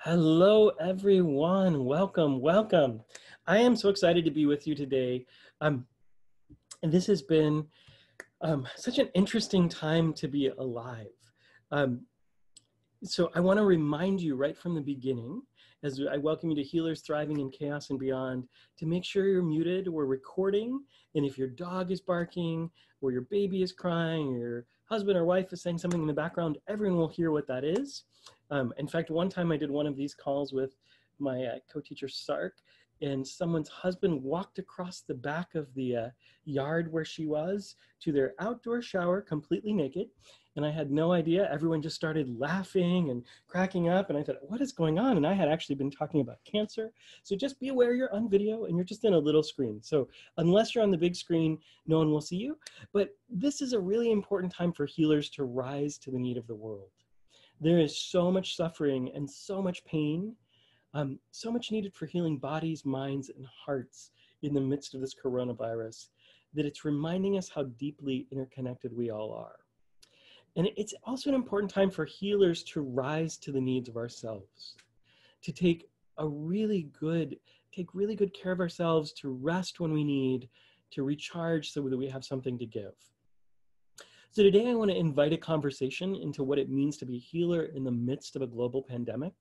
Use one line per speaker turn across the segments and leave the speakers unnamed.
Hello, everyone. Welcome, welcome. I am so excited to be with you today. And this has been such an interesting time to be alive. Um, so I want to remind you right from the beginning, as I welcome you to Healers Thriving in Chaos and Beyond, to make sure you're muted. We're recording, and if your dog is barking, or your baby is crying, or your husband or wife is saying something in the background, everyone will hear what that is. In fact, one time I did one of these calls with my co-teacher Sark, and someone's husband walked across the back of the yard where she was to their outdoor shower completely naked. And I had no idea. Everyone just started laughing and cracking up. And I thought, what is going on? And I had actually been talking about cancer. So just be aware you're on video and you're just in a little screen. So unless you're on the big screen, no one will see you. But this is a really important time for healers to rise to the need of the world. There is so much suffering and so much pain, so much needed for healing bodies, minds, and hearts in the midst of this coronavirus, that it's reminding us how deeply interconnected we all are. And it's also an important time for healers to rise to the needs of ourselves, to take really good care of ourselves, to rest when we need, to recharge so that we have something to give. So today I want to invite a conversation into what it means to be a healer in the midst of a global pandemic,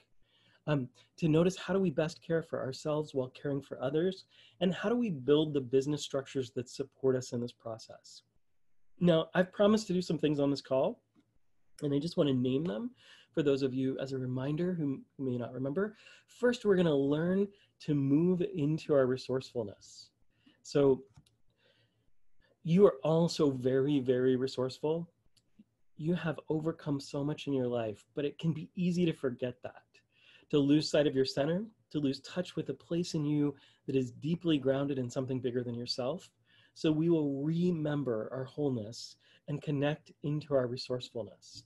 to notice how do we best care for ourselves while caring for others, and how do we build the business structures that support us in this process. Now, I've promised to do some things on this call, and I just want to name them for those of you as a reminder who may not remember. First, we're going to learn to move into our resourcefulness. So you are all so very, very resourceful. You have overcome so much in your life, but it can be easy to forget that, to lose sight of your center, to lose touch with a place in you that is deeply grounded in something bigger than yourself. So we will remember our wholeness and connect into our resourcefulness.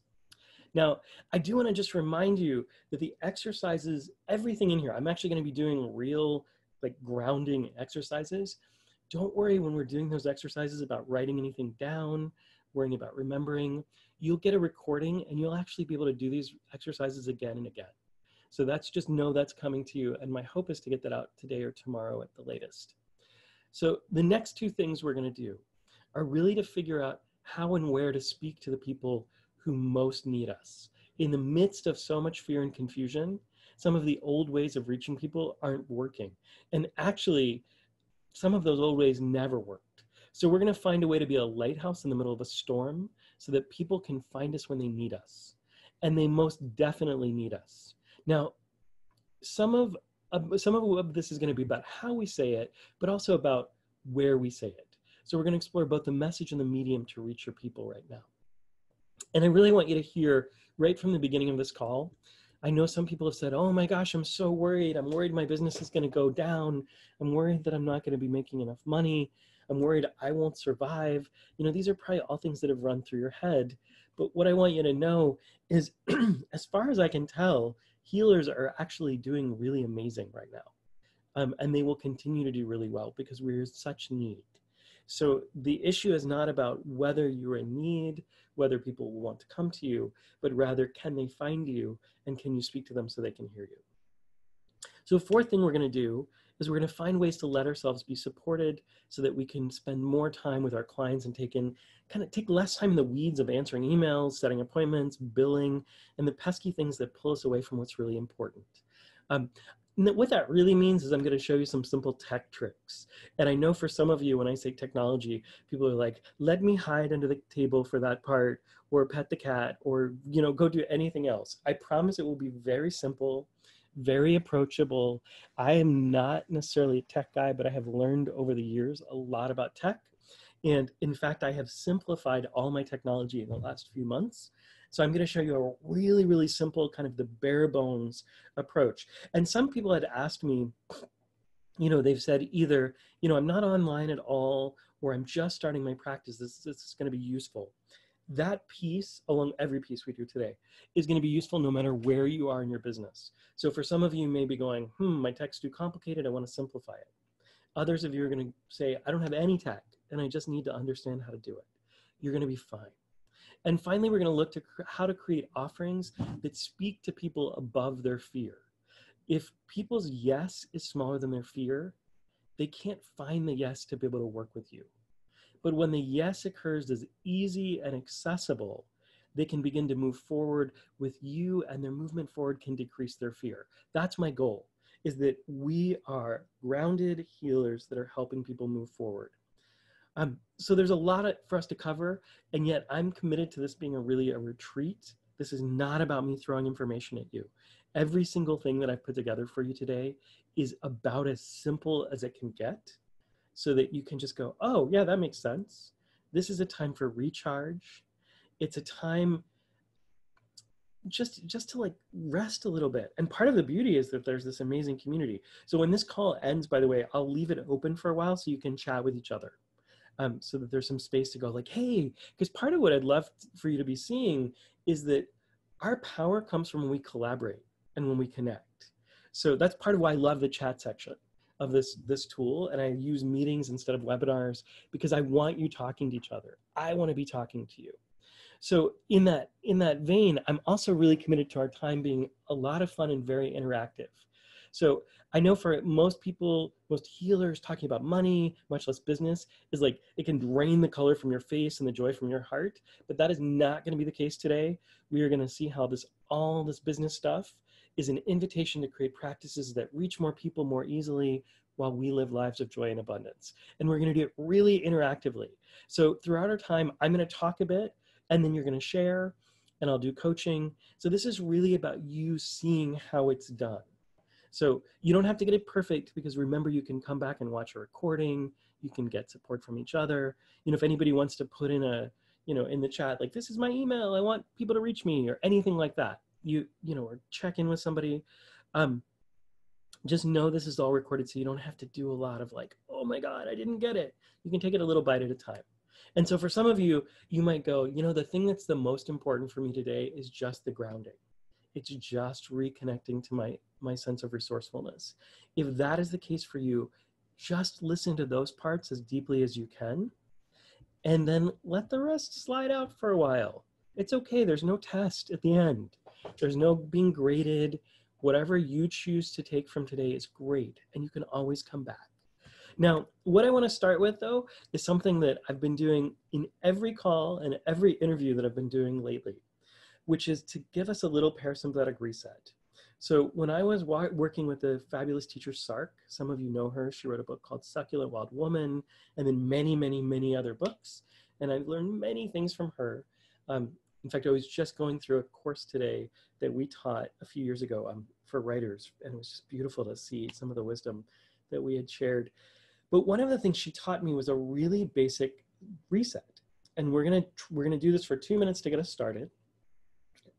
Now, I do want to just remind you that the exercises, everything in here, I'm actually going to be doing real grounding exercises. Don't worry when we're doing those exercises about writing anything down, worrying about remembering. You'll get a recording and you'll actually be able to do these exercises again and again. So just know that's coming to you. And my hope is to get that out today or tomorrow at the latest. So the next two things we're going to do are really to figure out how and where to speak to the people who most need us. In the midst of so much fear and confusion, some of the old ways of reaching people aren't working. And actually, some of those old ways never worked. So we're going to find a way to be a lighthouse in the middle of a storm so that people can find us when they need us. And they most definitely need us. Now, some of this is going to be about how we say it, but also about where we say it. So we're going to explore both the message and the medium to reach your people right now. And I really want you to hear right from the beginning of this call. I know some people have said, oh my gosh, I'm so worried. I'm worried my business is going to go down. I'm worried that I'm not going to be making enough money. I'm worried I won't survive. You know, these are probably all things that have run through your head. But what I want you to know is, as far as I can tell, healers are actually doing really amazing right now. And they will continue to do really well because we're in such need. So the issue is not about whether you're in need, whether people will want to come to you, but rather can they find you and can you speak to them so they can hear you? So the fourth thing we're going to do is we're going to find ways to let ourselves be supported so that we can spend more time with our clients and take less time in the weeds of answering emails, setting appointments, billing, and the pesky things that pull us away from what's really important. What that really means is I'm going to show you some simple tech tricks. And I know for some of you, when I say technology, people are like, let me hide under the table for that part, or pet the cat, or go do anything else. I promise it will be very simple, very approachable. I am not necessarily a tech guy, but I have learned over the years a lot about tech. And in fact, I have simplified all my technology in the last few months. So I'm going to show you a really, really simple kind of the bare bones approach. And some people had asked me, they've said either, I'm not online at all, or I'm just starting my practice. This is going to be useful. That piece, along every piece we do today, is going to be useful no matter where you are in your business. So for some of you, you may be going, my tech's too complicated. I want to simplify it. Others of you are going to say, I don't have any tech, and I just need to understand how to do it. You're going to be fine. And finally, we're going to look to how to create offerings that speak to people above their fear. If people's yes is smaller than their fear, they can't find the yes to be able to work with you. But when the yes occurs as easy and accessible, they can begin to move forward with you, and their movement forward can decrease their fear. That's my goal, is that we are grounded healers that are helping people move forward. So there's a lot for us to cover, and yet I'm committed to this being a retreat. This is not about me throwing information at you. Every single thing that I've put together for you today is about as simple as it can get, so that you can just go, oh yeah, that makes sense. This is a time for recharge. It's a time just to like rest a little bit. And part of the beauty is that there's this amazing community. So when this call ends, by the way, I'll leave it open for a while so you can chat with each other. So that there's some space to go like, hey, because part of what I'd love for you to be seeing is that our power comes from when we collaborate and when we connect. So that's part of why I love the chat section of this tool. And I use meetings instead of webinars because I want you talking to each other. I want to be talking to you. So in that vein, I'm also really committed to our time being a lot of fun and very interactive. So I know for most people, most healers, talking about money, much less business, is like, it can drain the color from your face and the joy from your heart, but that is not going to be the case today. We are going to see how all this business stuff is an invitation to create practices that reach more people more easily while we live lives of joy and abundance. And we're going to do it really interactively. So throughout our time, I'm going to talk a bit, and then you're going to share, and I'll do coaching. So this is really about you seeing how it's done. So you don't have to get it perfect, because remember, you can come back and watch a recording. You can get support from each other. If anybody wants to put in in the chat, like, this is my email, I want people to reach me, or anything like that, or check in with somebody. Just know this is all recorded, so you don't have to do a lot of like, oh my God, I didn't get it. You can take it a little bite at a time. And so for some of you, you might go, the thing that's the most important for me today is just the grounding. It's just reconnecting to my sense of resourcefulness. If that is the case for you, just listen to those parts as deeply as you can, and then let the rest slide out for a while. It's okay. There's no test at the end. There's no being graded. Whatever you choose to take from today is great, and you can always come back. Now, what I want to start with, though, is something that I've been doing in every call and every interview that I've been doing lately, which is to give us a little parasympathetic reset. So when I was working with the fabulous teacher Sark, some of you know her, she wrote a book called Succulent Wild Woman, and then many, many, many other books. And I've learned many things from her. In fact, I was just going through a course today that we taught a few years ago for writers, and it was just beautiful to see some of the wisdom that we had shared. But one of the things she taught me was a really basic reset. And we're gonna do this for 2 minutes to get us started.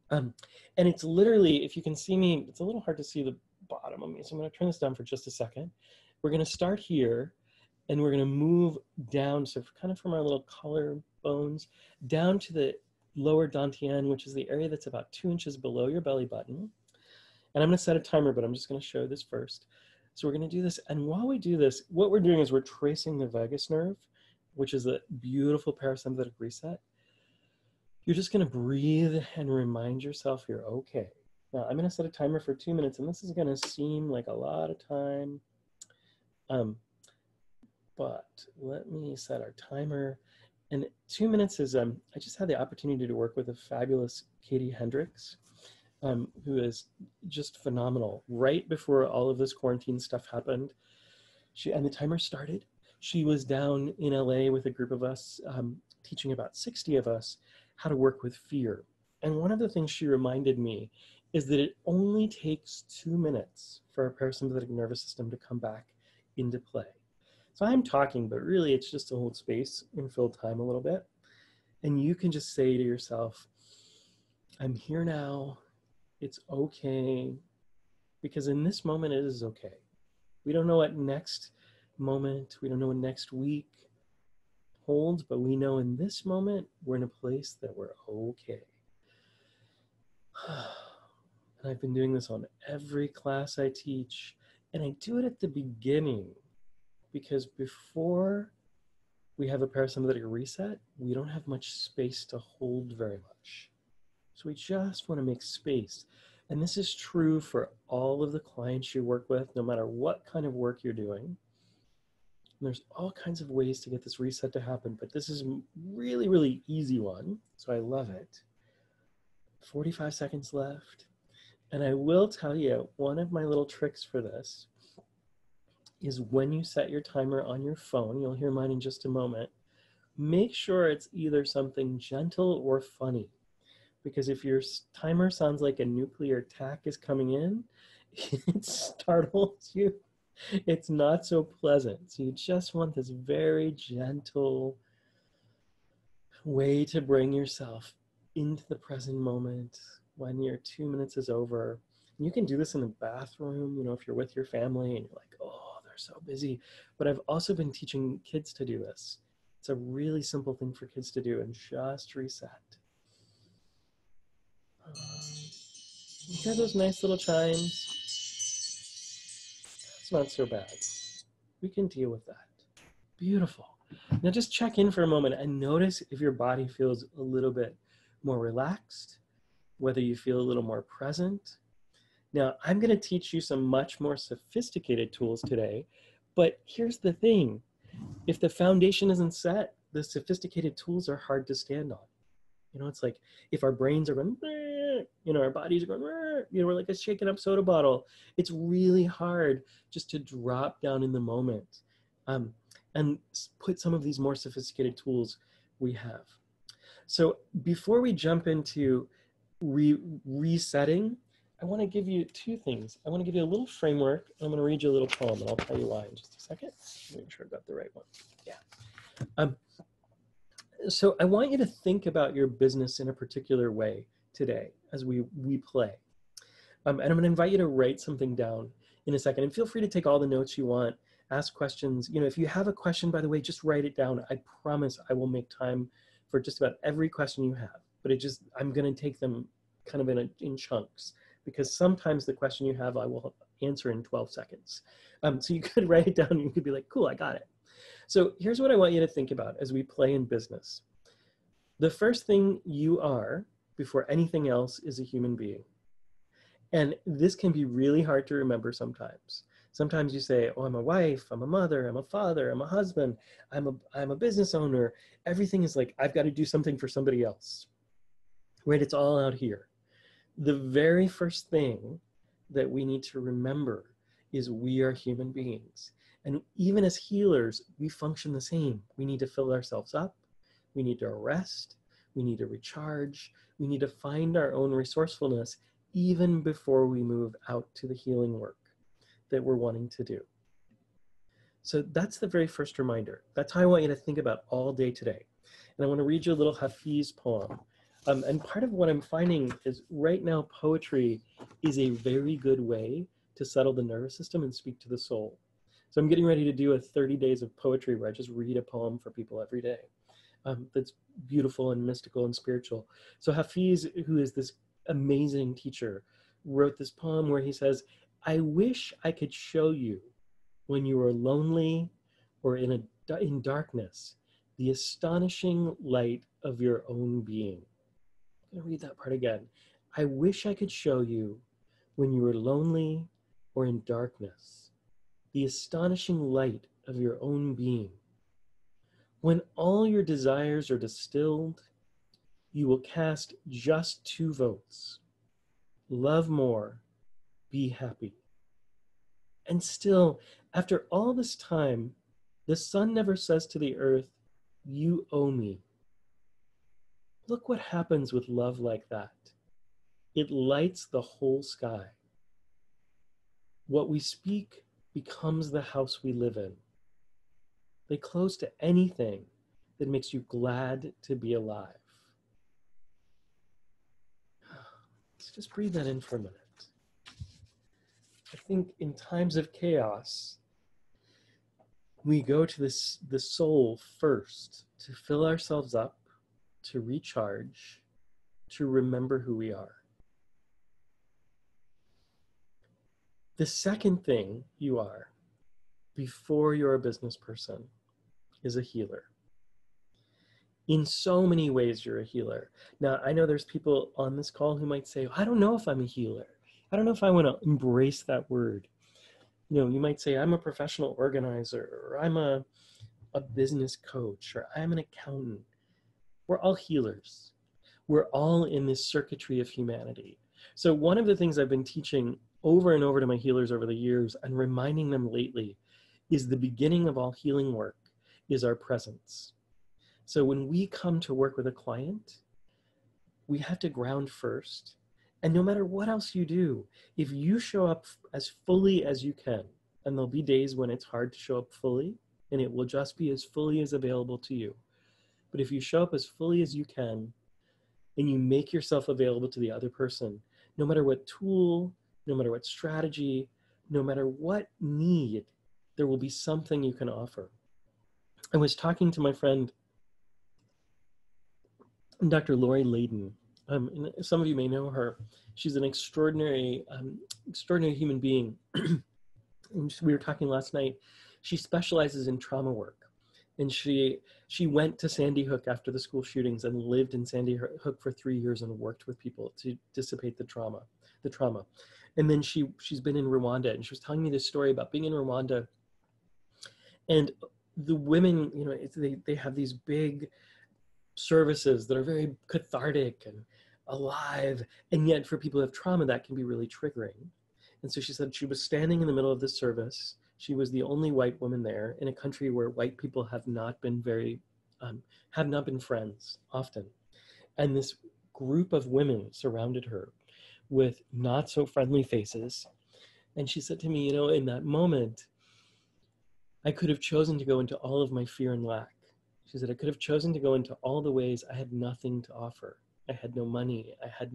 And it's literally, if you can see me, it's a little hard to see the bottom of me, so I'm gonna turn this down for just a second. We're gonna start here, and we're gonna move down, so kind of from our little collarbones, down to the lower dantian, which is the area that's about 2 inches below your belly button. And I'm gonna set a timer, but I'm just gonna show this first. So we're gonna do this, and while we do this, what we're doing is we're tracing the vagus nerve, which is a beautiful parasympathetic reset. You're just gonna breathe and remind yourself you're okay. Now I'm gonna set a timer for 2 minutes, and this is gonna seem like a lot of time, but let me set our timer. And 2 minutes is, I just had the opportunity to work with a fabulous Katie Hendricks, who is just phenomenal. Right before all of this quarantine stuff happened, and the timer started, she was down in LA with a group of us, teaching about 60 of us how to work with fear. And one of the things she reminded me is that it only takes 2 minutes for our parasympathetic nervous system to come back into play. So I'm talking, but really it's just to hold space and fill time a little bit. And you can just say to yourself, I'm here now. It's okay. Because in this moment, it is okay. We don't know what next moment, we don't know what next week holds, but we know in this moment, we're in a place that we're okay. And I've been doing this on every class I teach, and I do it at the beginning, because before we have a parasympathetic reset, we don't have much space to hold very much. So we just want to make space. And this is true for all of the clients you work with, no matter what kind of work you're doing. And there's all kinds of ways to get this reset to happen, but this is really, really easy one. So I love it. 45 seconds left. And I will tell you, one of my little tricks for this is when you set your timer on your phone, you'll hear mine in just a moment, make sure it's either something gentle or funny. Because if your timer sounds like a nuclear attack is coming in, it startles you. It's not so pleasant. So you just want this very gentle way to bring yourself into the present moment when your 2 minutes is over. And you can do this in the bathroom, you know, if you're with your family and you're like, oh, they're so busy. But I've also been teaching kids to do this. It's a really simple thing for kids to do, and just reset. You hear those nice little chimes? It's not so bad. We can deal with that. Beautiful. Now just check in for a moment and notice if your body feels a little bit more relaxed, whether you feel a little more present. Now, I'm going to teach you some much more sophisticated tools today, but here's the thing. If the foundation isn't set, the sophisticated tools are hard to stand on. You know, it's like if our brains are going, you know, our bodies are going, you know, we're like a shaken up soda bottle. It's really hard just to drop down in the moment and put some of these more sophisticated tools we have. So before we jump into resetting, I want to give you two things. I want to give you a little framework. And I'm going to read you a little poem, and I'll tell you why in just a second. Make sure I've got the right one. Yeah. So I want you to think about your business in a particular way today as we play. And I'm going to invite you to write something down in a second. And feel free to take all the notes you want, ask questions. You know, if you have a question, by the way, just write it down. I promise I will make time for just about every question you have. But I'm going to take them kind of in chunks, because sometimes the question you have I will answer in 12 seconds. So you could write it down and you could be like, cool, I got it. So here's what I want you to think about as we play in business. The first thing you are, before anything else, is a human being. And this can be really hard to remember sometimes. Sometimes you say, oh, I'm a wife, I'm a mother, I'm a father, I'm a husband, I'm a business owner. Everything is like, I've got to do something for somebody else. Right? It's all out here. The very first thing that we need to remember is we are human beings. And even as healers, we function the same. We need to fill ourselves up. We need to rest. We need to recharge. We need to find our own resourcefulness even before we move out to the healing work that we're wanting to do. So that's the very first reminder. That's how I want you to think about all day today. And I want to read you a little Hafiz poem. And part of what I'm finding is right now poetry is a very good way to settle the nervous system and speak to the soul. So I'm getting ready to do a 30 days of poetry where I just read a poem for people every day. That's beautiful and mystical and spiritual. So Hafiz, who is this amazing teacher, wrote this poem where he says, I wish I could show you when you are lonely or in darkness, the astonishing light of your own being. I'm going to read that part again. I wish I could show you when you are lonely or in darkness, the astonishing light of your own being. When all your desires are distilled, you will cast just 2 votes. Love more, be happy. And still, after all this time, the sun never says to the earth, you owe me. Look what happens with love like that. It lights the whole sky. What we speak becomes the house we live in. They close to anything that makes you glad to be alive. Let's just breathe that in for a minute. I think in times of chaos, we go to the soul first to fill ourselves up, to recharge, to remember who we are. The second thing you are, before you're a business person, is a healer. In so many ways, you're a healer. Now, I know there's people on this call who might say, I don't know if I'm a healer. I don't know if I want to embrace that word. You know, you might say, I'm a professional organizer, or I'm a business coach, or I'm an accountant. We're all healers. We're all in this circuitry of humanity. So one of the things I've been teaching over and over to my healers over the years and reminding them lately is the beginning of all healing work is our presence. So when we come to work with a client, we have to ground first. And no matter what else you do, if you show up as fully as you can, and there'll be days when it's hard to show up fully, and it will just be as fully as available to you. But if you show up as fully as you can, and you make yourself available to the other person, no matter what tool, no matter what strategy, no matter what need, there will be something you can offer. I was talking to my friend, Dr. Laurie Layden. And some of you may know her. She's an extraordinary human being. And we were talking last night. She specializes in trauma work. And she went to Sandy Hook after the school shootings and lived in Sandy Hook for 3 years and worked with people to dissipate the trauma. And then she's been in Rwanda, and she was telling me this story about being in Rwanda. And the women, you know, they have these big services that are very cathartic and alive. And yet for people who have trauma, that can be really triggering. And so she said she was standing in the middle of this service. She was the only white woman there in a country where white people have not been friends often. And this group of women surrounded her with not so friendly faces. And she said to me, you know, in that moment, I could have chosen to go into all of my fear and lack. She said, I could have chosen to go into all the ways I had nothing to offer. I had no money. I had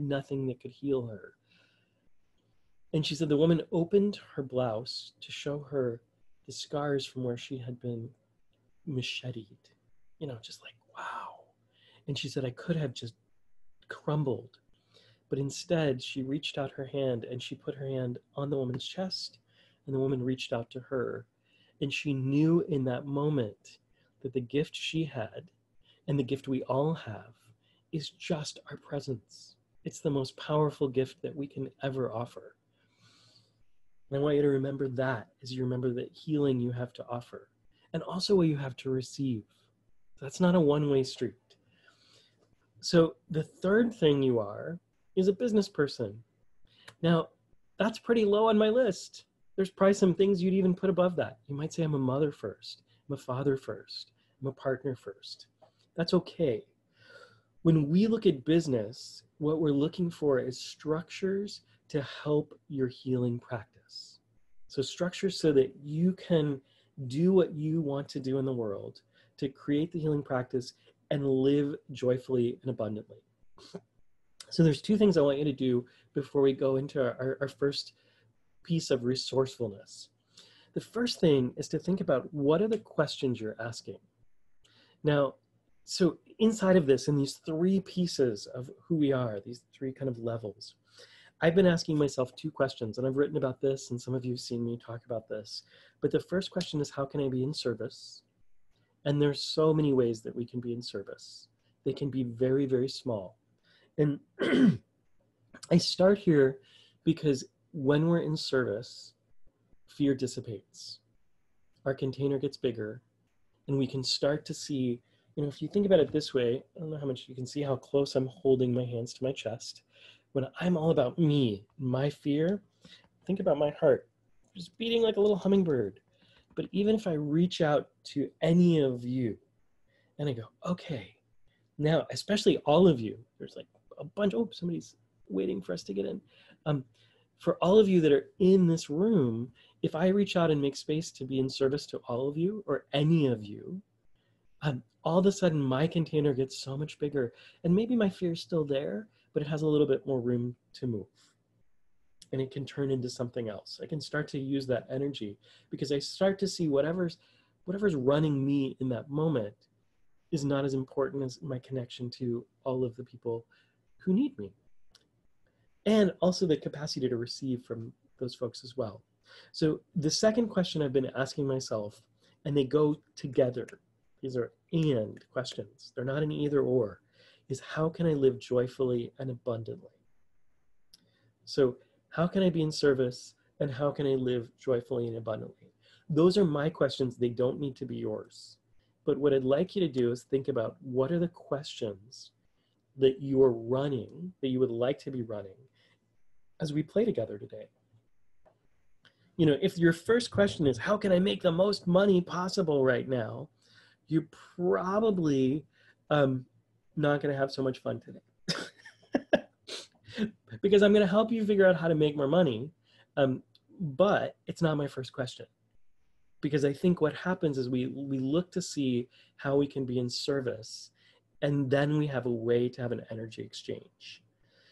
nothing that could heal her. And she said the woman opened her blouse to show her the scars from where she had been macheted, you know, just like, wow. And she said, I could have just crumbled. But instead, she reached out her hand and she put her hand on the woman's chest, and the woman reached out to her. And she knew in that moment that the gift she had, and the gift we all have, is just our presence. It's the most powerful gift that we can ever offer. And I want you to remember that as you remember the healing you have to offer, and also what you have to receive. That's not a one-way street. So the third thing you are is a business person. Now, that's pretty low on my list. There's probably some things you'd even put above that. You might say, I'm a mother first, I'm a father first, I'm a partner first. That's okay. When we look at business, what we're looking for is structures to help your healing practice. So structures so that you can do what you want to do in the world to create the healing practice and live joyfully and abundantly. So there's two things I want you to do before we go into our first piece of resourcefulness. The first thing is to think about what are the questions you're asking. Now, so inside of this, in these three pieces of who we are, these three kind of levels, I've been asking myself two questions, and I've written about this, and some of you have seen me talk about this. But the first question is, how can I be in service? And there's so many ways that we can be in service. They can be very, very small. And I start here because when we're in service, fear dissipates. Our container gets bigger, and we can start to see, you know, if you think about it this way, I don't know how much you can see how close I'm holding my hands to my chest. When I'm all about me, my fear, think about my heart, just beating like a little hummingbird. But even if I reach out to any of you and I go, okay, now, especially all of you, there's like a bunch, oh, somebody's waiting for us to get in. For all of you that are in this room, if I reach out and make space to be in service to all of you or any of you, all of a sudden my container gets so much bigger, and maybe my fear is still there, but it has a little bit more room to move, and it can turn into something else. I can start to use that energy because I start to see whatever's running me in that moment is not as important as my connection to all of the people who need me, and also the capacity to receive from those folks as well. So the second question I've been asking myself, and they go together, these are and questions, they're not an either or, is how can I live joyfully and abundantly? So how can I be in service, and how can I live joyfully and abundantly? Those are my questions. They don't need to be yours. But what I'd like you to do is think about, what are the questions that you're running, that you would like to be running as we play together today? You know, if your first question is, how can I make the most money possible right now? You're probably not going to have so much fun today. Because I'm going to help you figure out how to make more money. But it's not my first question. Because I think what happens is we look to see how we can be in service, and then we have a way to have an energy exchange.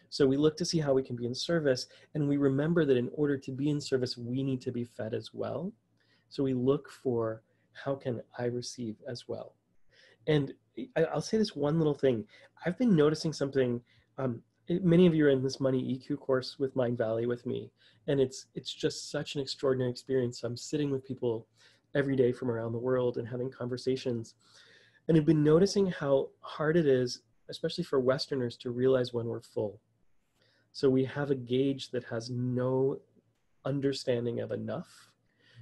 So we look to see how we can be in service, and we remember that in order to be in service, we need to be fed as well. So we look for, how can I receive as well? And I'll say this one little thing. I've been noticing something. Many of you are in this Money EQ course with Mind Valley with me, and it's just such an extraordinary experience. I'm sitting with people every day from around the world and having conversations, and I've been noticing how hard it is, especially for Westerners, to realize when we're full. So we have a gauge that has no understanding of enough.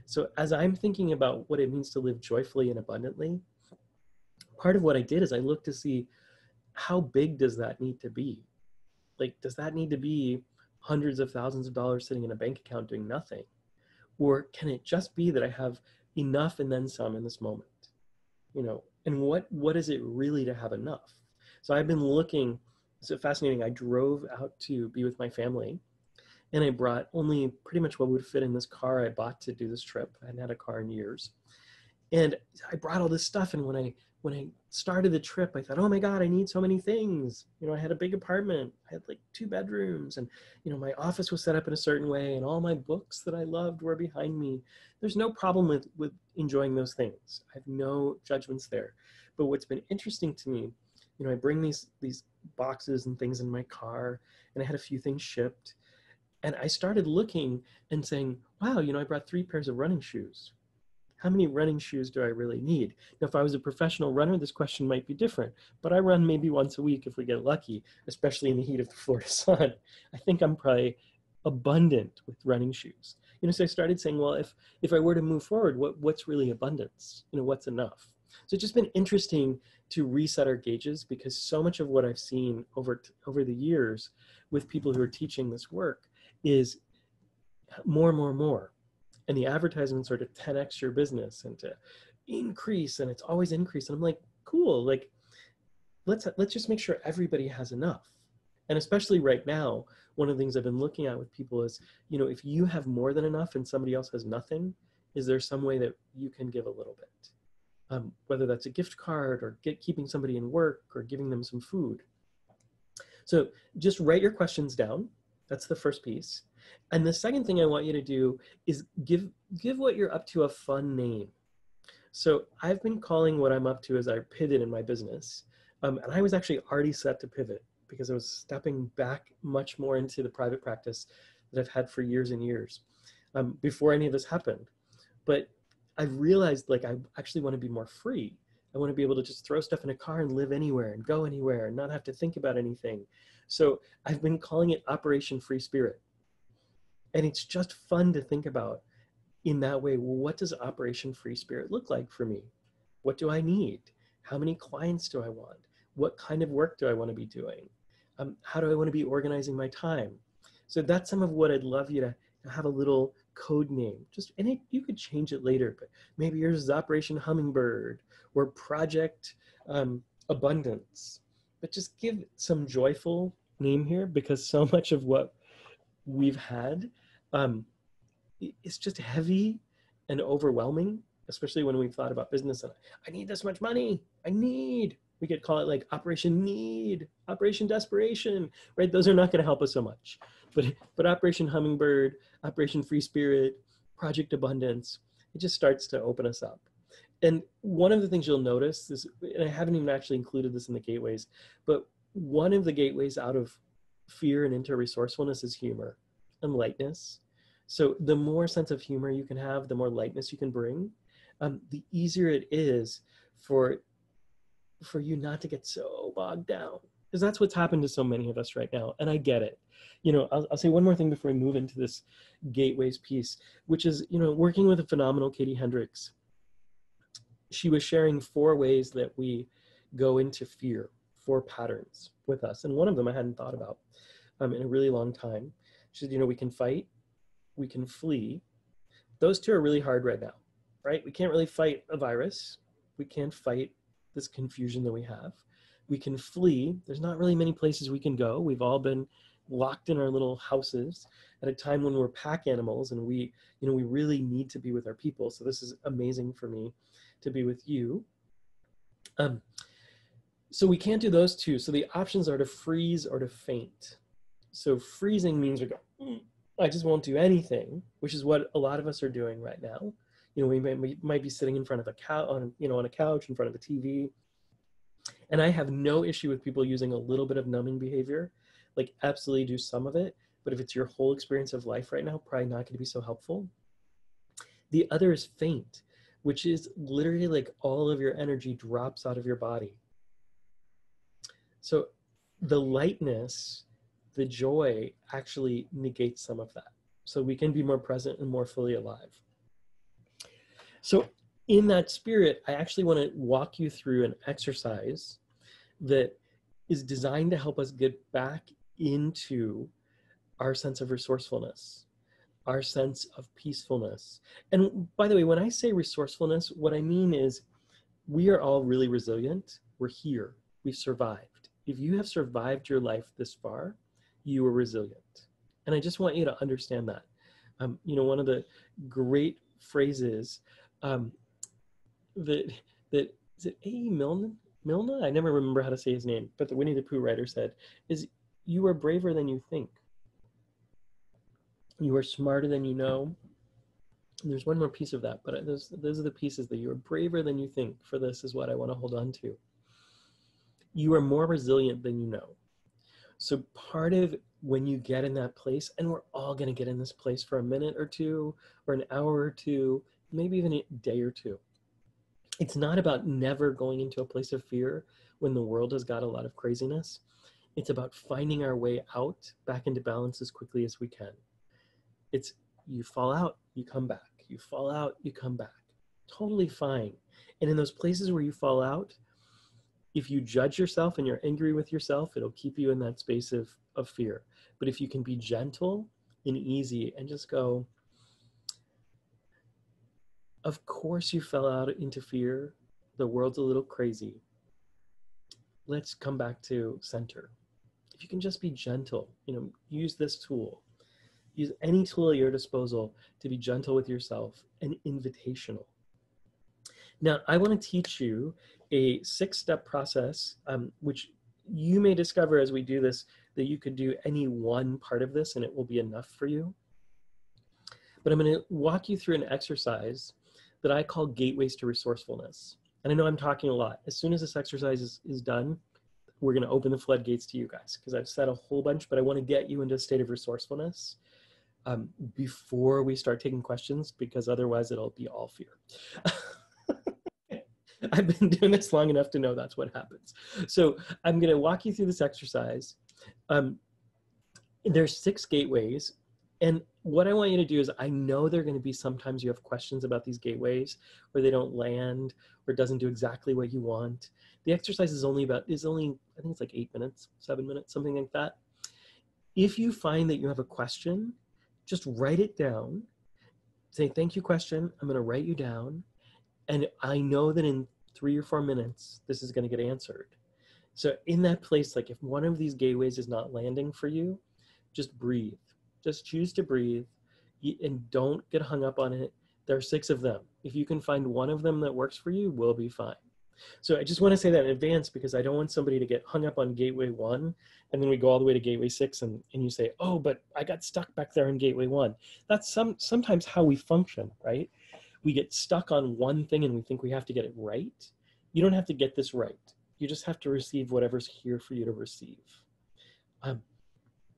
So as I'm thinking about what it means to live joyfully and abundantly, part of what I did is I looked to see, how big does that need to be? Like, does that need to be hundreds of thousands of dollars sitting in a bank account doing nothing? Or can it just be that I have enough and then some in this moment? You know, and what is it really to have enough? So I've been looking. So fascinating. I drove out to be with my family, and I brought only pretty much what would fit in this car I bought to do this trip. I hadn't had a car in years. And I brought all this stuff, and when I started the trip, I thought, oh my God, I need so many things. You know, I had a big apartment. I had like 2 bedrooms, and, you know, my office was set up in a certain way, and all my books that I loved were behind me. There's no problem with enjoying those things. I have no judgments there. But what's been interesting to me, you know, I bring these boxes and things in my car, and I had a few things shipped. And I started looking and saying, wow, you know, I brought 3 pairs of running shoes. How many running shoes do I really need? Now, if I was a professional runner, this question might be different, but I run maybe once a week if we get lucky, especially in the heat of the Florida sun. I think I'm probably abundant with running shoes. You know, so I started saying, well, if I were to move forward, what's really abundance? You know, what's enough? So it's just been interesting to reset our gauges, because so much of what I've seen over the years with people who are teaching this work is more, more, more. And the advertisements are to 10x your business and to increase, and it's always increase. And I'm like, cool, like let's just make sure everybody has enough. And especially right now, one of the things I've been looking at with people is, you know, if you have more than enough and somebody else has nothing, is there some way that you can give a little bit? Whether that's a gift card, or keeping somebody in work, or giving them some food. So just write your questions down. That's the first piece. And the second thing I want you to do is give what you're up to a fun name. So I've been calling what I'm up to as I pivot in my business. And I was actually already set to pivot, because I was stepping back much more into the private practice that I've had for years and years, before any of this happened. But I've realized, like, I actually want to be more free. I want to be able to just throw stuff in a car and live anywhere and go anywhere and not have to think about anything. So I've been calling it Operation Free Spirit. And it's just fun to think about in that way. Well, what does Operation Free Spirit look like for me? What do I need? How many clients do I want? What kind of work do I want to be doing? How do I want to be organizing my time? So that's some of what I'd love you to have a little code name. You could change it later, but maybe yours is Operation Hummingbird or Project Abundance. But just give some joyful name here, because so much of what we've had it's just heavy and overwhelming, especially when we've thought about business and I need this much money. We could call it like Operation Need, Operation Desperation, right? Those are not going to help us so much. But Operation Hummingbird, Operation Free Spirit, Project Abundance, it just starts to open us up. And one of the things you'll notice is, and I haven't even actually included this in the gateways, but one of the gateways out of fear and into resourcefulness is humor and lightness. So the more sense of humor you can have, the more lightness you can bring, the easier it is for you not to get so bogged down because that's what's happened to so many of us right now. And I get it. You know, I'll say one more thing before we move into this gateways piece, which is, you know, working with a phenomenal Katie Hendricks. She was sharing 4 ways that we go into fear, 4 patterns with us. And one of them I hadn't thought about in a really long time. She said, you know, we can fight, we can flee. Those 2 are really hard right now, right? We can't really fight a virus. We can't fight this confusion that we have. We can flee. There's not really many places we can go. We've all been locked in our little houses at a time when we're pack animals, and we really need to be with our people. So this is amazing for me to be with you. So we can't do those 2. So the options are to freeze or to faint. So freezing means we go, I just won't do anything, which is what a lot of us are doing right now. You know, we might be sitting in front of a couch, on a couch in front of a TV. And I have no issue with people using a little bit of numbing behavior, like absolutely do some of it. But if it's your whole experience of life right now, probably not going to be so helpful. The other is faint, which is literally like all of your energy drops out of your body. So the lightness, the joy actually negates some of that. So we can be more present and more fully alive. So in that spirit, I actually want to walk you through an exercise that is designed to help us get back into our sense of resourcefulness, our sense of peacefulness. And by the way, when I say resourcefulness, what I mean is we are all really resilient. We're here. We've survived. If you have survived your life this far, you are resilient. And I just want you to understand that. You know, one of the great phrases that is it A. Milne? I never remember how to say his name, but the Winnie the Pooh writer said, is you are braver than you think. You are smarter than you know. And there's one more piece of that, but those are the pieces that you are braver than you think. For this is what I want to hold on to. You are more resilient than you know. So part of when you get in that place, and we're all going to get in this place for a minute or 2, or an hour or 2, maybe even a day or 2. It's not about never going into a place of fear when the world has got a lot of craziness. It's about finding our way out, back into balance as quickly as we can. It's you fall out, you come back. You fall out, you come back. Totally fine. And in those places where you fall out, if you judge yourself and you're angry with yourself, it'll keep you in that space of fear. But if you can be gentle and easy and just go, of course you fell out into fear. The world's a little crazy. Let's come back to center. If you can just be gentle, you know, use this tool. Use any tool at your disposal to be gentle with yourself and invitational. Now, I want to teach you a 6-step process, which you may discover as we do this, that you could do any one part of this and it will be enough for you. But I'm going to walk you through an exercise that I call gateways to resourcefulness. And I know I'm talking a lot. As soon as this exercise is done, we're going to open the floodgates to you guys, because I've said a whole bunch, but I want to get you into a state of resourcefulness before we start taking questions, because otherwise it'll be all fear. I've been doing this long enough to know that's what happens. So I'm going to walk you through this exercise. There's 6 gateways. And what I want you to do is, I know there are going to be sometimes you have questions about these gateways where they don't land or it doesn't do exactly what you want. The exercise is only, I think it's like 8 minutes, 7 minutes, something like that. If you find that you have a question, just write it down. Say, thank you, question. I'm going to write you down. And I know that in 3 or 4 minutes, this is going to get answered. So in that place, like if one of these gateways is not landing for you, just breathe. Just choose to breathe and don't get hung up on it. There are 6 of them. If you can find one of them that works for you, we'll be fine. So I just want to say that in advance, because I don't want somebody to get hung up on gateway 1 and then we go all the way to gateway 6 and you say, oh, but I got stuck back there in gateway 1. That's sometimes how we function, right? We get stuck on one thing and we think we have to get it right. You don't have to get this right. You just have to receive whatever's here for you to receive.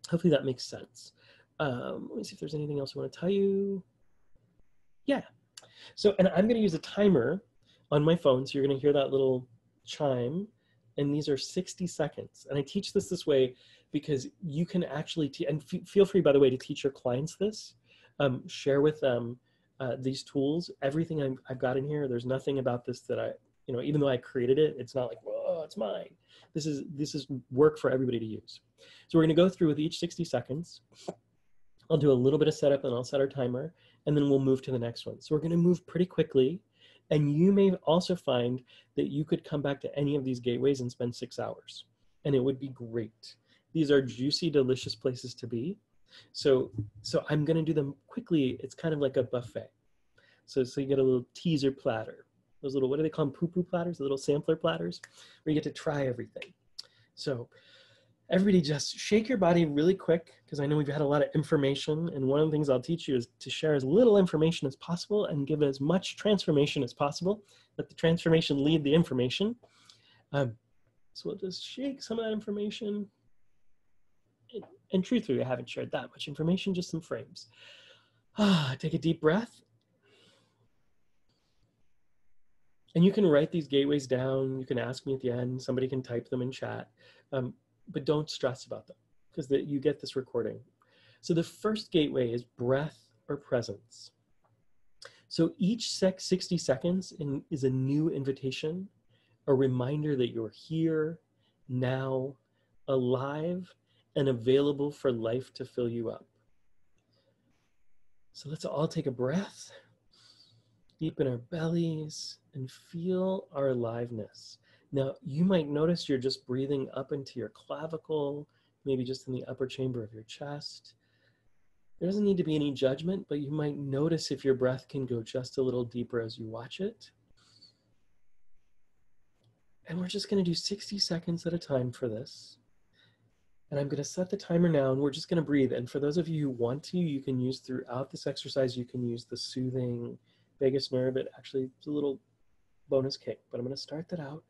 Hopefully that makes sense. Let me see if there's anything else I want to tell you. Yeah. So, and I'm going to use a timer on my phone. So you're going to hear that little chime And these are 60 seconds. And I teach this way because you can actually, and feel free, by the way, to teach your clients this. Share with them these tools. Everything I've got in here, there's nothing about this that I, even though I created it, it's not like, whoa, it's mine. This is work for everybody to use. So we're gonna go through with each 60 seconds. I'll do a little bit of setup and I'll set our timer, and then we'll move to the next one. So we're gonna move pretty quickly. And you may also find that you could come back to any of these gateways and spend 6 hours, and it would be great. These are juicy, delicious places to be. So I'm gonna do them quickly. It's kind of like a buffet. So you get a little teaser platter. Those little, what do they call them, poo-poo platters? The little sampler platters, where you get to try everything. So everybody just shake your body really quick, because I know we've had a lot of information, and one of the things I'll teach you is to share as little information as possible and give as much transformation as possible. Let the transformation lead the information. So we'll just shake some of that information. And truthfully, I haven't shared that much information, just some frames. Take a deep breath. And you can write these gateways down. You can ask me at the end. Somebody can type them in chat. But don't stress about them, because you get this recording. So the first gateway is breath or presence. So each 60 seconds is a new invitation, a reminder that you're here, now, alive, and available for life to fill you up. So let's all take a breath, deepen our bellies, and feel our aliveness. Now, you might notice you're just breathing up into your clavicle, maybe just in the upper chamber of your chest. There doesn't need to be any judgment, but you might notice if your breath can go just a little deeper as you watch it. And we're just going to do 60 seconds at a time for this. And I'm going to set the timer now, and we're just going to breathe. And for those of you who want to, you can use throughout this exercise, you can use the soothing vagus nerve. It actually, it's a little bonus kick, but I'm going to start that out.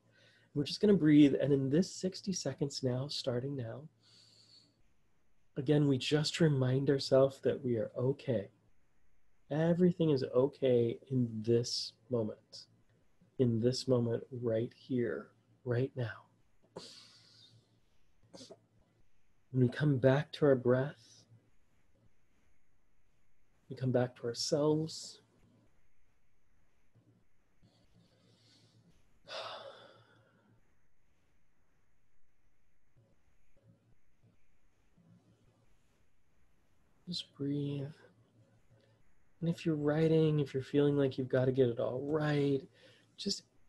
We're just going to breathe, and in this 60 seconds now, starting now, again, we just remind ourselves that we are okay. Everything is okay in this moment right here, right now. When we come back to our breath, we come back to ourselves. Just breathe. And if you're writing, if you're feeling like you've got to get it all right,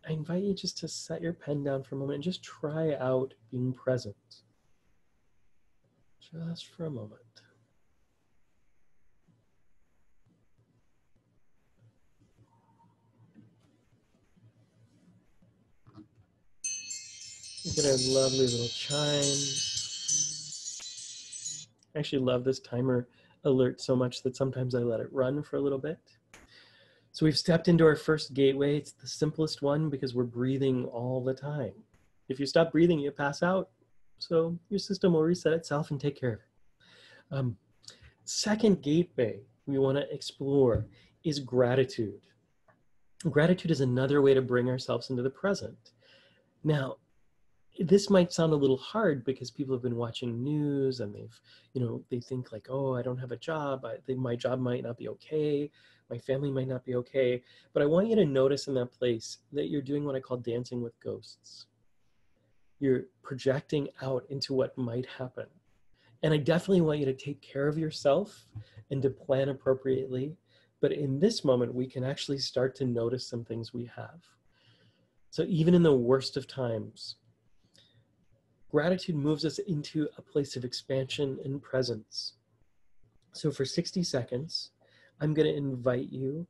I invite you just to set your pen down for a moment and just try out being present. Just for a moment. Look at our lovely little chimes. I actually love this timer alert so much that sometimes I let it run for a little bit. So we've stepped into our first gateway. It's the simplest one because we're breathing all the time. If you stop breathing, you pass out. So your system will reset itself and take care of it. Second gateway we want to explore is gratitude. Gratitude is another way to bring ourselves into the present. Now, this might sound a little hard because people have been watching news and they think like, oh, I don't have a job. My job might not be okay. My family might not be okay. But I want you to notice in that place that you're doing what I call dancing with ghosts. You're projecting out into what might happen. And I definitely want you to take care of yourself and to plan appropriately. But in this moment, we can actually start to notice some things we have. So even in the worst of times, gratitude moves us into a place of expansion and presence. So for 60 seconds, I'm going to invite you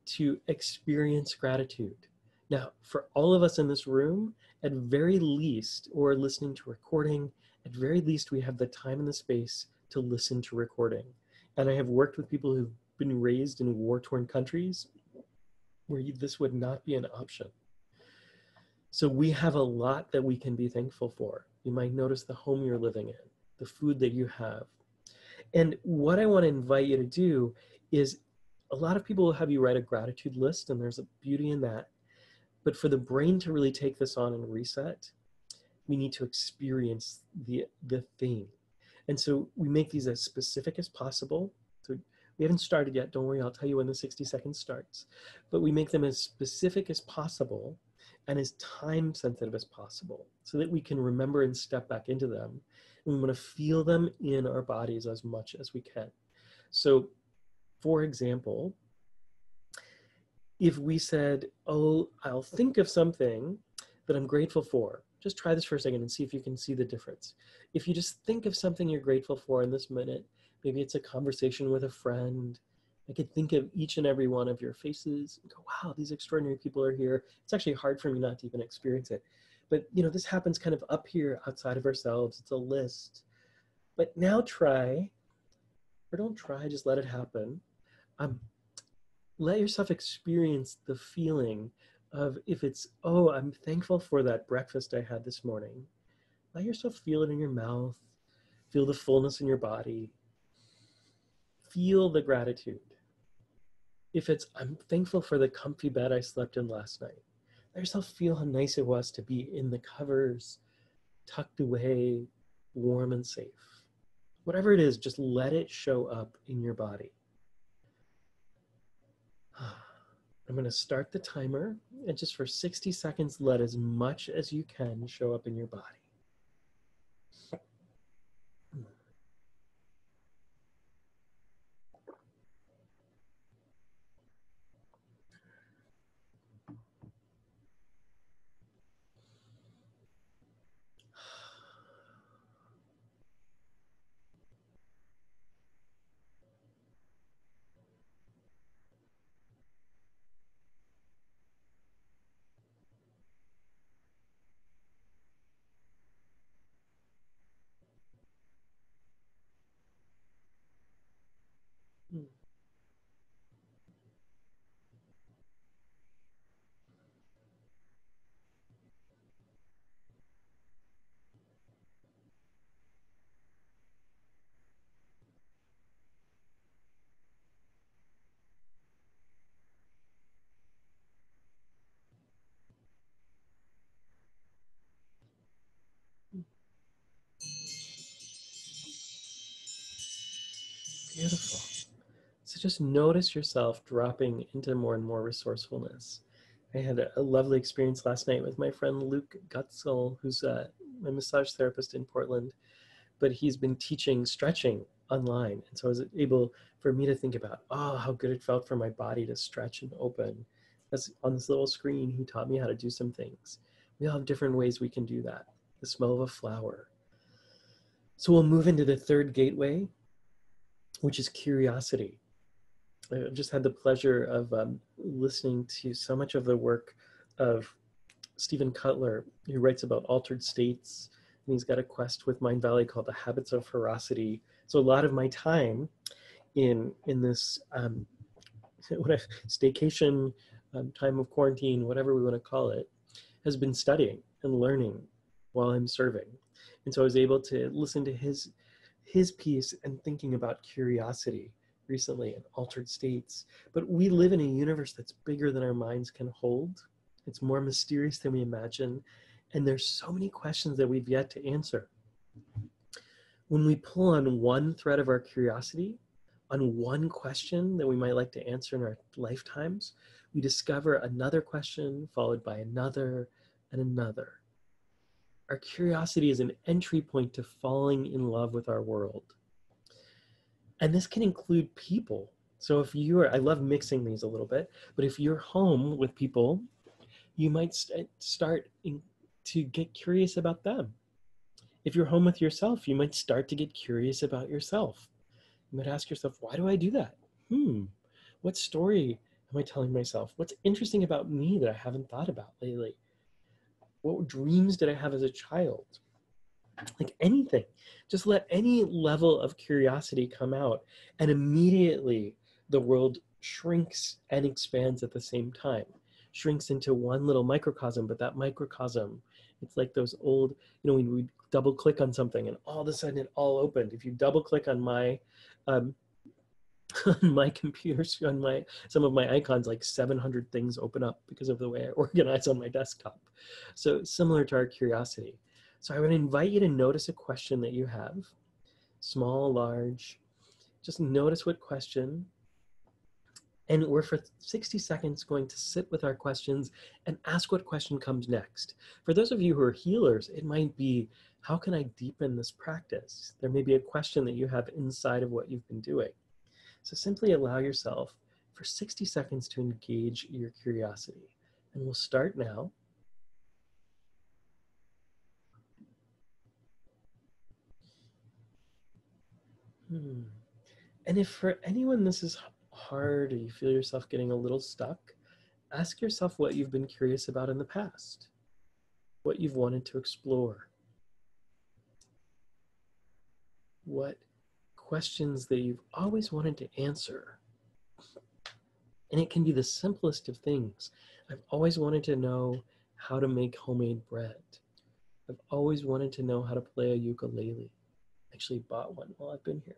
to experience gratitude. Now, for all of us in this room, at very least, or listening to recording, at very least, we have the time and the space to listen to recording. And I have worked with people who've been raised in war-torn countries where this would not be an option. So we have a lot that we can be thankful for. You might notice the home you're living in, the food that you have. And what I want to invite you to do is, a lot of people will have you write a gratitude list, and there's a beauty in that. But for the brain to really take this on and reset, We need to experience the thing. And so we make these as specific as possible. So we haven't started yet. Don't worry, I'll tell you when the 60 seconds starts. But we make them as specific as possible and as time sensitive as possible so that we can remember and step back into them. And we want to feel them in our bodies as much as we can. So, for example, if we said, oh, I'll think of something that I'm grateful for. Just try this for a second and see if you can see the difference. If you just think of something you're grateful for in this minute, maybe it's a conversation with a friend. I could think of each and every one of your faces and go, wow, these extraordinary people are here. It's actually hard for me not to even experience it. But this happens kind of up here outside of ourselves. It's a list. But now try, or don't try, just let it happen. Let yourself experience the feeling of, if it's, oh, I'm thankful for that breakfast I had this morning. Let yourself feel it in your mouth, feel the fullness in your body, feel the gratitude. If it's, I'm thankful for the comfy bed I slept in last night, let yourself feel how nice it was to be in the covers, tucked away, warm and safe. Whatever it is, just let it show up in your body. I'm going to start the timer, and just for 60 seconds, let as much as you can show up in your body. Beautiful. So just notice yourself dropping into more and more resourcefulness. I had a lovely experience last night with my friend Luke Gutzel, who's a massage therapist in Portland, but he's been teaching stretching online. And so I was able for me to think about, oh, how good it felt for my body to stretch and open. As on this little screen, he taught me how to do some things. We all have different ways we can do that. The smell of a flower. So we'll move into the third gateway, which is curiosity. I've just had the pleasure of listening to so much of the work of Stephen Cutler, who writes about altered states, and he's got a quest with Mind Valley called The Habits of Ferocity. So a lot of my time in this staycation, time of quarantine, whatever we want to call it, has been studying and learning while I'm serving. And so I was able to listen to his piece and thinking about curiosity recently in altered states. But we live in a universe that's bigger than our minds can hold. It's more mysterious than we imagine. And there's so many questions that we've yet to answer. When we pull on one thread of our curiosity, on one question that we might like to answer in our lifetimes, we discover another question followed by another and another. Our curiosity is an entry point to falling in love with our world. And this can include people. So if I love mixing these a little bit, but if you're home with people, you might start to get curious about them. If you're home with yourself, you might start to get curious about yourself. You might ask yourself, why do I do that? What story am I telling myself? What's interesting about me that I haven't thought about lately? What dreams did I have as a child? Like anything, just let any level of curiosity come out, and immediately the world shrinks and expands at the same time. Shrinks into one little microcosm, but that microcosm, it's like those old, when we double click on something and all of a sudden it all opened. If you double click on my on my computer, on some of my icons, like 700 things open up because of the way I organize on my desktop. So similar to our curiosity. So I would invite you to notice a question that you have, small, large. Just notice what question. And we're for 60 seconds going to sit with our questions and ask what question comes next. For those of you who are healers, it might be, how can I deepen this practice? There may be a question that you have inside of what you've been doing. So simply allow yourself for 60 seconds to engage your curiosity. And we'll start now. And if for anyone this is hard or you feel yourself getting a little stuck, ask yourself what you've been curious about in the past, what you've wanted to explore, what questions that you've always wanted to answer. And it can be the simplest of things. I've always wanted to know how to make homemade bread. I've always wanted to know how to play a ukulele. Actually bought one while I've been here.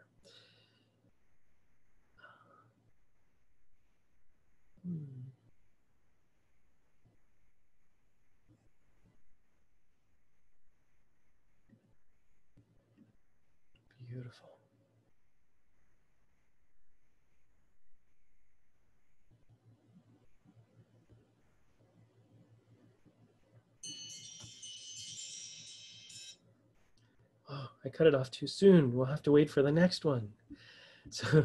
Beautiful. Oh, I cut it off too soon. We'll have to wait for the next one. So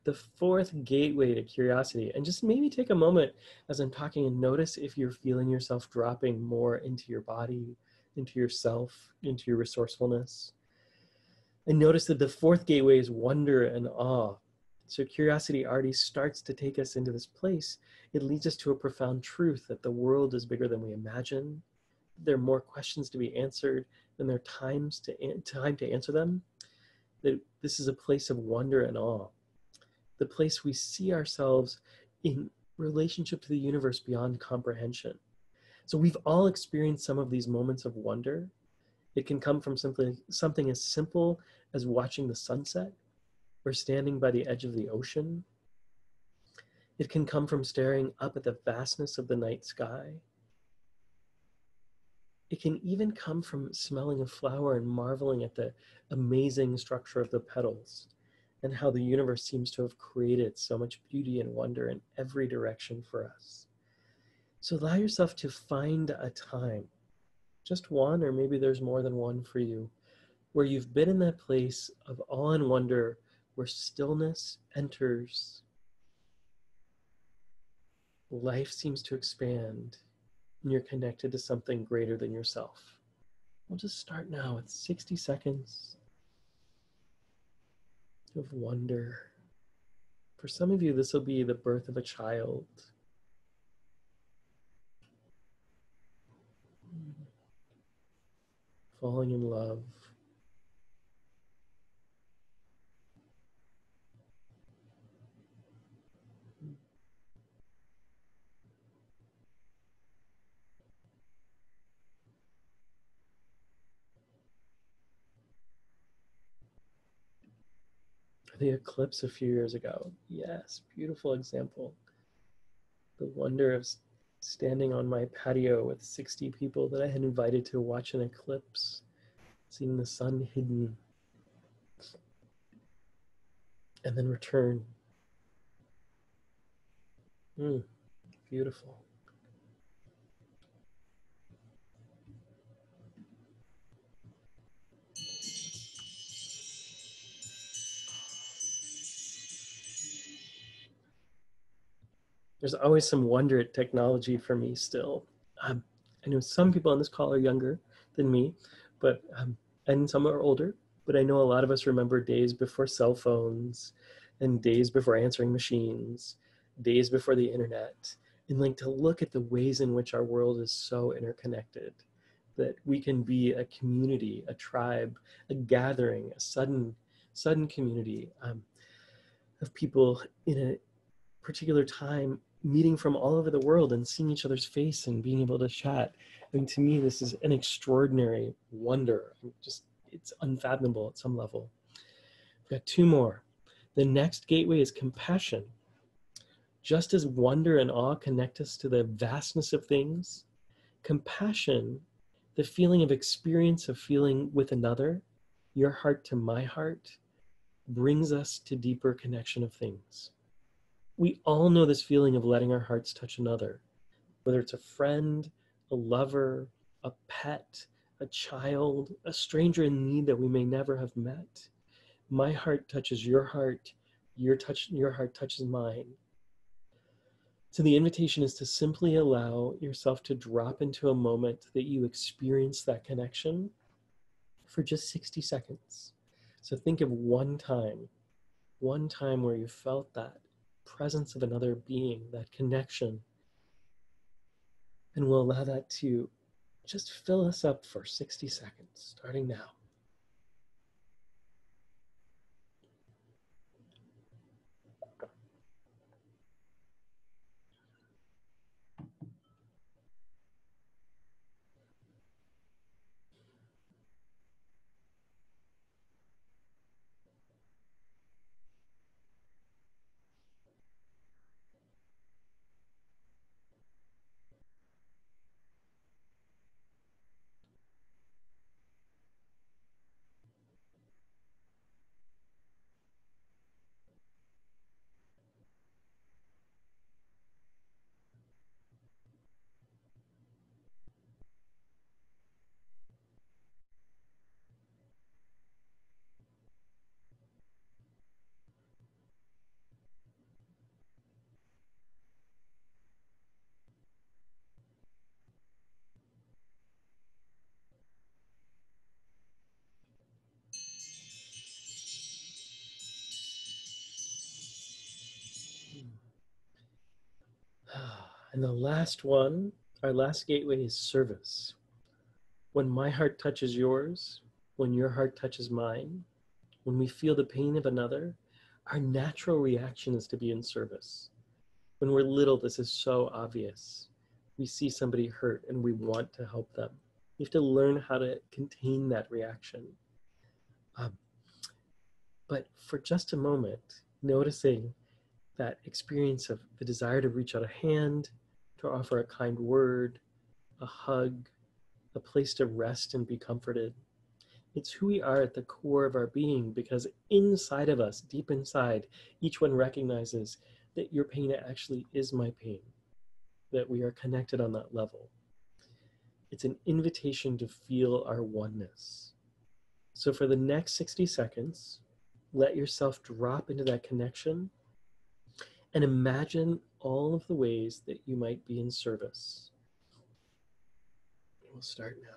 the fourth gateway to curiosity, and just maybe take a moment as I'm talking and notice if you're feeling yourself dropping more into your body, into yourself, into your resourcefulness. And notice that the fourth gateway is wonder and awe. So curiosity already starts to take us into this place. It leads us to a profound truth that the world is bigger than we imagine. There are more questions to be answered than there are time to answer them. That this is a place of wonder and awe. The place we see ourselves in relationship to the universe beyond comprehension. So we've all experienced some of these moments of wonder. It can come from something as simple as watching the sunset or standing by the edge of the ocean. It can come from staring up at the vastness of the night sky. It can even come from smelling a flower and marveling at the amazing structure of the petals and how the universe seems to have created so much beauty and wonder in every direction for us. So allow yourself to find a time, just one, or maybe there's more than one for you, where you've been in that place of awe and wonder, where stillness enters, life seems to expand, and you're connected to something greater than yourself. We'll just start now with 60 seconds of wonder. For some of you, this will be the birth of a child. Falling in love. The eclipse a few years ago. Yes, beautiful example. The wonder of standing on my patio with 60 people that I had invited to watch an eclipse, seeing the sun hidden, and then return. Beautiful. There's always some wonder at technology for me still. I know some people on this call are younger than me, but and some are older, but I know a lot of us remember days before cell phones and days before answering machines, days before the internet, and like to look at the ways in which our world is so interconnected, that we can be a community, a tribe, a gathering, a sudden community of people in a particular time meeting from all over the world and seeing each other's face and being able to chat. I mean, to me, this is an extraordinary wonder. It's unfathomable at some level. We've got two more. The next gateway is compassion. Just as wonder and awe connect us to the vastness of things, compassion The feeling of experience of feeling with another, your heart to my heart, brings us to deeper connection of things. We all know this feeling of letting our hearts touch another, whether it's a friend, a lover, a pet, a child, a stranger in need that we may never have met. My heart touches your heart, your heart touches mine. So the invitation is to simply allow yourself to drop into a moment that you experience that connection for just 60 seconds. So think of one time where you felt that presence of another being, that connection, and we'll allow that to just fill us up for 60 seconds, starting now. And the last one, our last gateway is service. When my heart touches yours, when your heart touches mine, when we feel the pain of another, our natural reaction is to be in service. When we're little, this is so obvious. We see somebody hurt and we want to help them. You have to learn how to contain that reaction. But for just a moment, noticing that experience of the desire to reach out a hand, to offer a kind word, a hug, a place to rest and be comforted. It's who we are at the core of our being, because inside of us, deep inside, each one recognizes that your pain actually is my pain, that we are connected on that level. It's an invitation to feel our oneness. So for the next 60 seconds, let yourself drop into that connection and imagine all of the ways that you might be in service. We'll start now.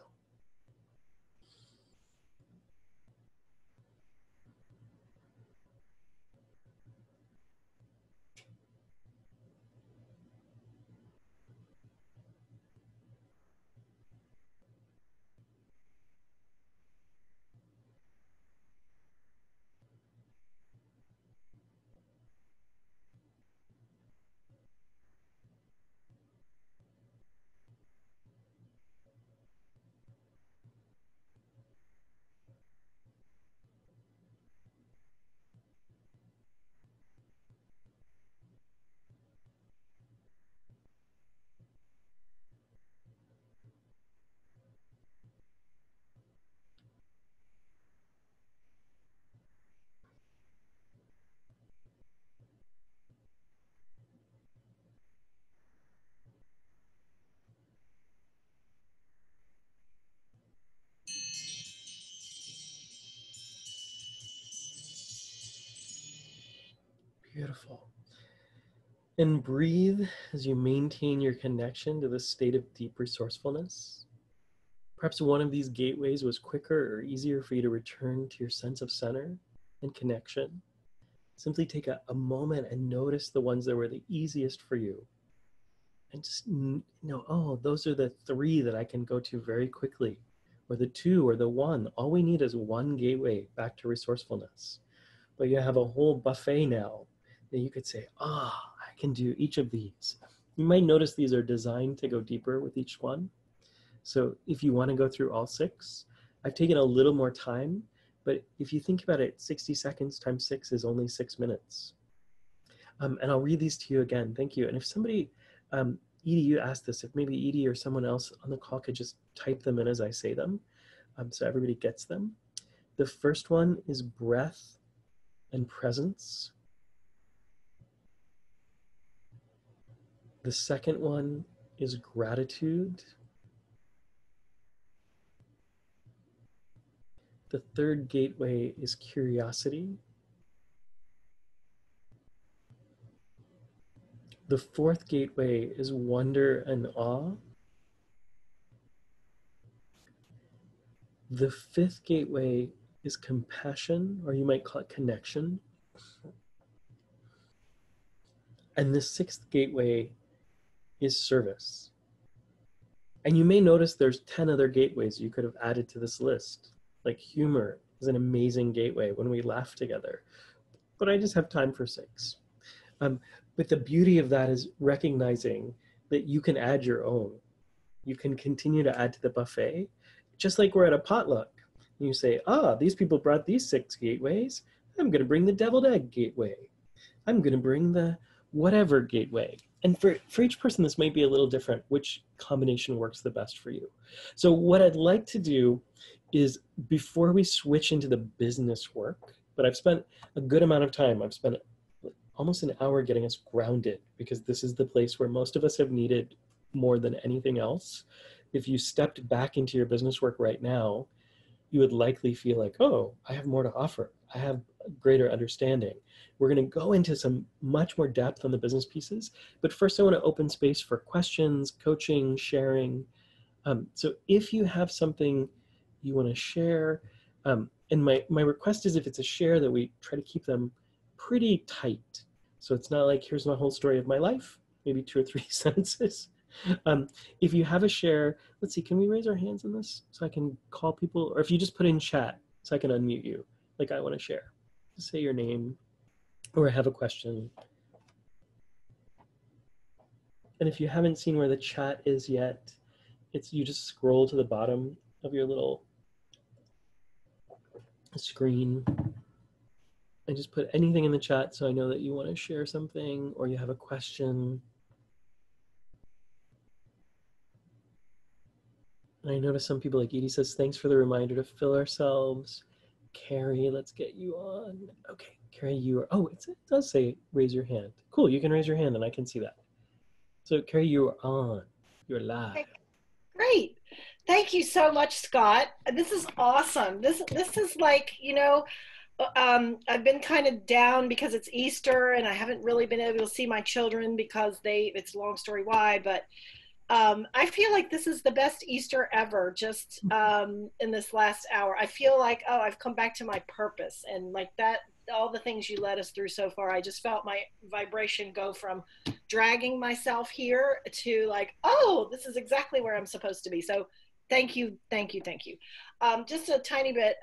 Beautiful. And breathe as you maintain your connection to this state of deep resourcefulness. Perhaps one of these gateways was quicker or easier for you to return to your sense of center and connection. Simply take a moment and notice the ones that were the easiest for you. And just know, oh, those are the 3 that I can go to very quickly, or the 2 or the 1. All we need is one gateway back to resourcefulness. But you have a whole buffet now that you could say, I can do each of these. You might notice these are designed to go deeper with each one. So if you want to go through all 6, I've taken a little more time, but if you think about it, 60 seconds times 6 is only 6 minutes. And I'll read these to you again. Thank you. And if somebody, Edie, you asked this, if maybe Edie or someone else on the call could just type them in as I say them, so everybody gets them. The first one is breath and presence. The second one is gratitude. The third gateway is curiosity. The fourth gateway is wonder and awe. The fifth gateway is compassion, or you might call it connection. And the sixth gateway is service. And you may notice there's 10 other gateways you could have added to this list. Like humor is an amazing gateway when we laugh together, but I just have time for 6. But the beauty of that is recognizing that you can add your own. You can continue to add to the buffet, just like we're at a potluck. You say, these people brought these 6 gateways. I'm going to bring the deviled egg gateway. I'm going to bring the whatever gateway. And for each person, this might be a little different, which combination works the best for you. So what I'd like to do is, before we switch into the business work, but I've spent a good amount of time, I've spent almost an hour getting us grounded, because this is the place where most of us have needed more than anything else. If you stepped back into your business work right now, you would likely feel like, oh, I have more to offer. I have greater understanding. We're going to go into some much more depth on the business pieces. But first, I want to open space for questions, coaching, sharing. So if you have something you want to share, and my request is, if it's a share, that we try to keep them pretty tight. So it's not like, here's my whole story of my life, maybe 2 or 3 sentences. If you have a share, let's see, can we raise our hands in this so I can call people? Or if you just put in chat so I can unmute you, like, I want to share. Just say your name, or I have a question. And if you haven't seen where the chat is yet, you just scroll to the bottom of your little screen and just put anything in the chat so I know that you want to share something or you have a question. And I noticed some people, like Edie says, thanks for the reminder to fill ourselves. Carrie, let's get you on. Okay, Carrie, you are, it does say raise your hand. Cool, you can raise your hand and I can see that. So Carrie, you are on. You're live.
Okay. Great. Thank you so much, Scott. This is awesome. This is like, I've been kind of down because it's Easter and I haven't really been able to see my children because it's a long story why, but I feel like this is the best Easter ever, just in this last hour. I feel like, I've come back to my purpose, and like that, all the things you led us through so far, I just felt my vibration go from dragging myself here to like, this is exactly where I'm supposed to be. So thank you, thank you, thank you. Just a tiny bit.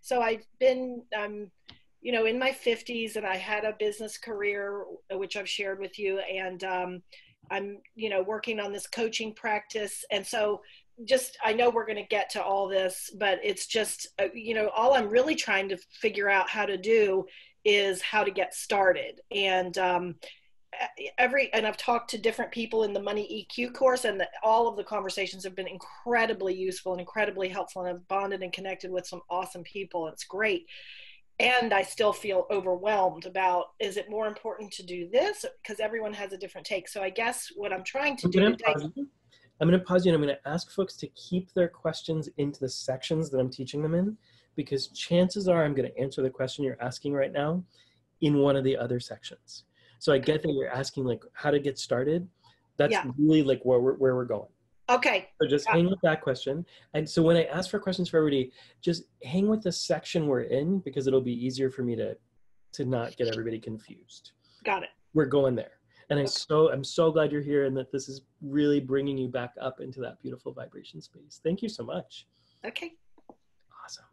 So I've been, in my 50s, and I had a business career, which I've shared with you, and I'm, working on this coaching practice. And so I know we're going to get to all this, but it's just, all I'm really trying to figure out how to do is how to get started. And I've talked to different people in the Money EQ course, and all of the conversations have been incredibly useful and incredibly helpful. And I've bonded and connected with some awesome people. It's great. And I still feel overwhelmed about, is it more important to do this? Because everyone has a different take. So I guess what I'm trying to do today.
I'm going to pause you and I'm going to ask folks to keep their questions into the sections that I'm teaching them in, because chances are I'm going to answer the question you're asking right now in one of the other sections. So I get that you're asking like how to get started. That's really like where we're going.
Okay.
So just hang with that question. And so when I ask for questions for everybody, just hang with the section we're in, because it'll be easier for me to not get everybody confused.
Got it.
We're going there. And I'm so glad you're here and that this is really bringing you back up into that beautiful vibration space. Thank you so much.
Okay.
Awesome.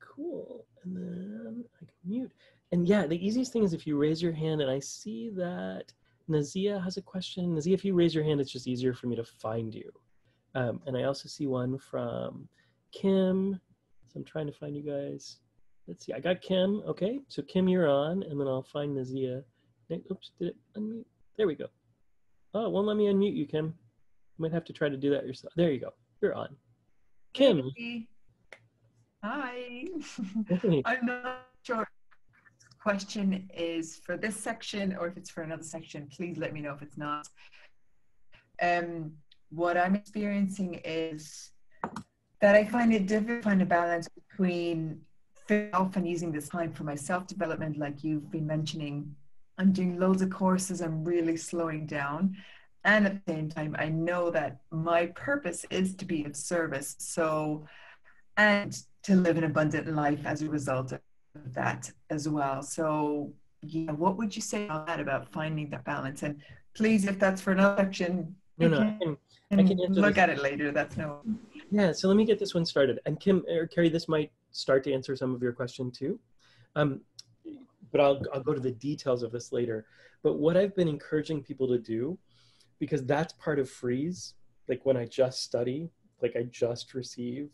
Cool. And then I can mute. And yeah, the easiest thing is if you raise your hand, and I see that Nazia has a question. Nazia, if you raise your hand, it's just easier for me to find you. And I also see one from Kim. So I'm trying to find you guys. Let's see, I got Kim. Okay, so Kim, you're on, and then I'll find Nazia. Oops, did it unmute? There we go. Oh, well, let me unmute you, Kim. You might have to try to do that yourself. There you go. You're on. Kim.
Hey. Hi.
Hey.
I'm not sure if the question is for this section or if it's for another section. Please let me know if it's not. What I'm experiencing is that I find it difficult to find a balance between often using this time for my self-development, like you've been mentioning. I'm doing loads of courses, I'm really slowing down. And at the same time, I know that my purpose is to be of service. So, and to live an abundant life as a result of that as well. So, yeah, what would you say on that about finding that balance? And please, if that's for another section,
No,
we
no, I can answer
look
this.
at it later. That's no.
Yeah, so let me get this one started. And Kim or Carrie, this might start to answer some of your question too. Um, but I'll go to the details of this later. But what I've been encouraging people to do, because that's part of freeze, like when I just study, like I just receive,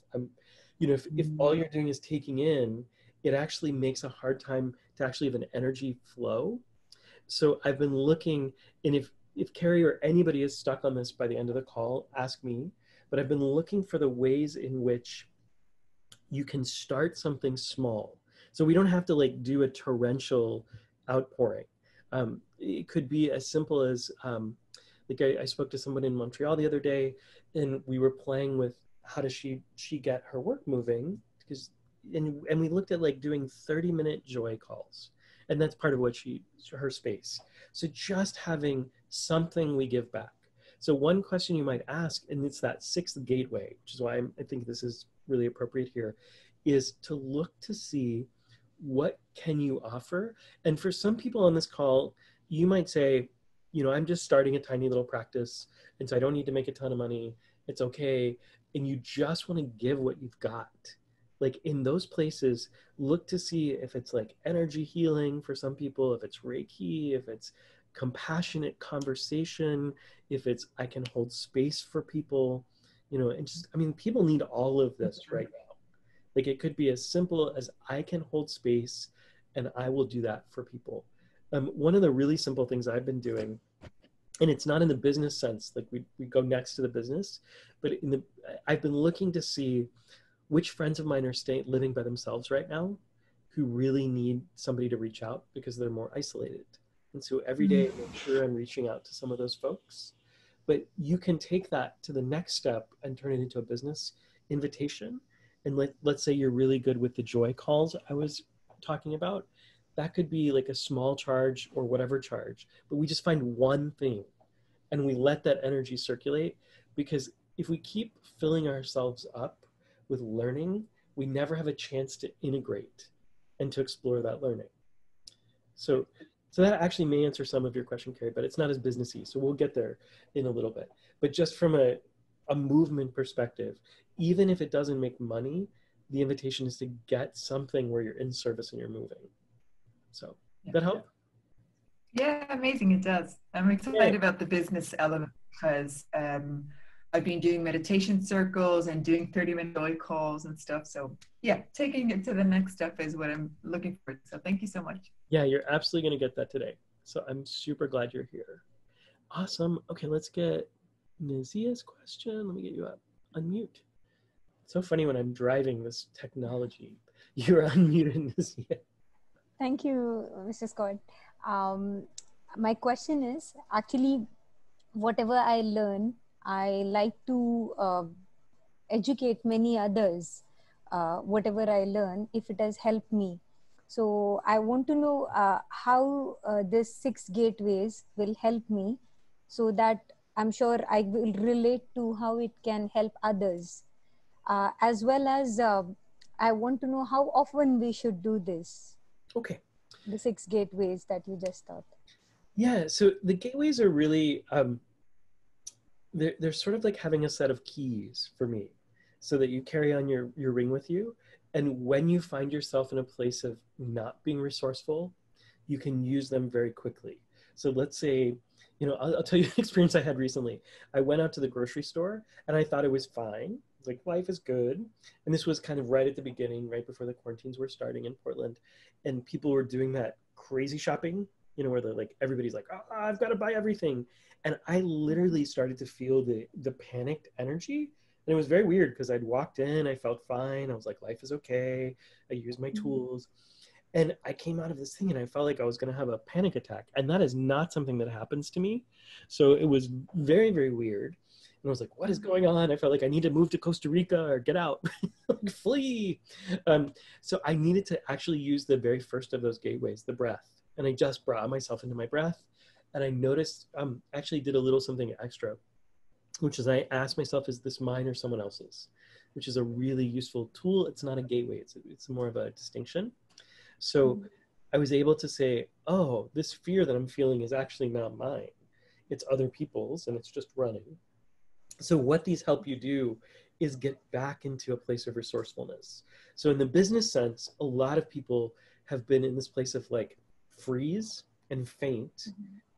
if all you're doing is taking in, it actually makes a hard time to actually have an energy flow. So I've been looking, and if Carrie or anybody is stuck on this by the end of the call, ask me. But I've been looking for the ways in which you can start something small. So we don't have to like do a torrential outpouring. It could be as simple as like I spoke to someone in Montreal the other day, and we were playing with how does she get her work moving, because and we looked at like doing 30-minute joy calls, and that's part of what her space. So just having something we give back. So one question you might ask, and it's that sixth gateway, which is why I think this is really appropriate here, is to look to see what can you offer. And for some people on this call, you might say, I'm just starting a tiny little practice, and so I don't need to make a ton of money. It's okay. And you just want to give what you've got. Like in those places, look to see if it's like energy healing for some people, if it's Reiki, if it's compassionate conversation, if it's I can hold space for people, and just, people need all of this right now. Like it could be as simple as I can hold space and I will do that for people. One of the really simple things I've been doing, and it's not in the business sense, like we go next to the business, but I've been looking to see which friends of mine are living by themselves right now who really need somebody to reach out because they're more isolated. And so every day, make sure I'm reaching out to some of those folks. But you can take that to the next step and turn it into a business invitation. And let's say you're really good with the joy calls I was talking about. That could be like a small charge or whatever charge, but we just find one thing and we let that energy circulate, because if we keep filling ourselves up with learning, we never have a chance to integrate and to explore that learning. So that actually may answer some of your question, Carrie, but it's not as businessy. So we'll get there in a little bit. But just from a movement perspective, even if it doesn't make money, the invitation is to get something where you're in service and you're moving. So that help?
Yeah, amazing. It does. I'm excited about the business element because I've been doing meditation circles and doing 30-minute joy calls and stuff. So yeah, taking it to the next step is what I'm looking for. So thank you so much.
Yeah, you're absolutely going to get that today. So I'm super glad you're here. Awesome. Okay, let's get Nazia's question. Let me get you up. Unmute. It's so funny when I'm driving this technology. You're unmuted, Nazia.
Thank you, Mr. Scott. My question is actually, whatever I learn, I like to educate many others. Whatever I learn, if it has helped me. So I want to know how this 6 gateways will help me, so that I'm sure I will relate to how it can help others. As well as I want to know how often we should do this.
Okay.
The 6 gateways that you just taught.
Yeah, so the gateways are really, they're sort of like having a set of keys for me, so that you carry on your ring with you. And when you find yourself in a place of not being resourceful, you can use them very quickly. So let's say, I'll tell you an experience I had recently. I went out to the grocery store and I thought it was fine. It's like, life is good. And this was kind of right at the beginning, right before the quarantines were starting in Portland. And people were doing that crazy shopping, you know, where they're like, everybody's like, oh, I've got to buy everything. And I literally started to feel the panicked energy. And it was very weird because I'd walked in, I felt fine. I was like, life is okay. I used my tools. And I came out of this thing and I felt like I was going to have a panic attack. And that is not something that happens to me. So it was very, very weird. And I was like, what is going on? I felt like I need to move to Costa Rica or get out, like, flee. So I needed to actually use the very first of those gateways, the breath. And I just brought myself into my breath. And I noticed, actually did a little something extra, which is I asked myself, is this mine or someone else's? Which is a really useful tool. It's not a gateway. It's more of a distinction. So I was able to say, oh, this fear that I'm feeling is actually not mine. It's other people's and it's just running. So what these help you do is get back into a place of resourcefulness. So in the business sense, a lot of people have been in this place of like freeze and faint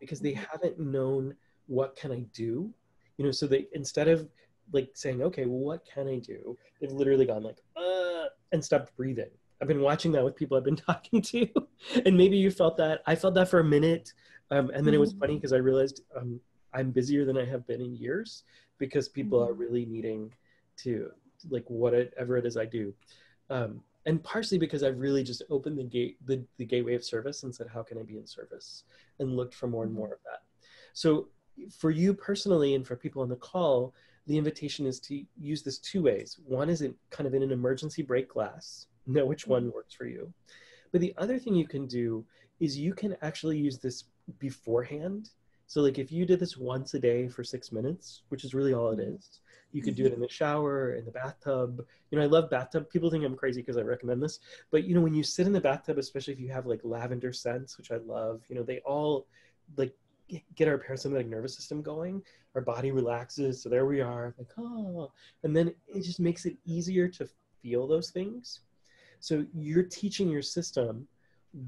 because they haven't known, what can I do? You know, so they, instead of like saying, okay, well, what can I do? They've literally gone like, and stopped breathing. I've been watching that with people I've been talking to, and maybe you felt that. I felt that for a minute, and then it was funny because I realized I'm busier than I have been in years because people are really needing to, like, whatever it is I do, and partially because I've really just opened the gateway of service and said, how can I be in service, and looked for more and more of that. So for you personally and for people on the call, the invitation is to use this two ways. One is kind of in an emergency break glass. Know which one works for you. But the other thing you can do is you can actually use this beforehand. So like if you did this once a day for 6 minutes, which is really all it is, you could do it in the shower, in the bathtub. You know, I love bathtub. People think I'm crazy because I recommend this. But, you know, when you sit in the bathtub, especially if you have like lavender scents, which I love, you know, they all like get our parasympathetic nervous system going. Our body relaxes. So there we are, like, oh, and then it just makes it easier to feel those things. So you're teaching your system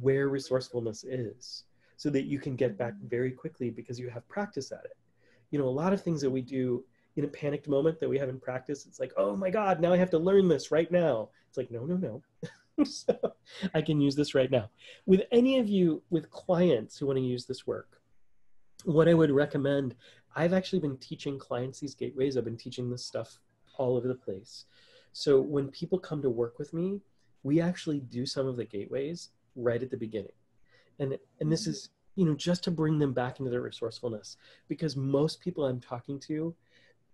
where resourcefulness is so that you can get back very quickly because you have practice at it. You know, a lot of things that we do in a panicked moment that we haven't practiced, it's like, oh my God, now I have to learn this right now. It's like, no, no, no. So I can use this right now. With any of you, with clients who want to use this work, what I would recommend, I've actually been teaching clients these gateways. I've been teaching this stuff all over the place. So when people come to work with me, we actually do some of the gateways right at the beginning. And this is, you know, just to bring them back into their resourcefulness, because most people I'm talking to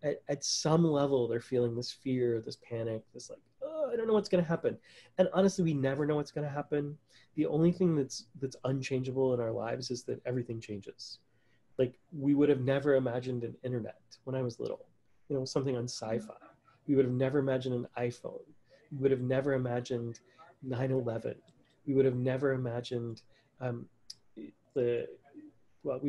at some level, they're feeling this fear, this panic, this like, oh, I don't know what's going to happen. And honestly, we never know what's going to happen. The only thing that's unchangeable in our lives is that everything changes. Like we would have never imagined an internet when I was little, you know, something on sci-fi. We would have never imagined an iPhone. We would have never imagined 9/11. We would have never imagined we would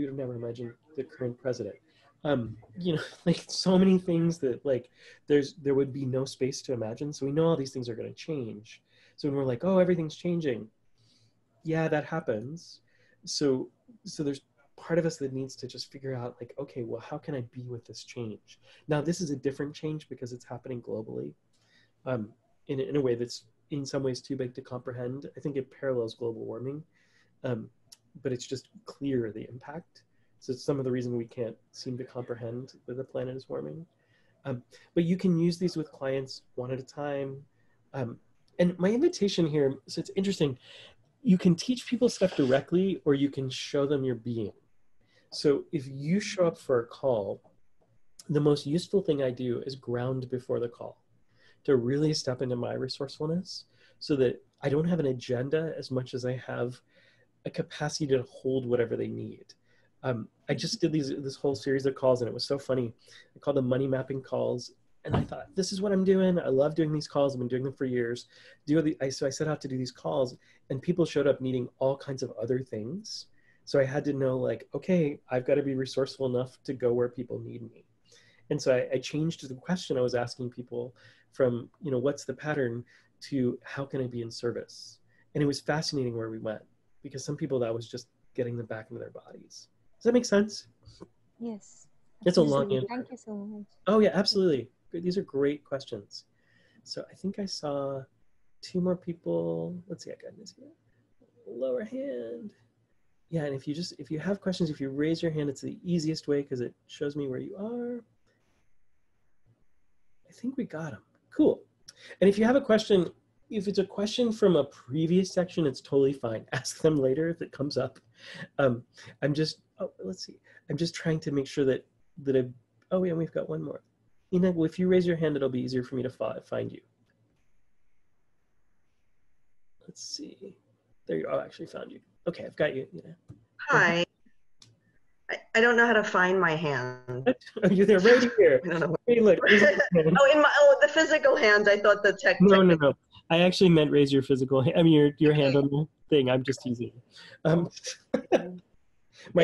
have never imagined the current president. You know, like so many things that like there would be no space to imagine. So we know all these things are going to change. So when we're like, oh, everything's changing, yeah, that happens. So there's part of us that needs to just figure out like, okay, well, how can I be with this change? Now, this is a different change because it's happening globally. In a way that's in some ways too big to comprehend. I think it parallels global warming, but it's just clear the impact. So it's some of the reason we can't seem to comprehend that the planet is warming. But you can use these with clients one at a time. And my invitation here, so it's interesting, you can teach people stuff directly or you can show them your being. So if you show up for a call, the most useful thing I do is ground before the call, to really step into my resourcefulness so that I don't have an agenda as much as I have a capacity to hold whatever they need. I just did this whole series of calls and it was so funny. I called them money mapping calls. And I thought, this is what I'm doing. I love doing these calls. I've been doing them for years. So I set out to do these calls and people showed up needing all kinds of other things. So I had to know like, okay, I've got to be resourceful enough to go where people need me. And so I changed the question I was asking people from, you know, what's the pattern to how can I be in service? And it was fascinating where we went because some people that was just getting them back into their bodies. Does that make sense?
Yes.
It's a long answer.
Thank you so much.
Oh yeah, absolutely. These are great questions. So I think I saw 2 more people. Let's see, I got this here. Lower hand. Yeah, and if you have questions, if you raise your hand, it's the easiest way because it shows me where you are. I think we got them. Cool. And if you have a question, if it's a question from a previous section, it's totally fine. Ask them later if it comes up. I'm just, let's see. I'm just trying to make sure that oh yeah, we've got one more. Ina, if you raise your hand, it'll be easier for me to find you. Let's see. There you are. I actually found you. Okay, I've got you. Yeah.
Hi. I don't know how to find my hand.
Oh, you're right here.
I don't know.
Hey, look.
The physical hand. I thought the tech.
No. I actually meant raise your physical hand. I mean, your hand on the thing. I'm just teasing. My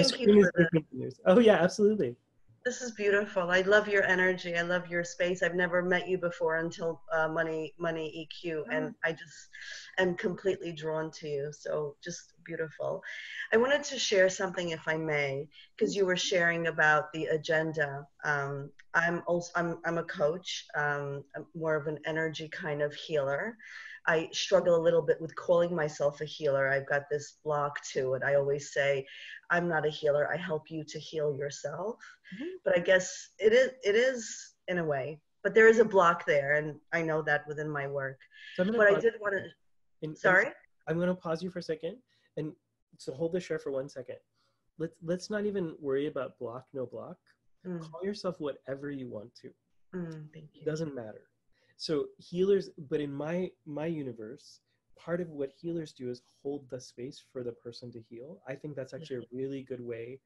screen is different than yours. Oh yeah, absolutely.
This is beautiful. I love your energy. I love your space. I've never met you before until Money EQ, and I just am completely drawn to you. So just beautiful. I wanted to share something, if I may, because you were sharing about the agenda. I'm a coach. I'm more of an energy kind of healer. I struggle a little bit with calling myself a healer. I've got this block to it. I always say, I'm not a healer. I help you to heal yourself. But I guess it is in a way. But there is a block there, and I know that within my work.
So
but I did want to. Sorry.
I'm going to pause you for a second, and so hold the share for 1 second. Let's not even worry about block, no block. Call yourself whatever you want to.
Thank you.
It doesn't matter. So healers, but in my universe, part of what healers do is hold the space for the person to heal. I think that's actually a really good way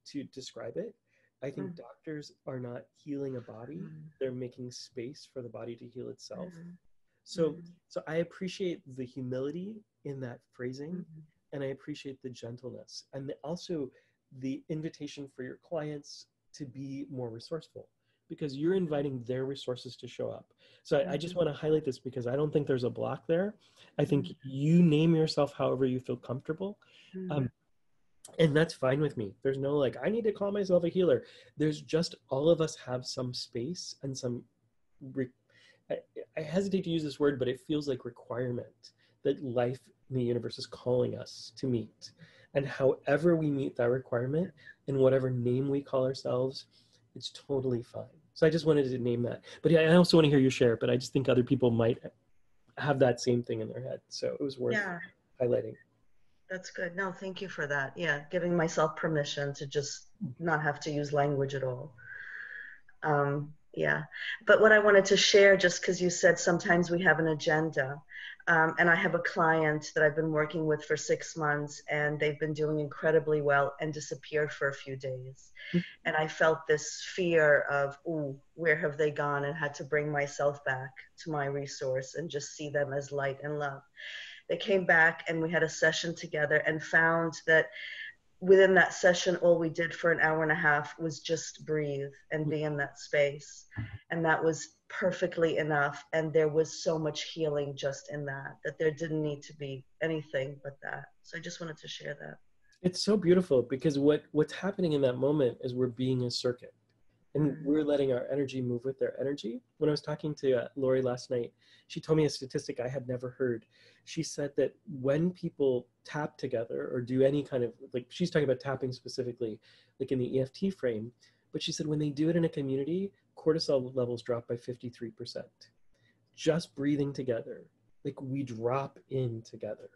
to describe it. I think doctors are not healing a body. They're making space for the body to heal itself. So I appreciate the humility in that phrasing, and I appreciate the gentleness, and also the invitation for your clients to be more resourceful, because you're inviting their resources to show up. So I just want to highlight this because I don't think there's a block there. I think you name yourself however you feel comfortable. And that's fine with me. There's no like, I need to call myself a healer. There's just, all of us have some space and some, I hesitate to use this word, but it feels like requirement that life in the universe is calling us to meet. And however we meet that requirement, in whatever name we call ourselves, it's totally fine. So I just wanted to name that. But yeah, I also want to hear you share, but I just think other people might have that same thing in their head. So it was worth highlighting.
That's good. No, thank you for that. Yeah, giving myself permission to just not have to use language at all. Yeah, but what I wanted to share, just because you said sometimes we have an agenda, and I have a client that I've been working with for 6 months, and they've been doing incredibly well and disappeared for a few days. And I felt this fear of, ooh, where have they gone, and had to bring myself back to my resource and just see them as light and love. They came back and we had a session together and found that within that session, all we did for an hour and a half was just breathe and be in that space. And that was perfectly enough. And there was so much healing just in that there didn't need to be anything but that. So I just wanted to share that.
It's so beautiful because what's happening in that moment is we're being a circuit. And we're letting our energy move with their energy. When I was talking to Laurie last night, she told me a statistic I had never heard. She said that when people tap together or do any kind of, like, she's talking about tapping specifically, like in the EFT frame, but she said when they do it in a community, cortisol levels drop by 53%. Just breathing together, like we drop in together.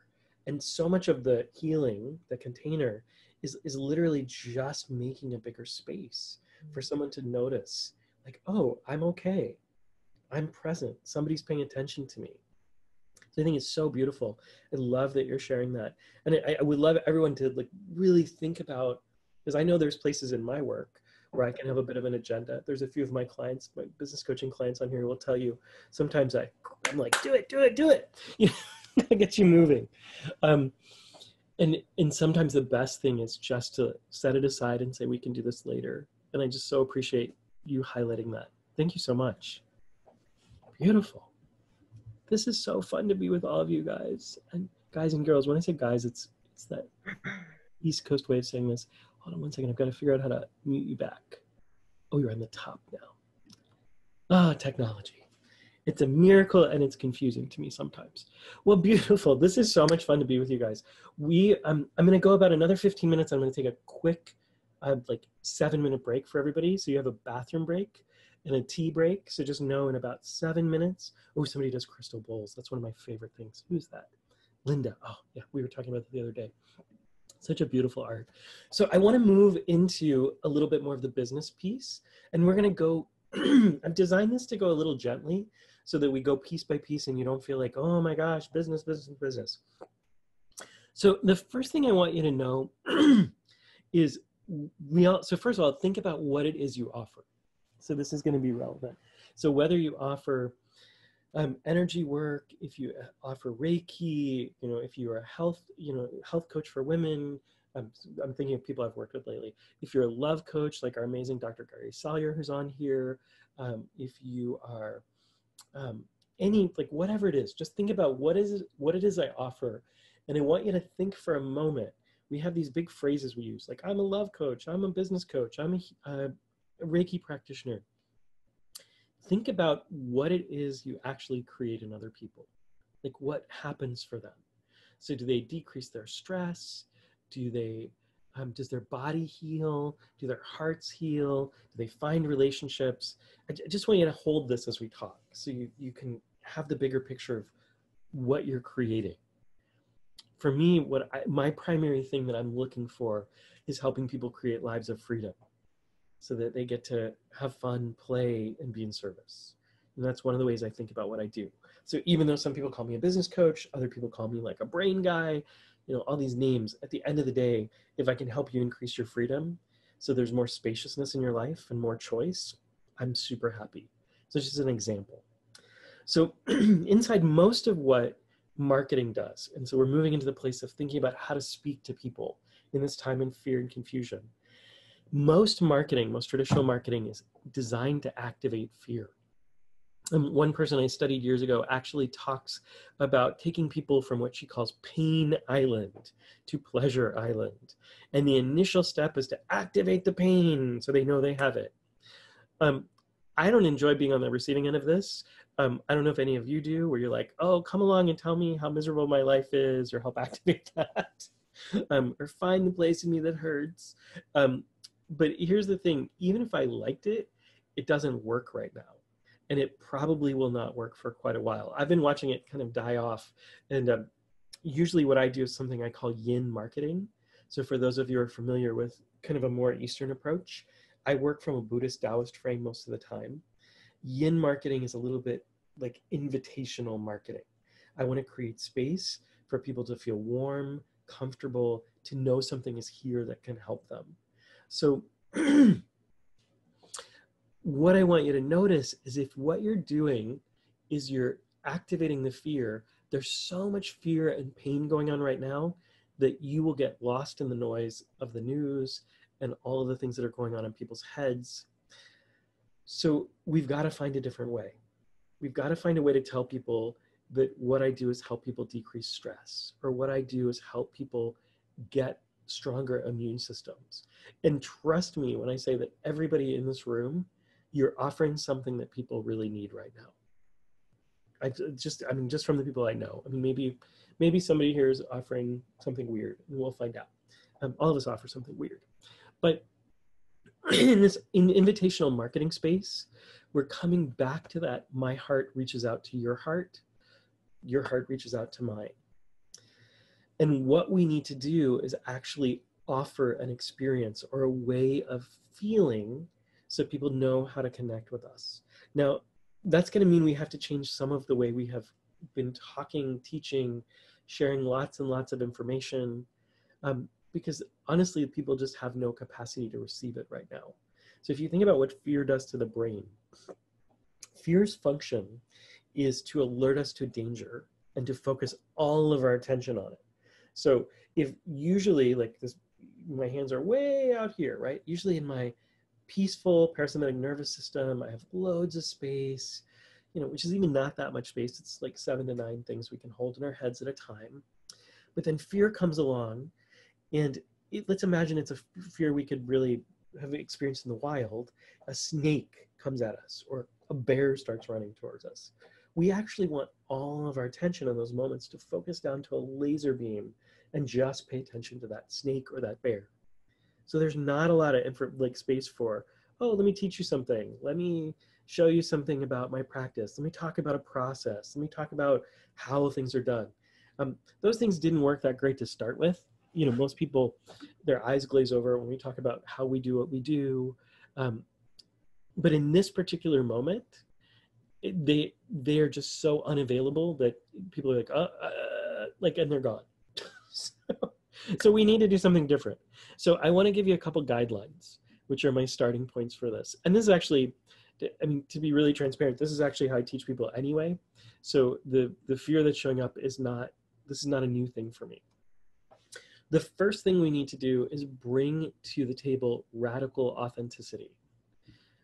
And so much of the healing, the container, is literally just making a bigger space for someone to notice, like, oh, I'm okay. I'm present. Somebody's paying attention to me. So I think it's so beautiful. I love that you're sharing that. And I would love everyone to like really think about, because I know there's places in my work where I can have a bit of an agenda. There's a few of my clients, my business coaching clients on here who will tell you, sometimes I'm like, do it. You know, I get you moving. And sometimes the best thing is just to set it aside and say, we can do this later. And I just so appreciate you highlighting that. Thank you so much. Beautiful. This is so fun to be with all of you guys. And guys and girls, when I say guys, it's that East Coast way of saying this. Hold on 1 second. I've got to figure out how to mute you back. Oh, you're on the top now. Ah, technology. It's a miracle, and it's confusing to me sometimes. Well, beautiful. This is so much fun to be with you guys. I'm going to go about another 15 minutes. I'm going to take a quick, like 7-minute break for everybody. So you have a bathroom break and a tea break. So just know in about 7 minutes. Oh, somebody does crystal bowls. That's one of my favorite things. Who's that? Linda. Oh, yeah. We were talking about that the other day. Such a beautiful art. So I want to move into a little bit more of the business piece. And we're going to go, I've designed this to go a little gently so that we go piece by piece and you don't feel like, oh my gosh, business, business, business. So the first thing I want you to know is so first of all, think about what it is you offer. So this is going to be relevant. So whether you offer energy work, if you offer Reiki, if you are a health coach for women, I'm thinking of people I've worked with lately. If you're a love coach, like our amazing Dr. Gary Salyer, who's on here, if you are whatever it is, just think about what it is I offer. And I want you to think for a moment. We have these big phrases we use, like I'm a love coach, I'm a business coach, I'm a Reiki practitioner. Think about what it is you actually create in other people. Like what happens for them? So do they decrease their stress? Does their body heal? Do their hearts heal? Do they find relationships? I just want you to hold this as we talk so you can have the bigger picture of what you're creating. For me, my primary thing that I'm looking for is helping people create lives of freedom, so that they get to have fun, play, and be in service. And that's one of the ways I think about what I do. So even though some people call me a business coach, other people call me like a brain guy, all these names, at the end of the day, if I can help you increase your freedom, so there's more spaciousness in your life and more choice, I'm super happy. So it's just an example. So inside most of what marketing does, and so we're moving into the place of thinking about how to speak to people in this time of fear and confusion. Most traditional marketing is designed to activate fear. One person I studied years ago actually talks about taking people from what she calls pain island to pleasure island. And the initial step is to activate the pain so they know they have it. I don't enjoy being on the receiving end of this. I don't know if any of you do, where you're like, oh, come along and tell me how miserable my life is, or help activate that, or find the place in me that hurts. But here's the thing, even if I liked it, it doesn't work right now. And it probably will not work for quite a while. I've been watching it kind of die off. And usually what I do is something I call yin marketing. So for those of you who are familiar with kind of a more Eastern approach, I work from a Buddhist Taoist frame most of the time. Yin marketing is a little bit like invitational marketing. I want to create space for people to feel warm, comfortable, to know something is here that can help them. So what I want you to notice is if what you're doing is you're activating the fear, there's so much fear and pain going on right now that you will get lost in the noise of the news and all of the things that are going on in people's heads. So we've got to find a different way. We've got to find a way to tell people that what I do is help people decrease stress, or what I do is help people get stronger immune systems. And trust me when I say that everybody in this room, you're offering something that people really need right now. Just from the people I know. Maybe somebody here is offering something weird, and we'll find out. All of us offer something weird. But in this invitational marketing space, we're coming back to that. My heart reaches out to your heart reaches out to mine. And what we need to do is actually offer an experience or a way of feeling so people know how to connect with us. Now, that's going to mean we have to change some of the way we have been talking, teaching, sharing lots and lots of information, because honestly, people just have no capacity to receive it right now. So if you think about what fear does to the brain, fear's function is to alert us to danger and to focus all of our attention on it. So if usually like this, my hands are way out here, right? Usually in my peaceful parasympathetic nervous system, I have loads of space, which is even not that much space. It's like 7 to 9 things we can hold in our heads at a time. But then fear comes along, and let's imagine it's a fear we could really have experienced in the wild. A snake comes at us, or a bear starts running towards us. We actually want all of our attention in those moments to focus down to a laser beam and just pay attention to that snake or that bear. So there's not a lot of space for, oh, let me teach you something. Let me show you something about my practice. Let me talk about a process. Let me talk about how things are done. Those things didn't work that great to start with. You know, most people, their eyes glaze over when we talk about how we do what we do. But in this particular moment, they are just so unavailable that people are like, and they're gone. So we need to do something different. So I want to give you a couple guidelines, which are my starting points for this. And this is actually, I mean, to be really transparent, this is actually how I teach people anyway. So the fear that's showing up is not, this is not a new thing for me. The first thing we need to do is bring to the table radical authenticity.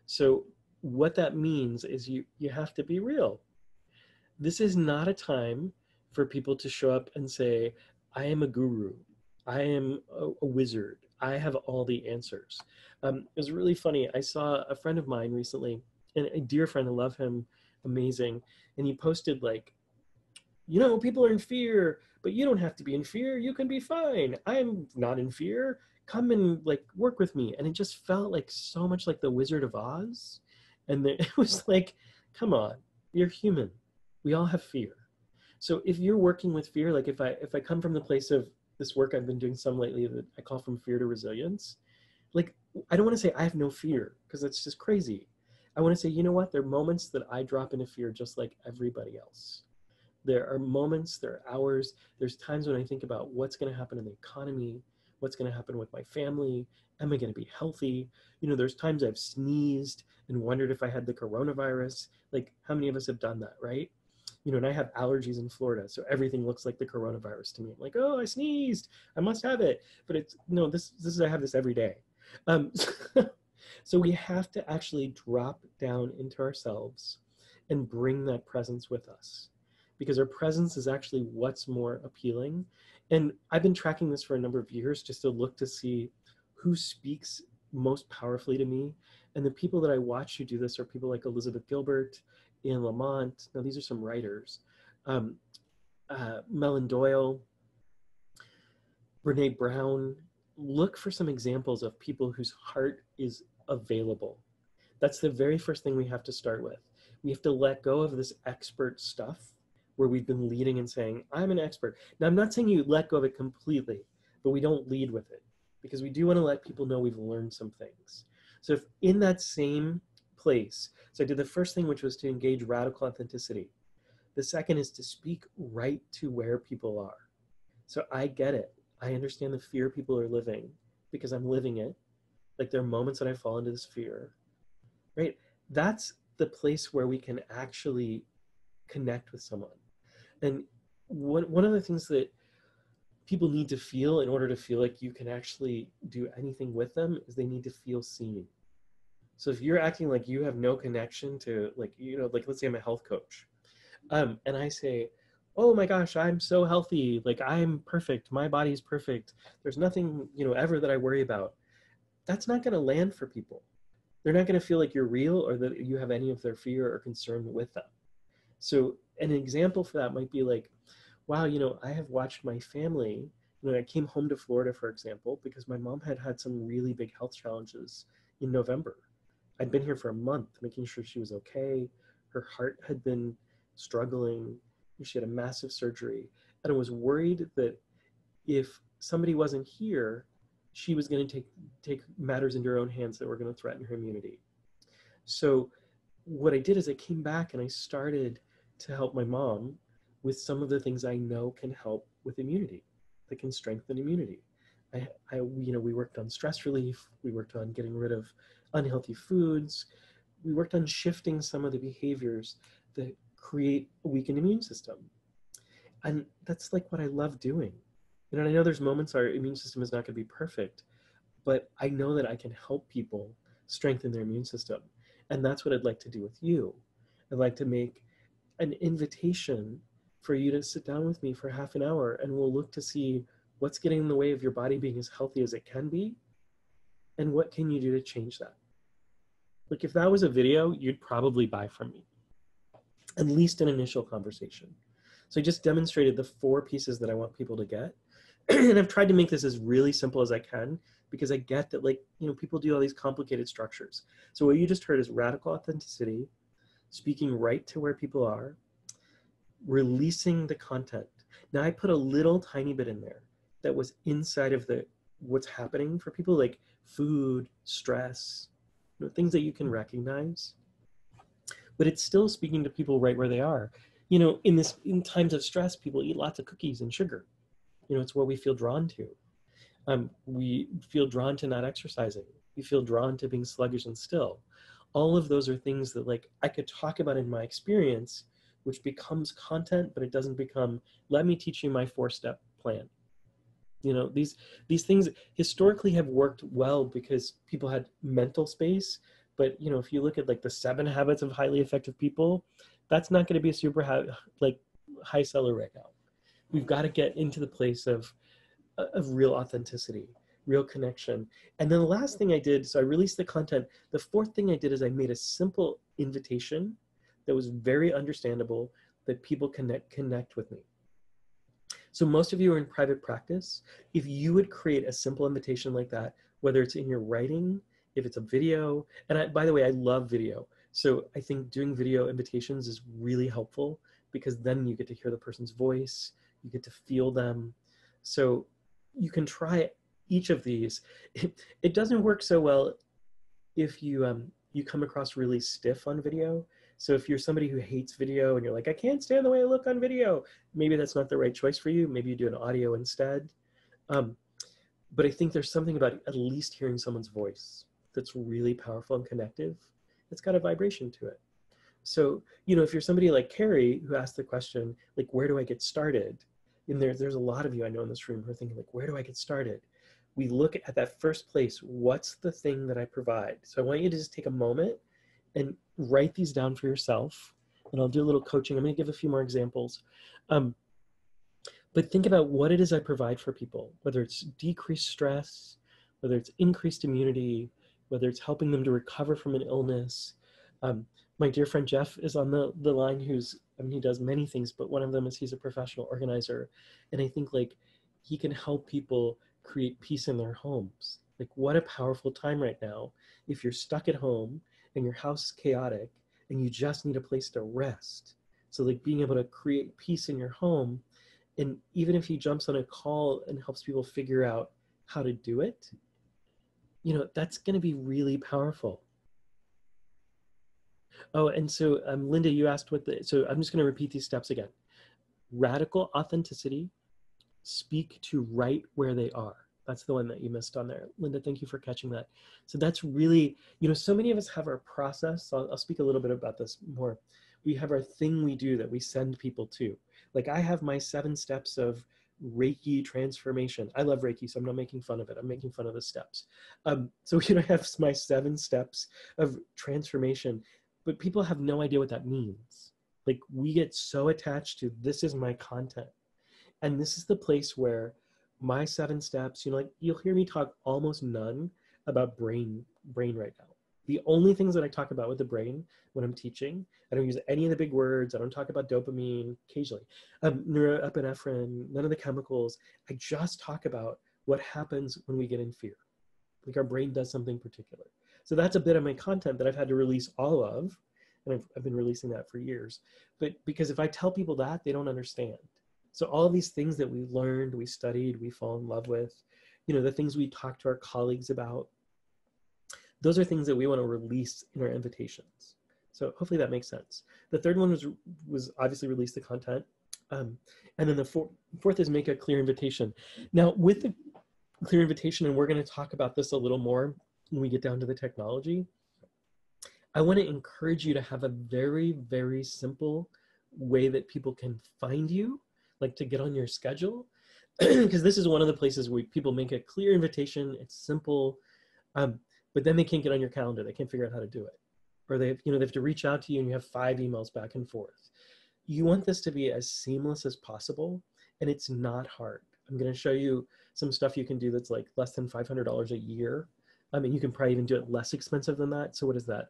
So what that means is you have to be real. This is not a time for people to show up and say, I am a guru. I am a wizard. I have all the answers. It was really funny. I saw a friend of mine recently, and a dear friend, I love him, amazing. And he posted like, you know, people are in fear, but you don't have to be in fear. You can be fine. I'm not in fear. Come and like work with me. And it just felt like so much like the Wizard of Oz. And it was like, come on, you're human. We all have fear. So if you're working with fear, like if I come from the place of this work I've been doing some lately that I call From Fear to Resilience, like I don't want to say I have no fear because that's just crazy. I want to say, you know what? There are moments that I drop into fear just like everybody else. There are moments, there are hours, there's times when I think about what's going to happen in the economy, what's going to happen with my family, am I going to be healthy? You know, there's times I've sneezed and wondered if I had the coronavirus. Like, how many of us have done that, right? You know, and I have allergies in Florida, so everything looks like the coronavirus to me. I'm like, oh, I sneezed, I must have it. But it's, no, this is, I have this every day. So we have to actually drop down into ourselves and bring that presence with us, because our presence is actually what's more appealing. And I've been tracking this for a number of years just to look to see who speaks most powerfully to me. And the people that I watch who do this are people like Elizabeth Gilbert, Ian Lamont. Now, these are some writers. Mellon Doyle, Brene Brown. Look for some examples of people whose heart is available. That's the very first thing we have to start with. We have to let go of this expert stuff where we've been leading and saying, I'm an expert. Now, I'm not saying you let go of it completely, but we don't lead with it because we do want to let people know we've learned some things. So if in that same place, so I did the first thing, which was to engage radical authenticity. The second is to speak right to where people are. So I get it. I understand the fear people are living because I'm living it. Like there are moments that I fall into this fear, right? That's the place where we can actually connect with someone. And one of the things that people need to feel in order to feel like you can actually do anything with them is they need to feel seen. So if you're acting like you have no connection to, like, you know, like let's say I'm a health coach, and I say, oh my gosh, I'm so healthy, like I'm perfect, my body's perfect, there's nothing, you know, ever that I worry about. That's not going to land for people. They're not going to feel like you're real or that you have any of their fear or concern with them. So an example for that might be like, wow, you know, I have watched my family, you know, I came home to Florida, for example, because my mom had some really big health challenges in November. I'd been here for a month, making sure she was okay. Her heart had been struggling. She had a massive surgery. And I was worried that if somebody wasn't here, she was going to take matters into her own hands that were going to threaten her immunity. So what I did is I came back and I started to help my mom with some of the things I know can help with immunity, that can strengthen immunity. You know, we worked on stress relief. We worked on getting rid of unhealthy foods. We worked on shifting some of the behaviors that create a weakened immune system. And that's like what I love doing. You know, and I know there's moments our immune system is not going to be perfect, but I know that I can help people strengthen their immune system. And that's what I'd like to do with you. I'd like to make an invitation for you to sit down with me for half an hour, and we'll look to see what's getting in the way of your body being as healthy as it can be, and what can you do to change that. Like if that was a video, you'd probably buy from me, at least an initial conversation. So I just demonstrated the 4 pieces that I want people to get. And I've tried to make this as really simple as I can, because I get that, like, you know, people do all these complicated structures. So what you just heard is radical authenticity, speaking right to where people are, releasing the content. Now I put a little tiny bit in there that was inside of the what's happening for people, like food, stress, you know, things that you can recognize. But it's still speaking to people right where they are. You know, in times of stress, people eat lots of cookies and sugar. You know, it's what we feel drawn to. We feel drawn to not exercising. We feel drawn to being sluggish and still. All of those are things that, like, I could talk about in my experience, which becomes content, but it doesn't become, let me teach you my 4-step plan. You know, these things historically have worked well because people had mental space. But, you know, if you look at like the 7 habits of highly effective people, that's not going to be a super high seller right now. We've got to get into the place of real authenticity, real connection. And then the last thing I did, so I released the content. The 4th thing I did is I made a simple invitation that was very understandable, that people connect with me. So most of you are in private practice. If you would create a simple invitation like that, whether it's in your writing, if it's a video, and by the way, I love video. So I think doing video invitations is really helpful, because then you get to hear the person's voice, you get to feel them. So you can try each of these. It doesn't work so well if you come across really stiff on video. So if you're somebody who hates video and you're like, I can't stand the way I look on video, maybe that's not the right choice for you. Maybe you do an audio instead. But I think there's something about at least hearing someone's voice that's really powerful and connective. It's got a vibration to it. So, you know, if you're somebody like Carrie, who asked the question, like, where do I get started? And there's a lot of you I know in this room who are thinking, like, where do I get started? We look at that first place. What's the thing that I provide? So I want you to just take a moment and write these down for yourself. And I'll do a little coaching. I'm going to give a few more examples. But think about what it is I provide for people, whether it's decreased stress, whether it's increased immunity, whether it's helping them to recover from an illness. My dear friend Jeff is on the line, he does many things, but one of them is he's a professional organizer. And I think, like, he can help people create peace in their homes. Like, what a powerful time right now. If you're stuck at home and your house is chaotic and you just need a place to rest. So, like, being able to create peace in your home. And even if he jumps on a call and helps people figure out how to do it, you know, that's going to be really powerful. Oh, and so Linda, you asked so I'm just going to repeat these steps again. Radical authenticity, speak to right where they are. That's the one that you missed on there. Linda, thank you for catching that. So that's really, you know, so many of us have our process. So I'll speak a little bit about this more. We have our thing we do that we send people to. Like, I have my 7 steps of Reiki transformation. I love Reiki, so I'm not making fun of it. I'm making fun of the steps. So, you know, I have my 7 steps of transformation, but people have no idea what that means. Like, we get so attached to, this is my content. And this is the place where my 7 steps, you know, like, you'll hear me talk almost none about brain right now. The only things that I talk about with the brain when I'm teaching, I don't use any of the big words. I don't talk about dopamine, occasionally, neuroepinephrine, none of the chemicals. I just talk about what happens when we get in fear. Like, our brain does something particular. So that's a bit of my content that I've had to release all of, and I've been releasing that for years. But because if I tell people that, they don't understand. So all of these things that we learned, we studied, we fall in love with, you know, the things we talk to our colleagues about, those are things that we want to release in our invitations. So hopefully that makes sense. The 3rd one was obviously release the content. And then the 4th is make a clear invitation. Now, with the clear invitation, and we're going to talk about this a little more when we get down to the technology, I want to encourage you to have a very, very simple way that people can find you, like to get on your schedule, because this is one of the places where people make a clear invitation. It's simple, but then they can't get on your calendar. They can't figure out how to do it, or they have to reach out to you and you have 5 emails back and forth. You want this to be as seamless as possible, and it's not hard. I'm going to show you some stuff you can do that's like less than $500 a year And you can probably even do it less expensive than that. So what is that?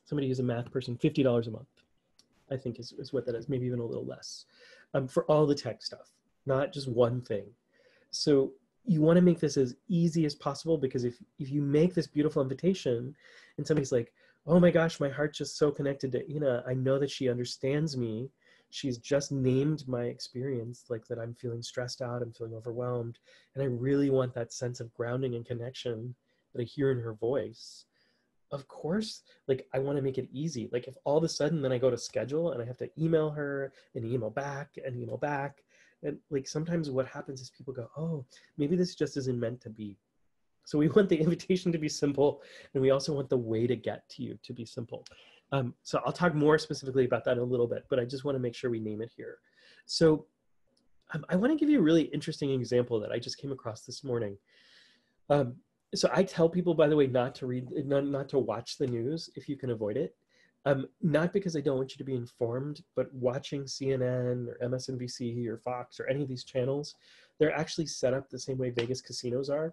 Somebody who's a math person, $50 a month, I think is what that is, maybe even a little less, for all the tech stuff, not just one thing. So you want to make this as easy as possible, because if you make this beautiful invitation and somebody's like, oh my gosh, my heart's just so connected to Ina, I know that she understands me. She's just named my experience, like that I'm feeling stressed out, I'm feeling overwhelmed, and I really want that sense of grounding and connection that I hear in her voice. Of course, like I want to make it easy. Like if all of a sudden then I go to schedule and I have to email her and email back and email back, and like sometimes what happens is people go, oh, maybe this just isn't meant to be. So we want the invitation to be simple, and we also want the way to get to you to be simple. So I'll talk more specifically about that in a little bit, but I just want to make sure we name it here. So I want to give you a really interesting example that I just came across this morning. So I tell people, by the way, not to watch the news if you can avoid it. Not because I don't want you to be informed, but watching CNN or MSNBC or Fox or any of these channels, they're actually set up the same way Vegas casinos are.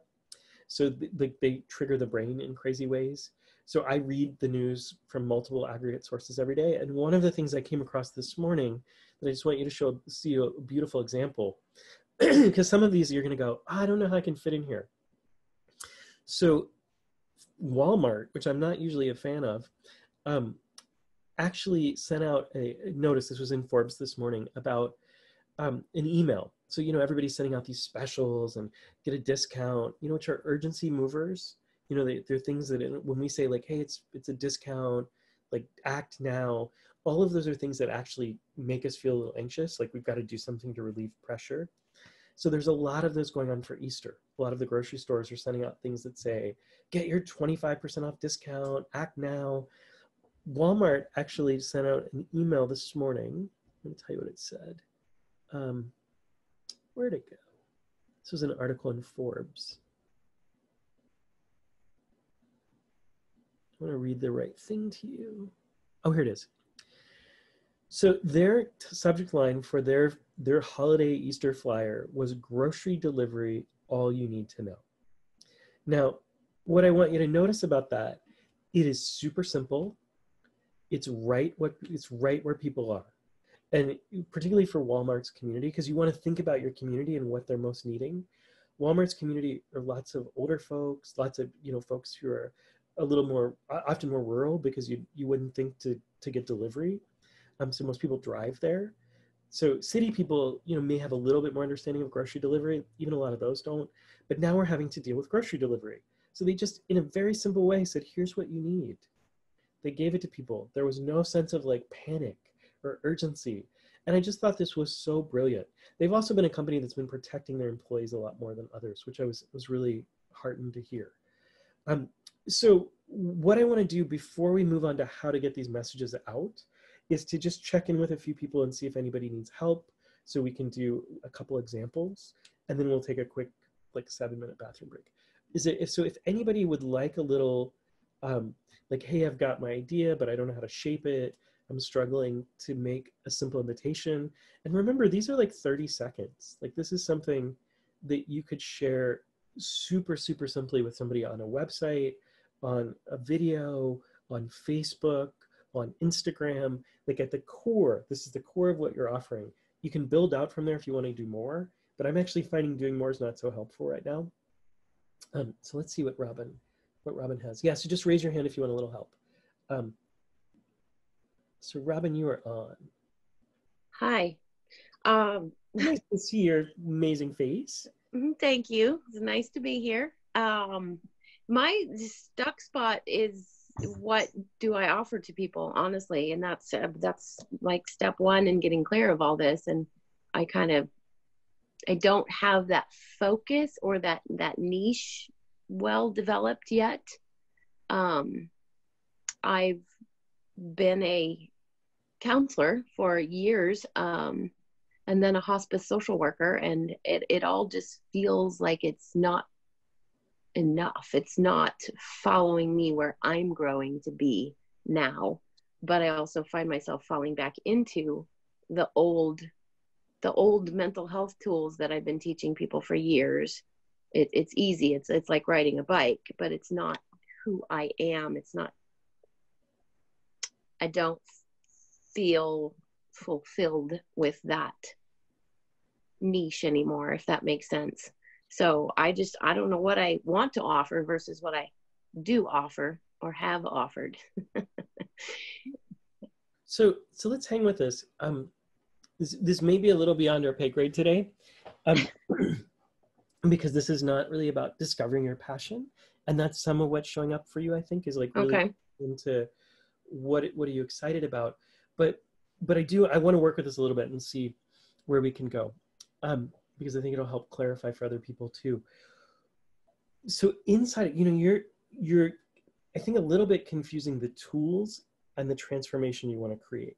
So they trigger the brain in crazy ways. So I read the news from multiple aggregate sources every day. And one of the things I came across this morning that I just want you to see a beautiful example, because some of these you're going to go, I don't know how I can fit in here. So Walmart, which I'm not usually a fan of, actually sent out a notice, this was in Forbes this morning, about an email. So, everybody's sending out these specials and get a discount, which are urgency movers. They're things that when we say like, hey, it's a discount, like act now, all of those are things that actually make us feel a little anxious, like we've got to do something to relieve pressure. So there's a lot of those going on for Easter. A lot of the grocery stores are sending out things that say, get your 25% off discount, act now. Walmart actually sent out an email this morning. Let me tell you what it said. Where'd it go? This was an article in Forbes. I want to read the right thing to you. Oh, here it is. So their subject line for their holiday Easter flyer was grocery delivery, all you need to know. Now, what I want you to notice about that, it is super simple. It's right where people are. And particularly for Walmart's community, because you want to think about your community and what they're most needing. Walmart's community are lots of older folks, lots of folks who are a little more, often more rural, because you wouldn't think to get delivery. So most people drive there. So city people, may have a little bit more understanding of grocery delivery. Even a lot of those don't. But now we're having to deal with grocery delivery. So they just, in a very simple way, said, here's what you need. They gave it to people. There was no sense of like panic or urgency. And I just thought this was so brilliant. They've also been a company that's been protecting their employees a lot more than others, which I was really heartened to hear. So what I want to do before we move on to how to get these messages out is to just check in with a few people and see if anybody needs help, so we can do a couple examples, and then we'll take a quick 7-minute bathroom break. If anybody would like a little, hey, I've got my idea, but I don't know how to shape it. I'm struggling to make a simple invitation. And remember, these are 30 seconds. This is something that you could share super, super simply with somebody on a website, on a video, on Facebook, on Instagram. At the core, this is the core of what you're offering. You can build out from there if you want to do more, but I'm actually finding doing more is not so helpful right now. So let's see what Robin has. Yeah, so just raise your hand if you want a little help. So Robin, you are on.
Hi.
Nice to see your amazing face.
Thank you. It's nice to be here. My stuck spot is, what do I offer to people, honestly? And that's like step one in getting clear of all this. And I don't have that focus or that niche well developed yet. I've been a counselor for years, and then a hospice social worker, and it all just feels like it's not enough. It's not following me where I'm growing to be now. But I also find myself falling back into the old mental health tools that I've been teaching people for years. it's easy. It's like riding a bike, but it's not who I am. It's not, I don't feel fulfilled with that niche anymore, if that makes sense. So I don't know what I want to offer versus what I do offer or have offered.
So let's hang with this. This may be a little beyond our pay grade today, because this is not really about discovering your passion, and that's some of what's showing up for you. I think is like really into what are you excited about. But I want to work with this a little bit and see where we can go, because I think it'll help clarify for other people too. So inside, you're I think a little bit confusing the tools and the transformation you want to create.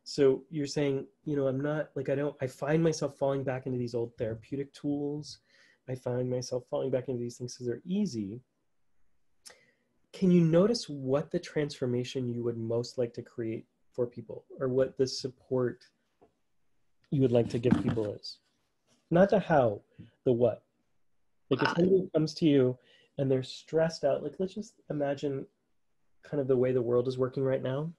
So you're saying, I'm not like, I find myself falling back into these old therapeutic tools. I find myself falling back into these things because they're easy. Can you notice what the transformation you would most like to create for people, or what the support you would like to give people is? Not the how, the what. Like if somebody comes to you and they're stressed out, like let's just imagine kind of the way the world is working right now.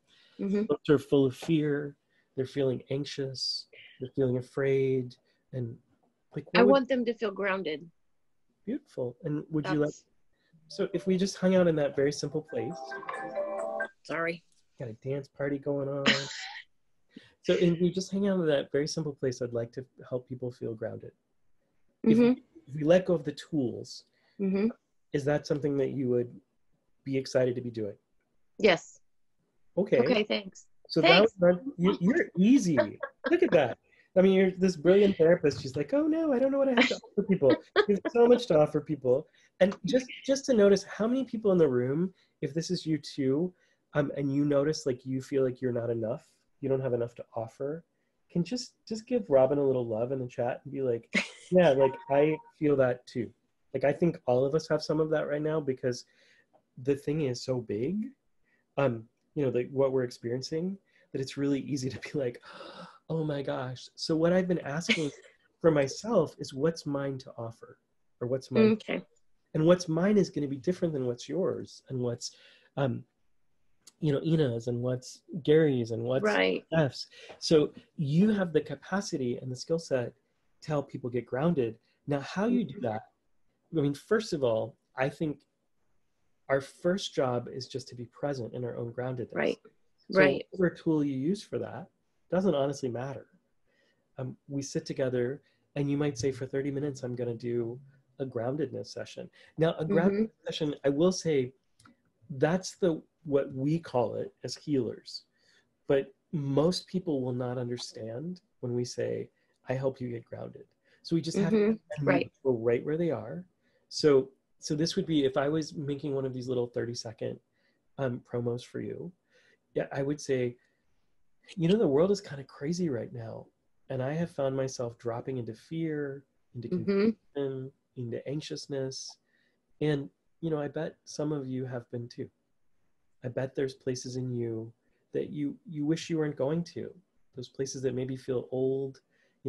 Folks are full of fear. They're feeling anxious. They're feeling afraid. And like,
I want them to feel grounded.
Beautiful. And would you like, so if we just hung out in that very simple place.
Sorry.
Got a dance party going on. So if we just hang out in that very simple place, I'd like to help people feel grounded. If we let go of the tools, is that something that you would be excited to be doing?
Yes.
Okay.
Okay, thanks.
So thanks. You're easy. Look at that. I mean, you're this brilliant therapist. She's like, oh no, I don't know what I have to offer people. There's so much to offer people. And just to notice how many people in the room, if this is you too, and you notice like you feel like you're not enough, you don't have enough to offer, can just give Robin a little love in the chat and be like, yeah, like I feel that too. Like I think all of us have some of that right now, because the thing is so big, like what we're experiencing, that it's really easy to be like, oh my gosh. So what I've been asking for myself is what's mine to offer, or what's mine.
Okay.
And what's mine is going to be different than what's yours, and what's, Ina's, and what's Gary's, and what's Jeff's. So you have the capacity and the skill set to help people get grounded. Now, how you do that, I mean, first of all, I think our first job is just to be present in our own groundedness.
Right.
So whatever tool you use for that doesn't honestly matter. We sit together, and you might say for 30 minutes, I'm going to do a groundedness session. Now, a groundedness session, I will say, that's what we call it as healers. But most people will not understand when we say, I help you get grounded. So we just have to go right where they are. So this would be, if I was making one of these little 30-second promos for you, yeah, I would say, the world is kind of crazy right now. And I have found myself dropping into fear, into confusion, into anxiousness. And, I bet some of you have been too. I bet there's places in you that you wish you weren't going to. Those places that maybe feel old,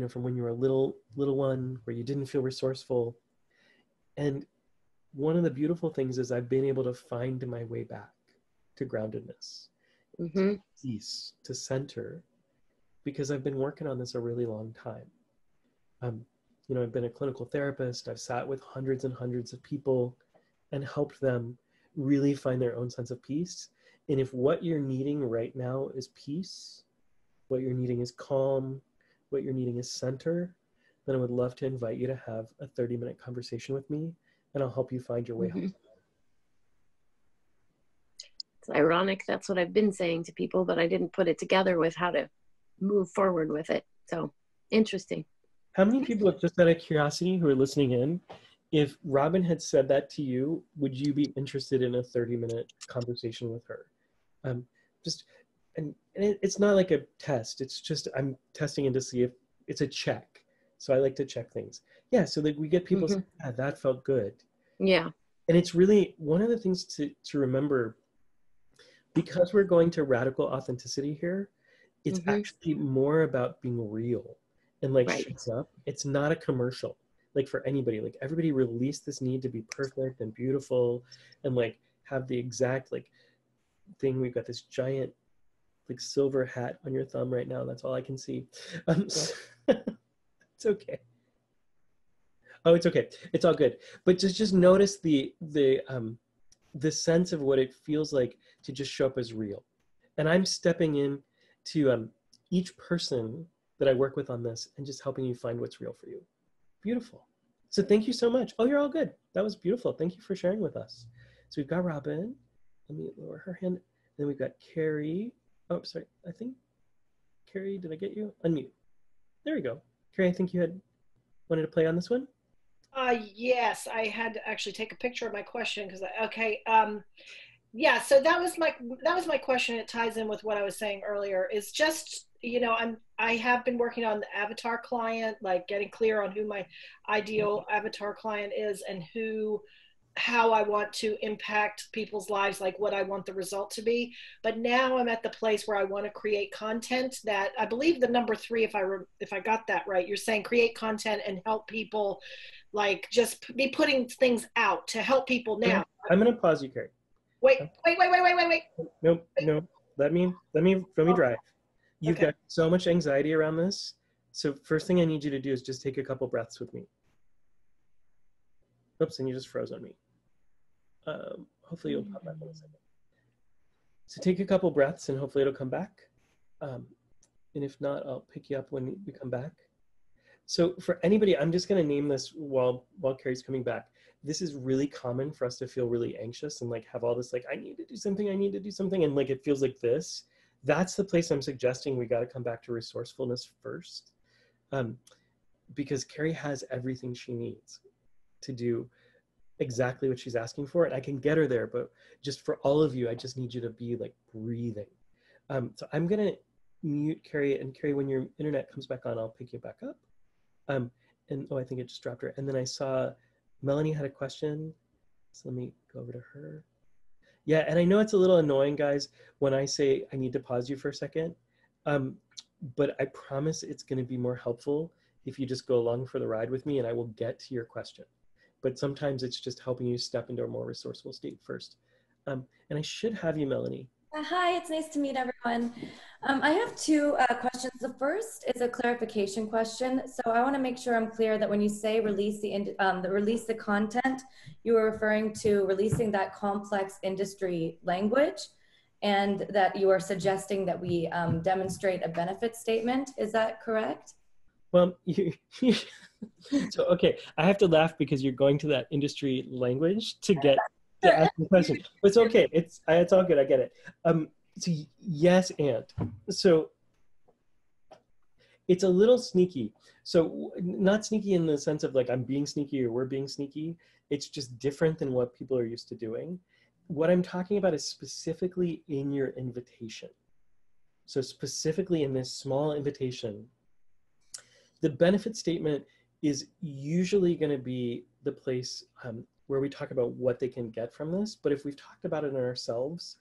from when you were a little one, where you didn't feel resourceful. And one of the beautiful things is I've been able to find my way back to groundedness, to peace, to center, because I've been working on this a really long time. I've been a clinical therapist. I've sat with hundreds and hundreds of people and helped them really find their own sense of peace. And if what you're needing right now is peace, what you're needing is calm, what you're needing is center, then I would love to invite you to have a 30-minute conversation with me, and I'll help you find your way home.
It's ironic. That's what I've been saying to people, but I didn't put it together with how to move forward with it. So interesting.
How many people, just out of curiosity, who are listening in, if Robin had said that to you, would you be interested in a 30-minute conversation with her? And it's not like a test. It's just, I'm testing in to see if it's a check. So I like to check things. Yeah. So that we get people saying, yeah, that felt good.
Yeah.
And it's really one of the things to remember, because we're going to radical authenticity here. It's actually more about being real and showing up. It's not a commercial. like for anybody, like everybody release this need to be perfect and beautiful and like have the exact like thing. We've got this giant like silver hat on your thumb right now. That's all I can see. It's okay. Oh, it's okay. It's all good. But just notice the sense of what it feels like to just show up as real. And I'm stepping in to each person that I work with on this and just helping you find what's real for you. Beautiful. So thank you so much. Oh, you're all good. That was beautiful. Thank you for sharing with us. So we've got Robin. Let me lower her hand. Then we've got Carrie. Oh, sorry. I think, Carrie, did I get you? Unmute. There we go. Carrie, I think you had wanted to play on this one?
Yes, I had to actually take a picture of my question because okay. Yeah, so that was my question. It ties in with what I was saying earlier. Is just, you know, I have been working on the avatar client, like getting clear on who my ideal avatar client is and how I want to impact people's lives, like what I want the result to be. But now I'm at the place where I want to create content that I believe the number 3, if I got that right, you're saying create content and help people, like just be putting things out to help people now.
I'm going to pause you, Carrie.
Wait.
Nope. Let me drive. You've
Okay.
got so much anxiety around this. So first thing I need you to do is just take a couple breaths with me. Oops, and you just froze on me. Hopefully you'll pop back in a second. So take a couple breaths and hopefully it'll come back. And if not, I'll pick you up when we come back. So for anybody, I'm just going to name this while Carrie's coming back. This is really common for us to feel really anxious and like have all this like, I need to do something, and like it feels like this. That's the place I'm suggesting we got to come back to resourcefulness first, because Carrie has everything she needs to do exactly what she's asking for, and I can get her there. But just for all of you, I just need you to be like breathing. So I'm going to mute Carrie, and Carrie, when your internet comes back on, I'll pick you back up. And oh, I think it just dropped her. And then I saw Melanie had a question. So let me go over to her. Yeah, and I know it's a little annoying, guys, when I say I need to pause you for a second. But I promise it's going to be more helpful if you just go along for the ride with me and I will get to your question. But sometimes it's just helping you step into a more resourceful state first. And I should have you, Melanie.
Hi, it's nice to meet everyone. I have 2 questions. The first is a clarification question. So I want to make sure I'm clear that when you say release the content, you are referring to releasing that complex industry language, and that you are suggesting that we demonstrate a benefit statement. Is that correct?
Well, so okay, I have to laugh because you're going to that industry language to get to ask the question. But it's okay. It's all good. I get it. So yes, and so it's a little sneaky. So not sneaky in the sense of like I'm being sneaky or we're being sneaky. It's just different than what people are used to doing. What I'm talking about is specifically in your invitation. So specifically in this small invitation, the benefit statement is usually going to be the place where we talk about what they can get from this. But if we've talked about it ourselves,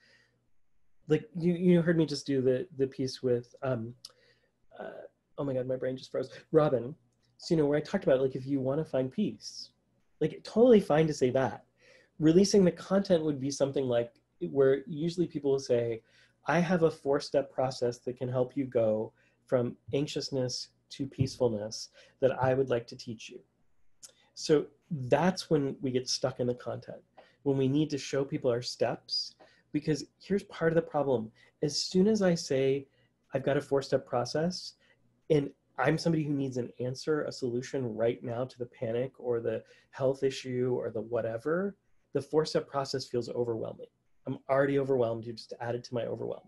like you heard me just do the piece with, oh my God, my brain just froze, Robin. So, where I talked about like, if you want to find peace, like totally fine to say that. Releasing the content would be something like where usually people will say, I have a 4-step process that can help you go from anxiousness to peacefulness that I would like to teach you. So that's when we get stuck in the content, when we need to show people our steps, because here's part of the problem. As soon as I say, I've got a 4-step process and I'm somebody who needs an answer, a solution right now to the panic or the health issue or the whatever, the 4-step process feels overwhelming. I'm already overwhelmed. You just added to my overwhelm.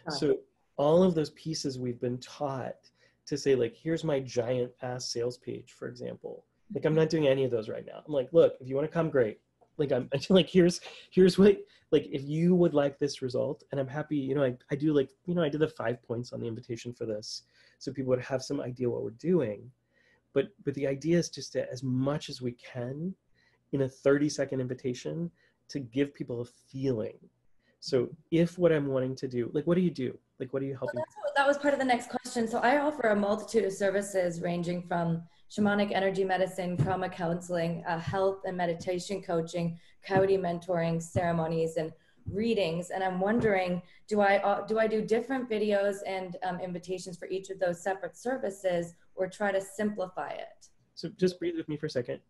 So all of those pieces we've been taught to say, like, here's my giant ass sales page, for example. Like, I'm not doing any of those right now. I'm like, look, if you want to come, great. Like, I'm like, here's what, like, if you would like this result, and I'm happy, I do like, I did the 5 points on the invitation for this, so people would have some idea what we're doing. But the idea is just to, as much as we can, in a 30-second invitation, to give people a feeling. So if what I'm wanting to do, like, what do you do? Like, what are you helping?
Well, that was part of the next question. So I offer a multitude of services ranging from shamanic energy medicine, trauma counseling, health and meditation coaching, coyote mentoring, ceremonies, and readings. And I'm wondering, do I do different videos and invitations for each of those separate services, or try to simplify it?
So just breathe with me for a second.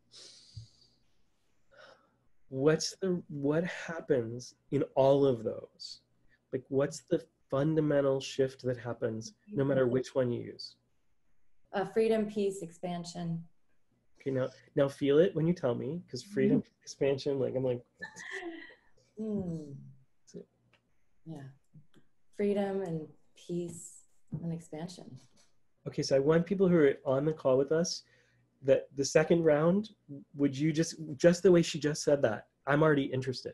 What happens in all of those? Like, what's the fundamental shift that happens no matter which one you use?
Freedom, peace, expansion.
Okay, now feel it when you tell me, because freedom, expansion, like I'm like,
yeah, freedom and peace and expansion.
Okay, so I want people who are on the call with us that the second round, would you just the way she just said that, I'm already interested.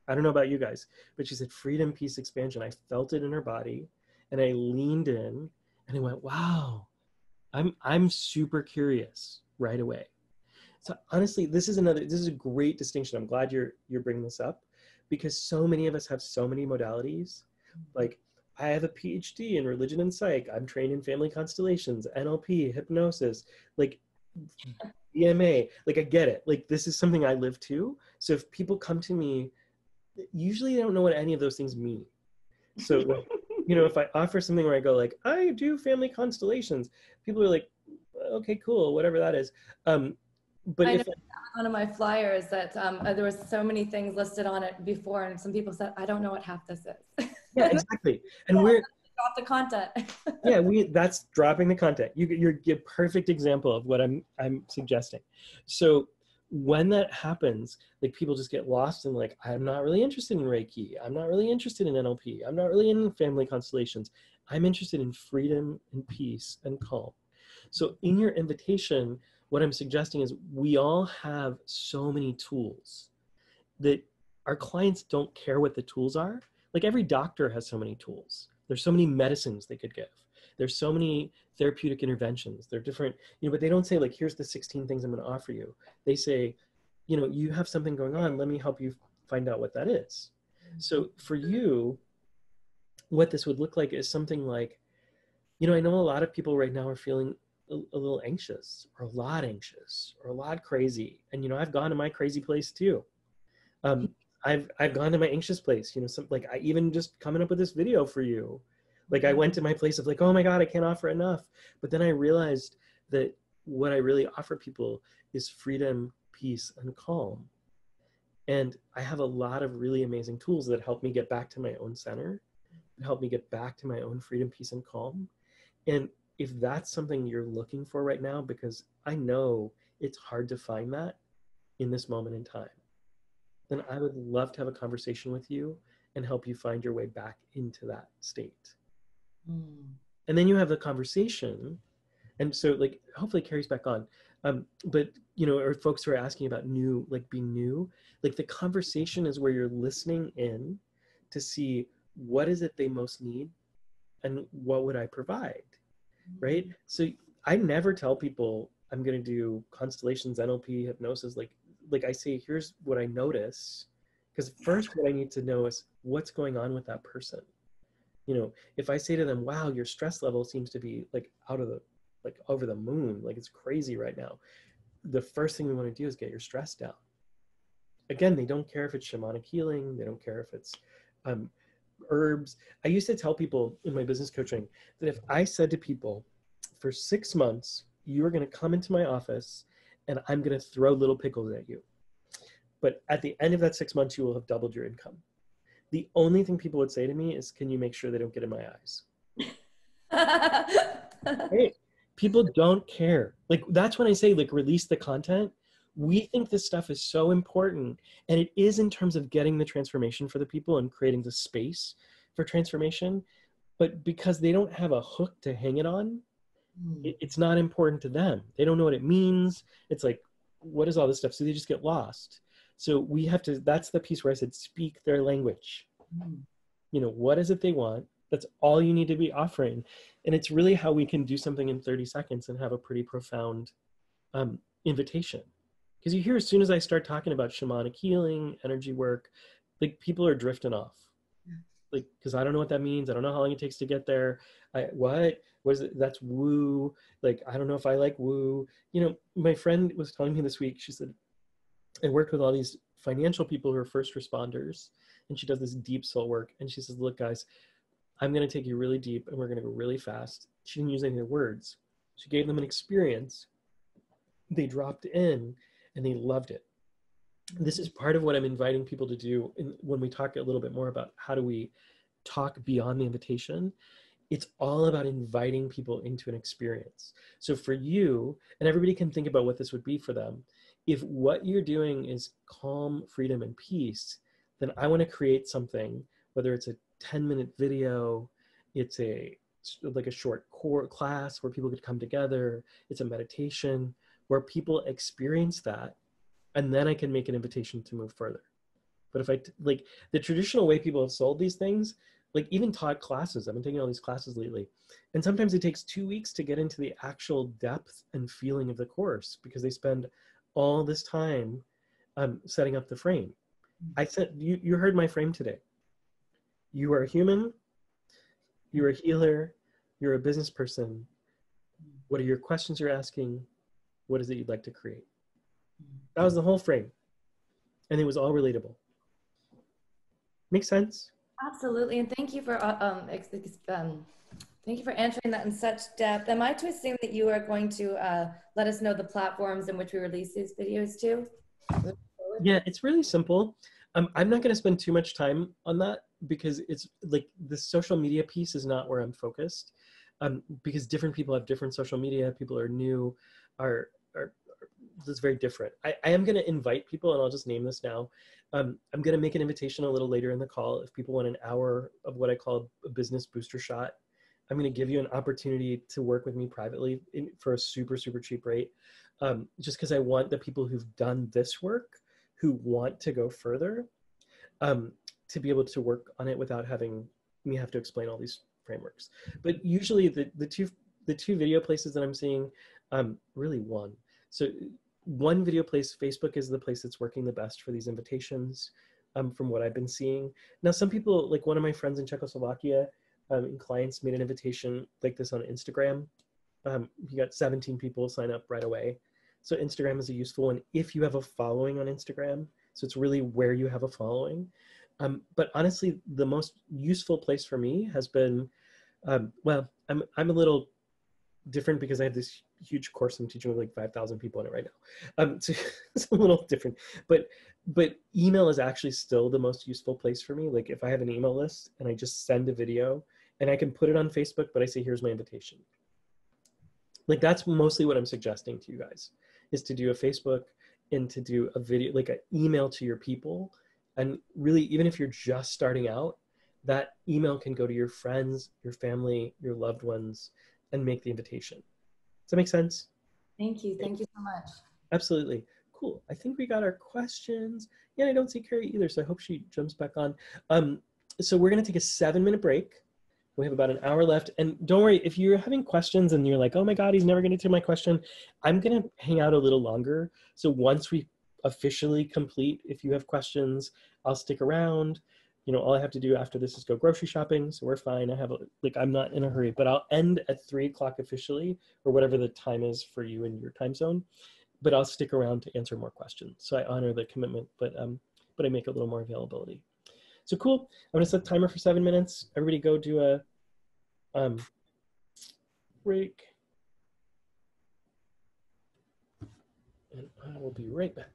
I don't know about you guys, but she said freedom, peace, expansion. I felt it in her body, and I leaned in and I went, wow, I'm super curious right away. So honestly, this is a great distinction. I'm glad you're bringing this up, because so many of us have so many modalities. Like, I have a PhD in religion and psych. I'm trained in family constellations, NLP, hypnosis, like EMA. Like, I get it. Like, this is something I live too. So if people come to me, usually they don't know what any of those things mean. So like, if I offer something where I go like, I do family constellations, people are like, okay, cool, whatever that is. But if
one of my flyers that there was so many things listed on it before, and some people said, I don't know what half this is.
Yeah, exactly. And we're
drop the content.
Yeah, that's dropping the content. You're a perfect example of what I'm suggesting. So when that happens, like, people just get lost in like, I'm not really interested in Reiki. I'm not really interested in NLP. I'm not really in family constellations. I'm interested in freedom and peace and calm. So in your invitation, what I'm suggesting is we all have so many tools that our clients don't care what the tools are. Like, every doctor has so many tools. There's so many medicines they could give. There's so many therapeutic interventions. They're different, but they don't say like, here's the 16 things I'm going to offer you. They say, you have something going on. Let me help you find out what that is. So for you, what this would look like is something like, I know a lot of people right now are feeling a little anxious, or a lot anxious, or a lot crazy. And, I've gone to my crazy place too. I've gone to my anxious place, like, I even just coming up with this video for you. Like, I went to my place of like, oh my God, I can't offer enough. But then I realized that what I really offer people is freedom, peace, and calm. And I have a lot of really amazing tools that help me get back to my own center, help me get back to my own freedom, peace, and calm. And if that's something you're looking for right now, because I know it's hard to find that in this moment in time, then I would love to have a conversation with you and help you find your way back into that state. And then you have the conversation. And so, like, hopefully it carries back on. But, or folks who are asking about new, like being new, like the conversation is where you're listening in to see what is it they most need and what would I provide, right? So I never tell people I'm going to do constellations, NLP, hypnosis. Like I say, here's what I notice. Because first, what I need to know is what's going on with that person. If I say to them, wow, your stress level seems to be like over the moon, like it's crazy right now. The first thing we want to do is get your stress down. Again, they don't care if it's shamanic healing. They don't care if it's herbs. I used to tell people in my business coaching that if I said to people, for 6 months, you are going to come into my office and I'm going to throw little pickles at you. But at the end of that 6 months, you will have doubled your income. The only thing people would say to me is, can you make sure they don't get in my eyes? Right? People don't care. Like, that's when I say, like, release the content. We think this stuff is so important, and it is in terms of getting the transformation for the people and creating the space for transformation. But because they don't have a hook to hang it on, it's not important to them. They don't know what it means. It's like, what is all this stuff? So they just get lost. So we have to, that's the piece where I said, speak their language. What is it they want? That's all you need to be offering. And it's really how we can do something in 30 seconds and have a pretty profound invitation. Because you hear, as soon as I start talking about shamanic healing, energy work, like, people are drifting off. Like, because I don't know what that means. I don't know how long it takes to get there. What? What is it? That's woo. Like, I don't know if I like woo. You know, my friend was telling me this week, she said, I worked with all these financial people who are first responders, and she does this deep soul work. And she says, look, guys, I'm going to take you really deep and we're going to go really fast. She didn't use any of the words. She gave them an experience. They dropped in and they loved it. This is part of what I'm inviting people to do when we talk a little bit more about how do we talk beyond the invitation. It's all about inviting people into an experience. So for you, and everybody can think about what this would be for them, if what you're doing is calm, freedom, and peace, then I want to create something, whether it's a 10-minute video, it's like a short core class where people could come together, it's a meditation where people experience that, and then I can make an invitation to move further. But if like the traditional way people have sold these things, like even taught classes, I've been taking all these classes lately, and sometimes it takes 2 weeks to get into the actual depth and feeling of the course because they spend all this time setting up the frame. I said, you heard my frame today. You are a human, you're a healer, you're a business person. What are your questions you're asking? What is it you'd like to create? That was the whole frame. And it was all relatable. Makes sense?
Absolutely, and thank you for answering that in such depth. Am I to assume that you are going to let us know the platforms in which we release these videos to?
Yeah, it's really simple. I'm not going to spend too much time on that because it's like the social media piece is not where I'm focused. Because different people have different social media. People are new, are it's very different. I am going to invite people, and I'll just name this now. I'm going to make an invitation a little later in the call. If people want an hour of what I call a business booster shot, I'm going to give you an opportunity to work with me privately for a super, super cheap rate. Just because I want the people who've done this work, who want to go further, to be able to work on it without having me have to explain all these frameworks. But usually the two video places that I'm seeing, really one. So one video place, Facebook is the place that's working the best for these invitations, from what I've been seeing. Now, some people, like one of my friends in Czechoslovakia, and clients made an invitation like this on Instagram. He got 17 people sign up right away. So Instagram is a useful one if you have a following on Instagram. So it's really where you have a following. But honestly, the most useful place for me has been, well, I'm a little different because I have this huge course I'm teaching with like 5,000 people in it right now. So it's a little different, but email is actually still the most useful place for me. Like if I have an email list and I just send a video and I can put it on Facebook, but I say, here's my invitation. Like that's mostly what I'm suggesting to you guys, is to do a Facebook and to do a video, like an email to your people. And really, even if you're just starting out, that email can go to your friends, your family, your loved ones, and make the invitation. Does that make sense?
Thank you. Thank you so much.
Absolutely. Cool. I think we got our questions. Yeah, I don't see Carrie either, so I hope she jumps back on. So we're going to take a 7-minute break. We have about an hour left. And don't worry, if you're having questions and you're like, oh my God, he's never going to take my question, I'm going to hang out a little longer. So once we officially complete, if you have questions, I'll stick around. You know, all I have to do after this is go grocery shopping. So we're fine. I'm not in a hurry, but I'll end at 3 o'clock officially, or whatever the time is for you in your time zone. But I'll stick around to answer more questions. So I honor the commitment, but I make a little more availability. So cool. I'm gonna set the timer for 7 minutes. Everybody go do a break. And I will be right back.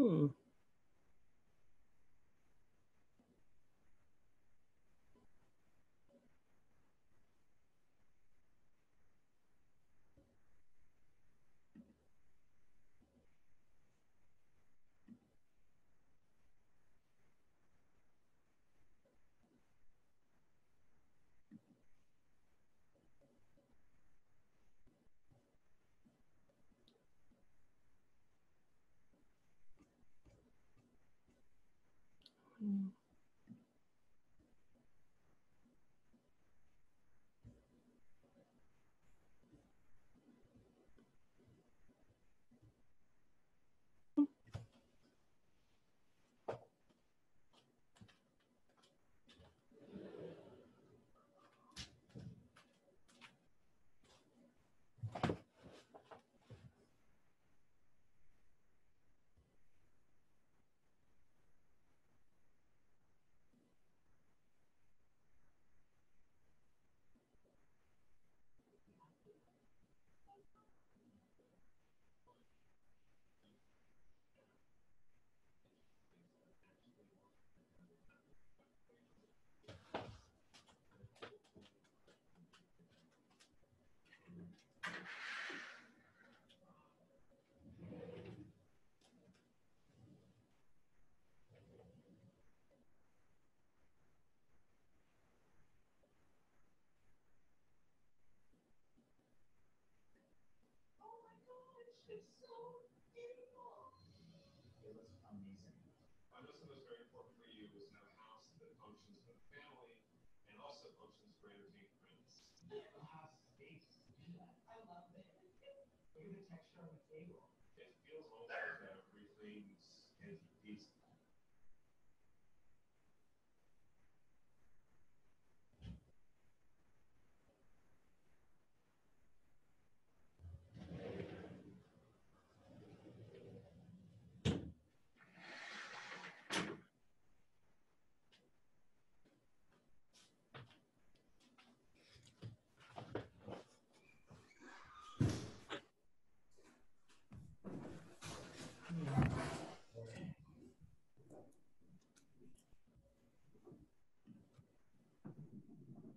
Hmm.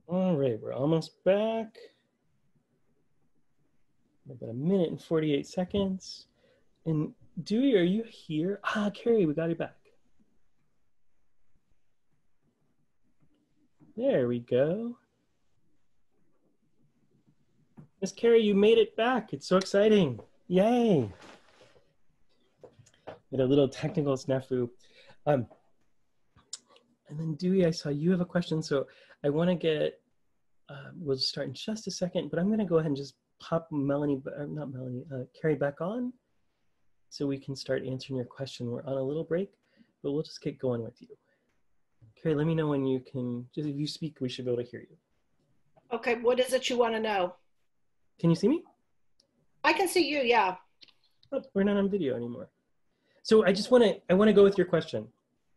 All right, we're almost back. About a minute and 48 seconds. And Dewey, are you here? Ah, Carrie, we got you back. There we go. Miss Carrie, you made it back. It's so exciting. Yay. We had a little technical snafu. And then Dewey, I saw you have a question. So I want to get, we'll start in just a second, but I'm going to go ahead and just pop Melanie, not Melanie, Carrie back on so we can start answering your question. We're on a little break, but we'll just get going with you. Carrie, let me know when you can, just if you speak, we should be able to hear you.
Okay, what is it you want to know?
Can you see me?
I can see you, yeah.
Oh, we're not on video anymore. So I just want to go with your question.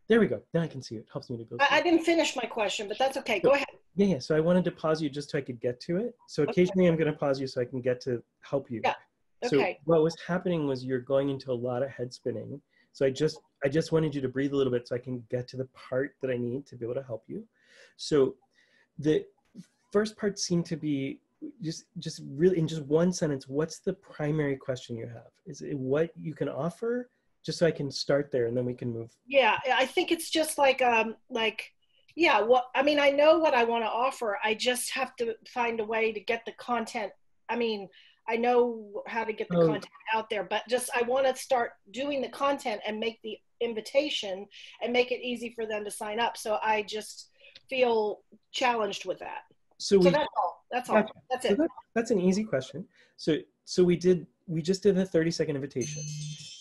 There we go. Now I can see it. It helps me to go.
I didn't finish my question, but that's okay. Go ahead.
Yeah. So I wanted to pause you just so I could get to it. So occasionally I'm going to pause you so I can get to help you.
Yeah. Okay.
So what was happening was you're going into a lot of head spinning. So I just wanted you to breathe a little bit so I can get to the part that I need to be able to help you. So the first part seemed to be just really in just one sentence, what's the primary question you have? Is it what you can offer? Just so I can start there and then we can move.
Yeah, I think it's just yeah, I mean, I know what I want to offer. I just have to find a way to get the content. I mean, I know how to get the content out there, but just I want to start doing the content and make the invitation and make it easy for them to sign up. So I just feel challenged with that. So that's all. That's all.
Gotcha.
That's it.
So that's an easy question. So we just did a 30-second invitation.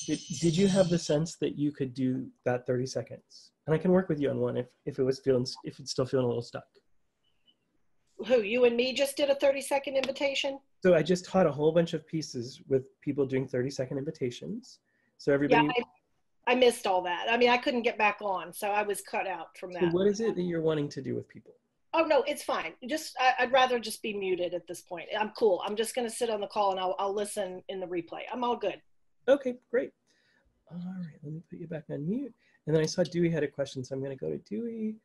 Did you have the sense that you could do that 30 seconds? And I can work with you on one if it's still feeling a little stuck.
Who, you and me just did a 30-second invitation?
So I just taught a whole bunch of pieces with people doing 30-second invitations. So everybody.
Yeah, I missed all that. I mean, I couldn't get back on, so I was cut out from that.
So what is it that you're wanting to do with people?
Oh, no, it's fine. I'd rather just be muted at this point. I'm cool. I'm just going to sit on the call and I'll listen in the replay. I'm all good.
Okay, great. All right, let me put you back on mute. And then I saw Dewey had a question, so I'm going to go to Dewey,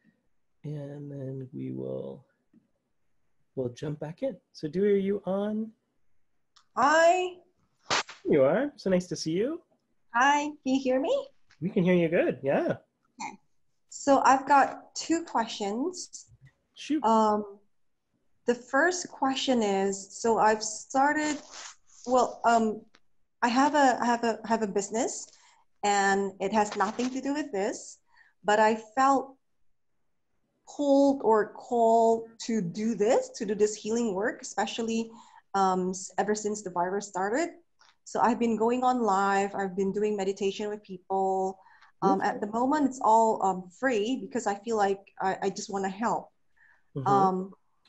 and then we'll jump back in. So Dewey, are you on?
Hi.
You are. So nice to see you.
Hi. Can you hear me?
We can hear you good. Yeah.
Okay. So I've got two questions.
Shoot.
The first question is, so I've started, well, I have a business, and it has nothing to do with this, but I felt pulled or called to do this healing work, especially ever since the virus started. So I've been going on live. I've been doing meditation with people. At the moment, it's all free because I feel like I just want to help.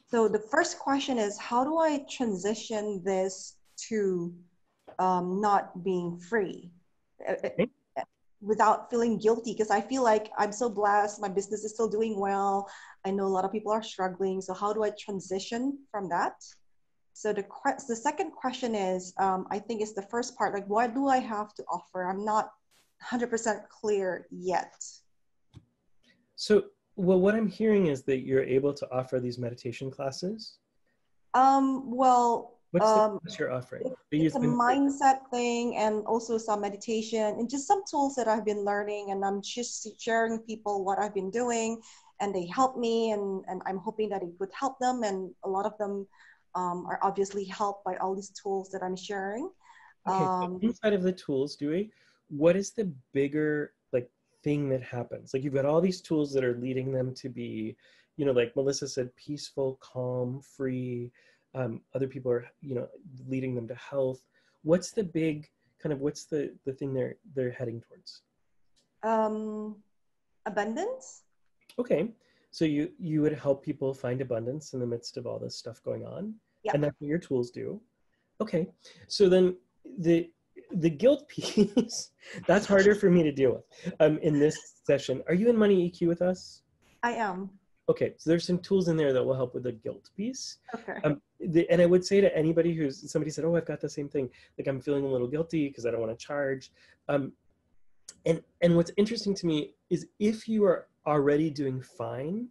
So the first question is, how do I transition this to not being free without feeling guilty? Because I feel like I'm so blessed. My business is still doing well. I know a lot of people are struggling. So how do I transition from that? So the second question is, I think it's the first part, like, what do I have to offer? I'm not 100% clear yet.
So, well, what I'm hearing is that you're able to offer these meditation classes.
Well,
what's the class you're offering?
It's a mindset thing, and also some meditation and just some tools that I've been learning, and I'm just sharing people what I've been doing, and they help me, and I'm hoping that it would help them, and a lot of them are obviously helped by all these tools that I'm sharing.
Okay, so inside of the tools, Dewey, what is the bigger thing that happens? Like, you've got all these tools that are leading them to be, like Melissa said, peaceful, calm, free. Other people are, leading them to health. What's the big what's the thing they're heading towards?
Abundance.
Okay, so you would help people find abundance in the midst of all this stuff going on.
Yep.
And that's what your tools do. Okay, so then the guilt piece, that's harder for me to deal with in this session. Are you in Money EQ with us?
I am.
Okay, so there's some tools in there that will help with the guilt piece.
Okay.
And I would say to anybody somebody said, oh, I've got the same thing, like I'm feeling a little guilty because I don't want to charge. And what's interesting to me is if you are already doing fine,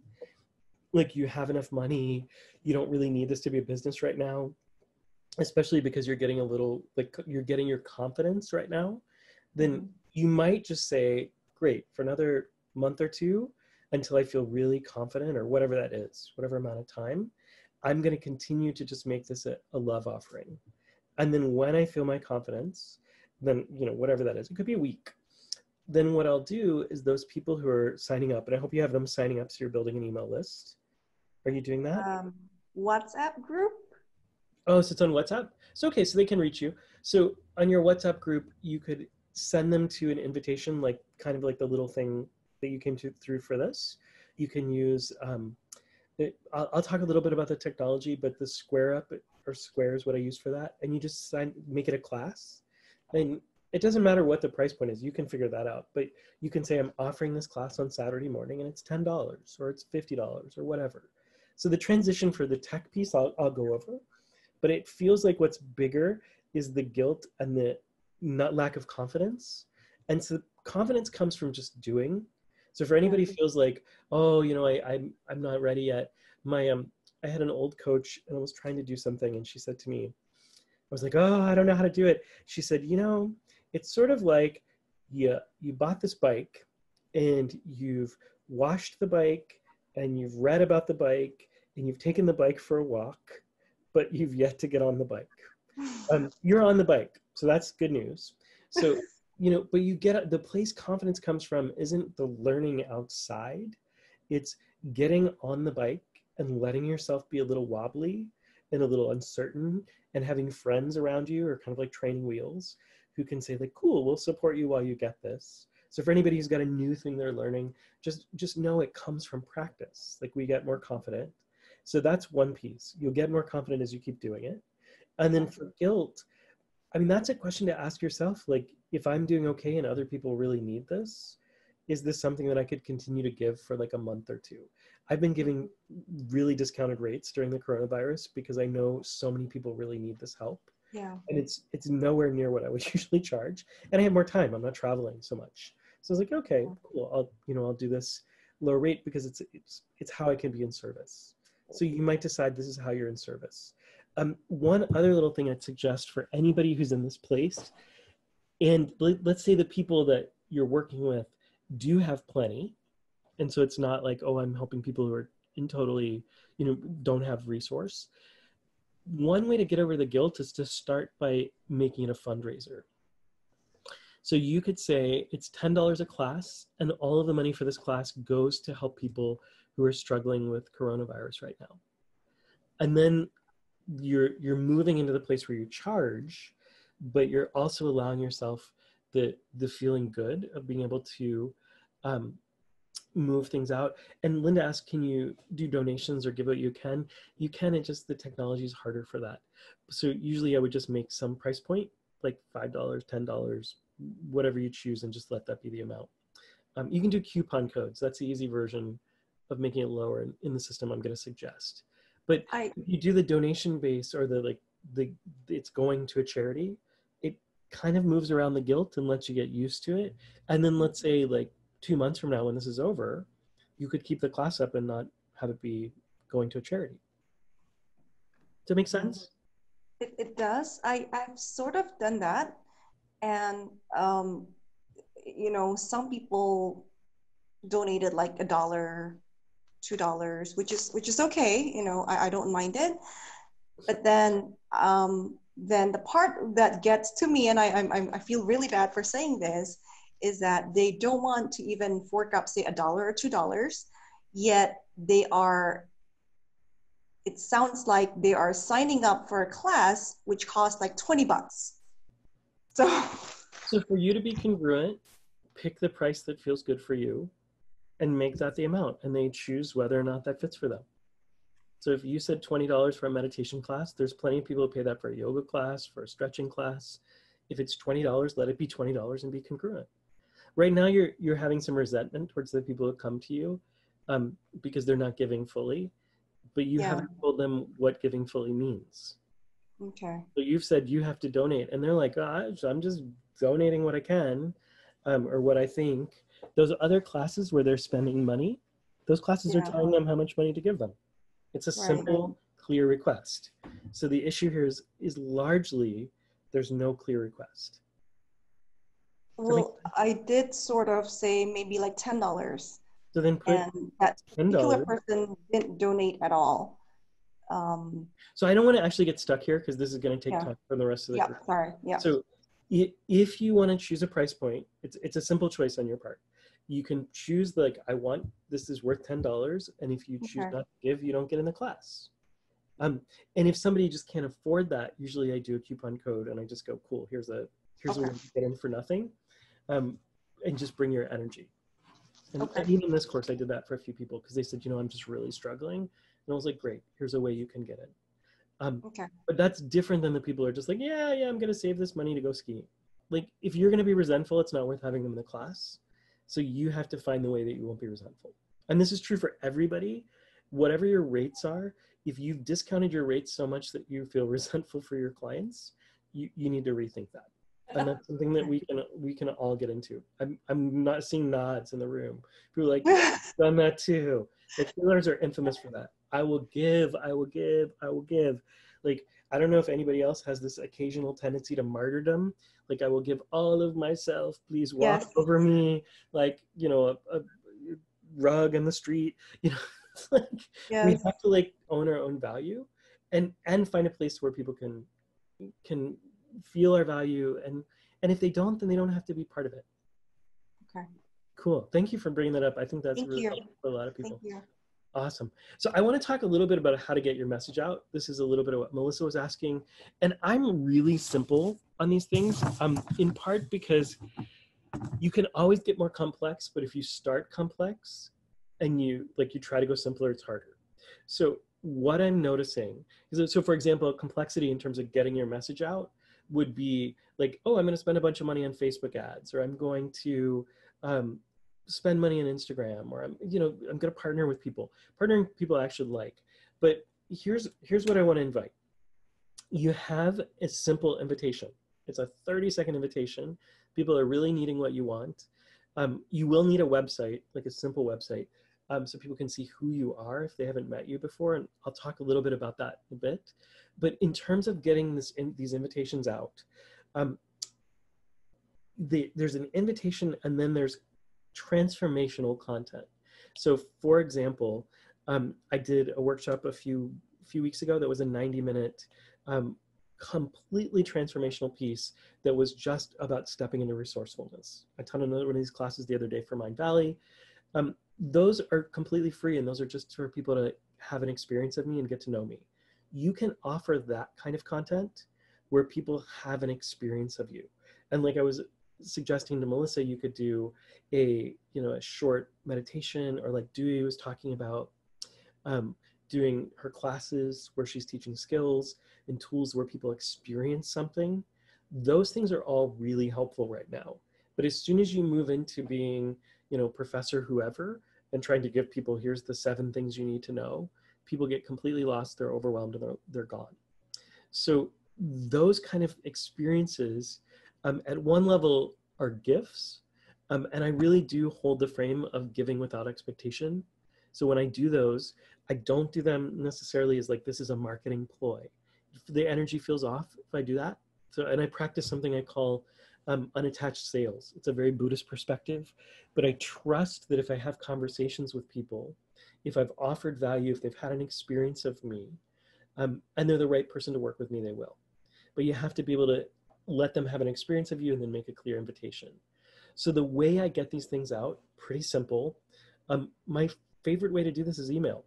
like you have enough money, you don't really need this to be a business right now, especially because you're getting a little, you're getting your confidence right now, then you might just say, great, for another month or two, until I feel really confident, or whatever that is, whatever amount of time, I'm going to continue to just make this a love offering. And then when I feel my confidence, then, whatever that is, it could be a week. Then what I'll do is those people who are signing up, and I hope you have them signing up so you're building an email list. Are you doing that?
WhatsApp group.
Oh, so it's on WhatsApp? So, okay, so they can reach you. So on your WhatsApp group, you could send them to an invitation, kind of like the little thing that you came through for this. You can use, I'll talk a little bit about the technology, but the Square Up or Square is what I use for that. And you just make it a class. And it doesn't matter what the price point is. You can figure that out. But you can say, I'm offering this class on Saturday morning, and it's $10 or it's $50 or whatever. So the transition for the tech piece, I'll go over. But it feels like what's bigger is the guilt and the lack of confidence. And so confidence comes from just doing. So for anybody who feels like, oh, I'm not ready yet. I had an old coach, and I was trying to do something, and she said to me, I was like, oh, I don't know how to do it. She said, it's sort of like you bought this bike, and you've washed the bike, and you've read about the bike, and you've taken the bike for a walk, but you've yet to get on the bike. You're on the bike, so that's good news. So, but you get the place confidence comes from isn't the learning outside. It's getting on the bike and letting yourself be a little wobbly and a little uncertain, and having friends around you, or kind of like training wheels, who can say like, cool, we'll support you while you get this. So for anybody who's got a new thing they're learning, just know it comes from practice. Like, we get more confident. So that's one piece. You'll get more confident as you keep doing it. And then for guilt, I mean, that's a question to ask yourself. Like, if I'm doing okay and other people really need this, is this something that I could continue to give for like a month or two? I've been giving really discounted rates during the coronavirus because I know so many people really need this help.
Yeah.
And it's nowhere near what I would usually charge. And I have more time. I'm not traveling so much. So I was like, okay, cool. I'll do this low rate because it's how I can be in service. So you might decide this is how you're in service. One other little thing I'd suggest for anybody who's in this place, and let's say the people that you're working with do have plenty. And so it's not like, oh, I'm helping people who are in totally, don't have resource. One way to get over the guilt is to start by making it a fundraiser. So you could say it's $10 a class, and all of the money for this class goes to help people who are struggling with coronavirus right now. And then you're moving into the place where you charge, but you're also allowing yourself the feeling good of being able to move things out. And Linda asked, can you do donations or give what you can? You can, it just, the technology is harder for that. So usually I would just make some price point, like $5, $10, whatever you choose, and just let that be the amount. You can do coupon codes. That's the easy version of making it lower in the system I'm going to suggest. But if you do the donation base, or it's going to a charity, it kind of moves around the guilt and lets you get used to it. And then let's say like 2 months from now, when this is over, you could keep the class up and not have it be going to a charity. Does that make sense?
It does. I've sort of done that. And, some people donated like $1, $2, which is okay. I don't mind it. But then the part that gets to me, and I feel really bad for saying this, is that they don't want to even fork up, say, $1 or $2, yet it sounds like they are signing up for a class which costs like $20.
So for you to be congruent, pick the price that feels good for you and make that the amount, and they choose whether or not that fits for them. So if you said $20 for a meditation class, there's plenty of people who pay that for a yoga class, for a stretching class. If it's $20, let it be $20 and be congruent. Right now, you're having some resentment towards the people who come to you because they're not giving fully, but you haven't told them what giving fully means.
Okay.
So you've said you have to donate, and they're like, oh, I'm just donating what I can, or what I think. Those other classes where they're spending money, those classes are telling them how much money to give them. It's a simple, clear request. So the issue here is largely there's no clear request.
Well, I did sort of say maybe like $10.
So then put
and that particular person didn't donate at all.
So I don't want to actually get stuck here because this is going to take time from the rest of the group.
Sorry. Yeah.
So if you want to choose a price point, it's a simple choice on your part. You can choose this is worth $10, and if you choose not to give, you don't get in the class. And if somebody just can't afford that, usually I do a coupon code and I just go, cool, here's a way to get in for nothing, and just bring your energy. And even in this course, I did that for a few people because they said, I'm just really struggling. And I was like, great, here's a way you can get in. But that's different than the people who are just like, yeah, I'm going to save this money to go skiing. Like, if you're going to be resentful, it's not worth having them in the class. So you have to find the way that you won't be resentful. And this is true for everybody. Whatever your rates are, if you've discounted your rates so much that you feel resentful for your clients, you need to rethink that. And that's something that we can all get into. I'm not seeing nods in the room. People are like, I've done that too. The healers are infamous for that. I will give. Like, I don't know if anybody else has this occasional tendency to martyrdom. Like, I will give all of myself. Please walk over me. Like, a rug in the street. It's like, we have to own our own value and find a place where people can feel our value, and if they don't, then they don't have to be part of it.
Okay.
Cool. Thank you for bringing that up. I think that's really helpful for a lot of people.
Thank you.
Awesome. So I want to talk a little bit about how to get your message out. This is a little bit of what Melissa was asking, and I'm really simple on these things, in part because you can always get more complex, but if you start complex and you try to go simpler, it's harder. So what I'm noticing is so for example, complexity in terms of getting your message out would be like, oh, I'm going to spend a bunch of money on Facebook ads, or I'm going to spend money on Instagram, or I'm going to partner with people. Partnering people I actually like. But here's what I want to invite. you have a simple invitation. It's a 30-second invitation. People are really needing what you want. You will need a website, like a simple website, so people can see who you are if they haven't met you before. And I'll talk a little bit about that in a bit. But in terms of getting these invitations out, there's an invitation and then there's transformational content. So for example, I did a workshop a few weeks ago that was a 90-minute completely transformational piece that was just about stepping into resourcefulness. I taught another one of these classes the other day for Mind Valley. Those are completely free, and those are just for people to have an experience of me and get to know me. You can offer that kind of content where people have an experience of you. And like I was suggesting to Melissa, you could do a short meditation, or like Dewey was talking about, doing her classes where she's teaching skills and tools where people experience something. Those things are all really helpful right now. But as soon as you move into being, professor whoever, and trying to give people, here's the 7 things you need to know, people get completely lost, they're overwhelmed, and they're gone. So those kind of experiences, at one level, are gifts. And I really do hold the frame of giving without expectation. So when I do those, I don't do them necessarily as like, this is a marketing ploy. If the energy feels off if I do that. So, and I practice something I call unattached sales. It's a very Buddhist perspective, but I trust that if I have conversations with people, if I've offered value, if they've had an experience of me, and they're the right person to work with me, they will. But you have to be able to let them have an experience of you and then make a clear invitation. So the way I get these things out, pretty simple. My favorite way to do this is email,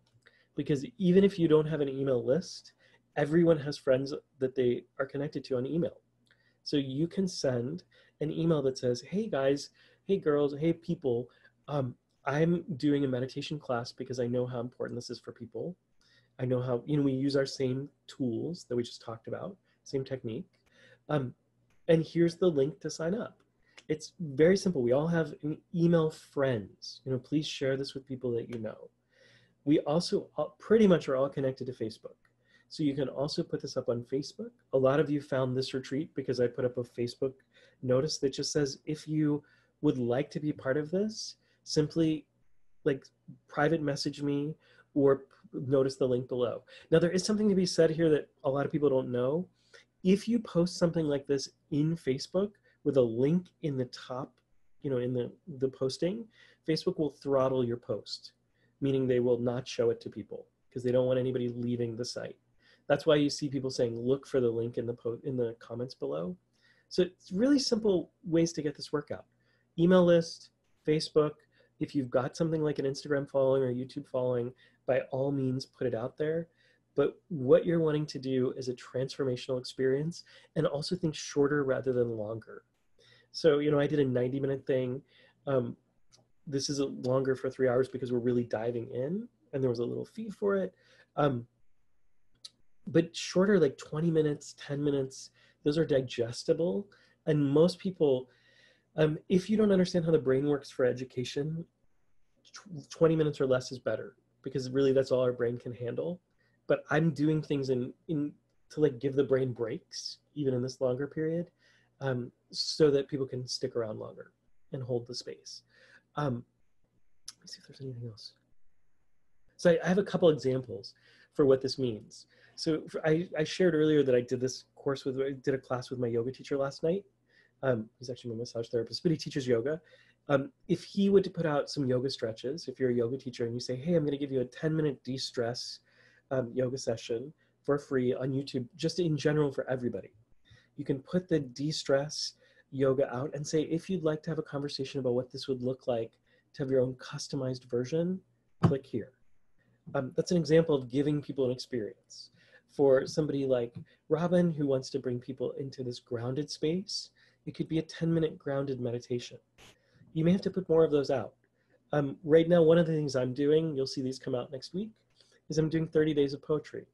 because even if you don't have an email list, everyone has friends that they are connected to on email. So you can send an email that says, hey guys, hey girls, hey people, I'm doing a meditation class because I know how important this is for people. I know how, we use our same tools that we just talked about, same technique. And here's the link to sign up. It's very simple. We all have email friends. Please share this with people that you know. We also pretty much are all connected to Facebook. So you can also put this up on Facebook. A lot of you found this retreat because I put up a Facebook notice that just says, if you would like to be part of this, simply like private message me or notice the link below. Now there is something to be said here that a lot of people don't know. If you post something like this in Facebook with a link in the top, in the posting, Facebook will throttle your post, meaning they will not show it to people because they don't want anybody leaving the site. That's why you see people saying, look for the link in the comments below. So it's really simple ways to get this workout. Email list, Facebook. If you've got something like an Instagram following or YouTube following, by all means, put it out there. But what you're wanting to do is a transformational experience, and also think shorter rather than longer. So, I did a 90-minute thing. This is longer for 3 hours because we're really diving in, and there was a little fee for it. But shorter, like 20 minutes, 10 minutes, those are digestible. And most people, if you don't understand how the brain works for education, 20 minutes or less is better, because really that's all our brain can handle. But I'm doing things to like give the brain breaks, even in this longer period, so that people can stick around longer and hold the space. Let me see if there's anything else. So I have a couple examples for what this means. So I shared earlier that I did a class with my yoga teacher last night. He's actually my massage therapist, but he teaches yoga. If he were to put out some yoga stretches, if you're a yoga teacher and you say, hey, I'm going to give you a 10-minute de-stress yoga session for free on YouTube, just in general for everybody. You can put the de-stress yoga out and say, if you'd like to have a conversation about what this would look like to have your own customized version, click here. That's an example of giving people an experience. For somebody like Robin, who wants to bring people into this grounded space, it could be a 10-minute grounded meditation. You may have to put more of those out. Right now, one of the things I'm doing, you'll see these come out next week, is I'm doing 30 days of poetry.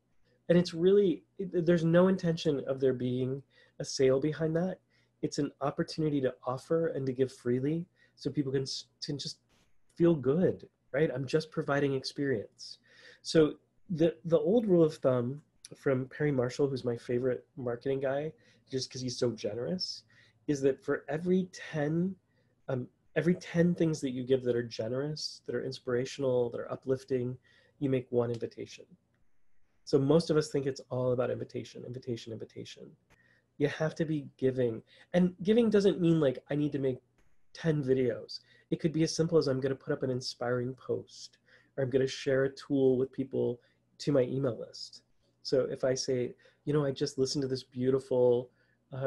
And it's really, there's no intention of there being a sale behind that. It's an opportunity to offer and to give freely so people can just feel good, right? I'm just providing experience. So the old rule of thumb from Perry Marshall, who's my favorite marketing guy, just because he's so generous, is that for every 10 things that you give that are generous, that are inspirational, that are uplifting, you make one invitation. So most of us think it's all about invitation, invitation, invitation. You have to be giving. And giving doesn't mean like I need to make 10 videos. It could be as simple as I'm going to put up an inspiring post, or I'm going to share a tool with people to my email list. So if I say, you know, I just listened to this beautiful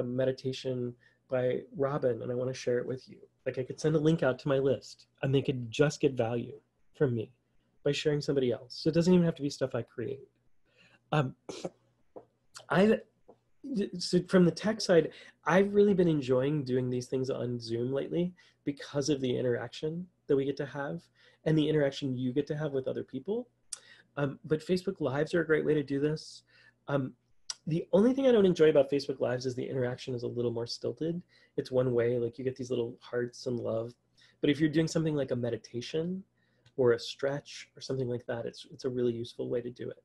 meditation by Robin and I want to share it with you. Like I could send a link out to my list and they could just get value from me by sharing somebody else. So it doesn't even have to be stuff I create. So from the tech side, I've really been enjoying doing these things on Zoom lately because of the interaction that we get to have and the interaction you get to have with other people. But Facebook Lives are a great way to do this. The only thing I don't enjoy about Facebook Lives is the interaction is a little more stilted. It's one way, like you get these little hearts and love. But if you're doing something like a meditation or a stretch or something like that, it's a really useful way to do it.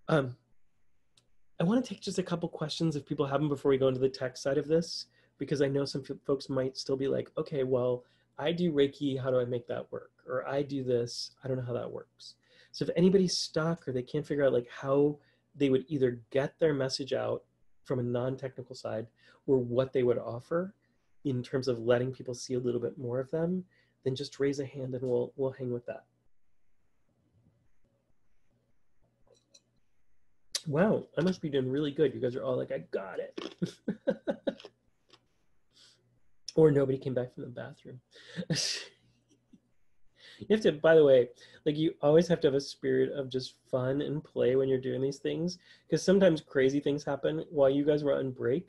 I want to take just a couple questions if people have them before we go into the tech side of this, because I know some folks might still be like, okay, well, I do Reiki, how do I make that work? Or I do this, I don't know how that works. So if anybody's stuck or they can't figure out like how they would either get their message out from a non-technical side or what they would offer in terms of letting people see a little bit more of them, then just raise a hand and we'll hang with that. Wow, I must be doing really good. You guys are all like, I got it. Or nobody came back from the bathroom. You have to, by the way, like you always have to have a spirit of just fun and play when you're doing these things, because sometimes crazy things happen. While you guys were on break,